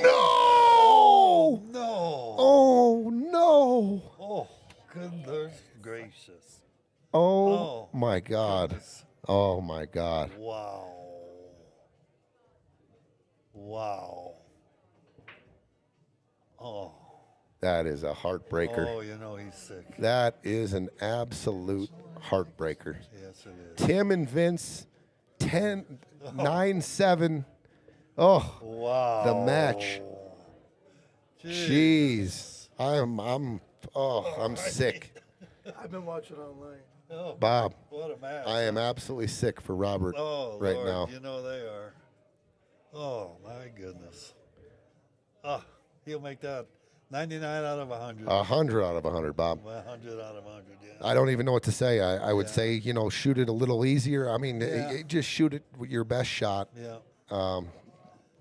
No! No. Oh, no. Oh, goodness gracious. Oh, my God. Goodness. Oh, my God. Wow. Wow. Oh. That is a heartbreaker. Oh, he's sick. That is an absolute heartbreaker. Yes, it is. Tim and Vince, 9-7. Oh, Wow. the match. Jeez. I'm sick. I've been watching online. Oh, Bob, what a match. I am absolutely sick for Robert right Lord, now. You know they are. Oh, my goodness. Oh, he'll make that 99 out of 100. 100 out of 100, Bob. 100 out of 100, yeah. I don't even know what to say. I would Yeah. say, shoot it a little easier. I mean, just shoot it with your best shot. Yeah.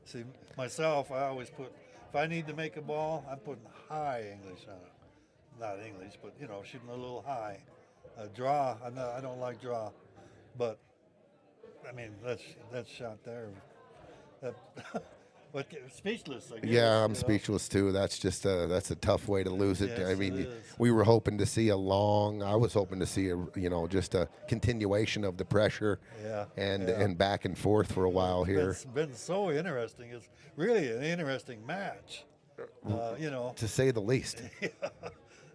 See, myself, I always put, if I need to make a ball, I'm putting high English on it. Not English, but, shooting a little high. Draw, I don't like draw. But, I mean, that shot there. But speechless, I guess. Yeah, I'm speechless too. That's just that's a tough way to lose it. Yes, I mean, it is. we were hoping to see I was hoping to see just a continuation of the pressure. Yeah, and back and forth for a while here. It's been so interesting. It's really an interesting match. To say the least.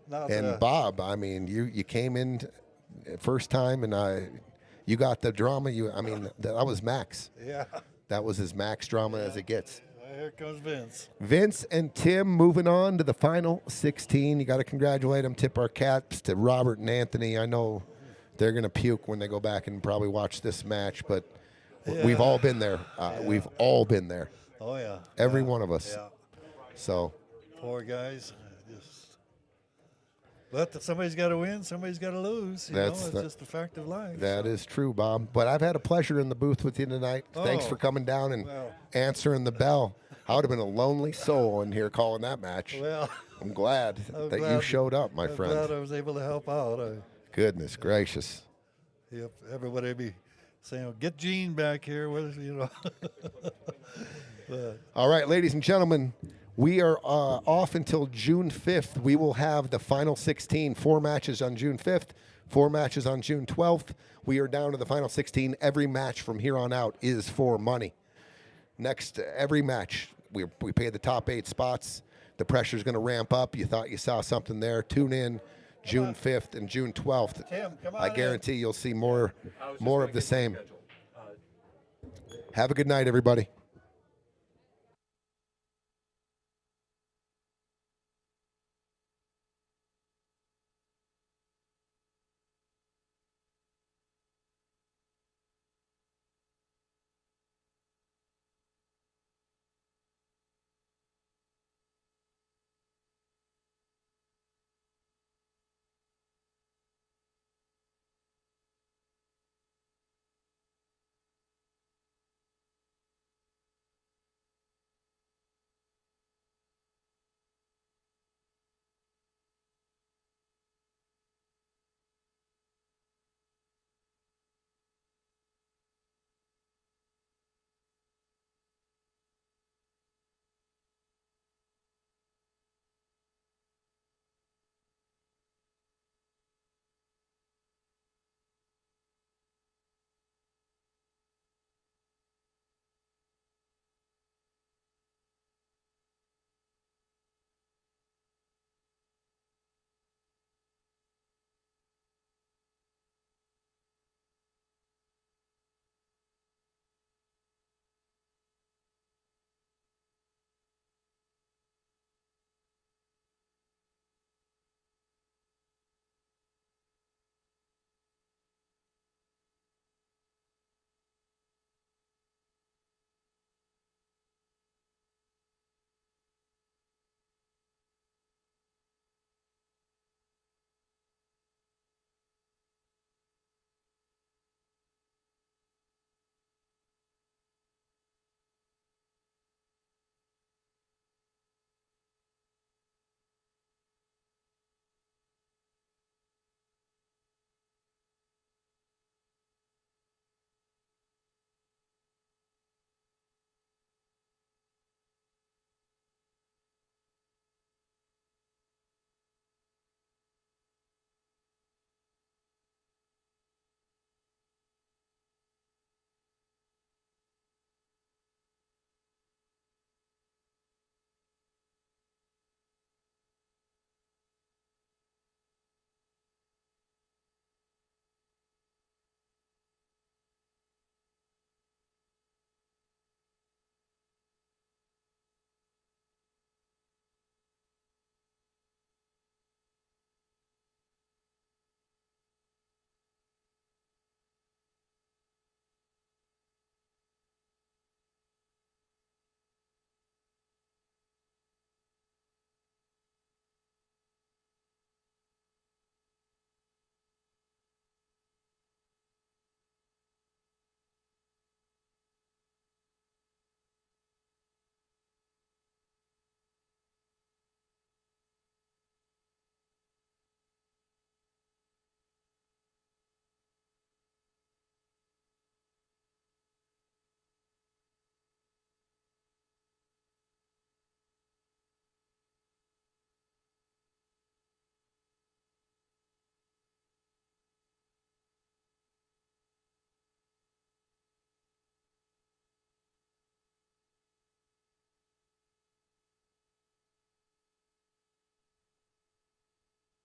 Not And Bob, I mean, you came in first time and you got the drama. That was Max. Yeah. That was as max drama as it gets. Here comes Vince. Vince and Tim moving on to the final 16. You got to congratulate them. Tip our caps to Robert and Anthony. I know they're going to puke when they go back and probably watch this match, but we've all been there. We've all been there. Oh, yeah. Every one of us. Yeah. So. Poor guys. But somebody's got to win, somebody's got to lose. It's just a fact of life. That is true, Bob. But I've had a pleasure in the booth with you tonight. Thanks for coming down and answering the bell. I would have been a lonely soul in here calling that match. Well, I'm glad that you showed up, my friend. I'm glad I was able to help out. Goodness gracious. Yep, everybody be saying, get Gene back here. But, all right, ladies and gentlemen. We are off until June 5th. We will have the final 16, 4 matches on June 5th, 4 matches on June 12th. We are down to the final 16. Every match from here on out is for money. Next, every match, we pay the top 8 spots. The pressure's going to ramp up. You thought you saw something there. Tune in June 5th and June 12th. Tim, come on I guarantee you'll see more of the same. Have a good night, everybody.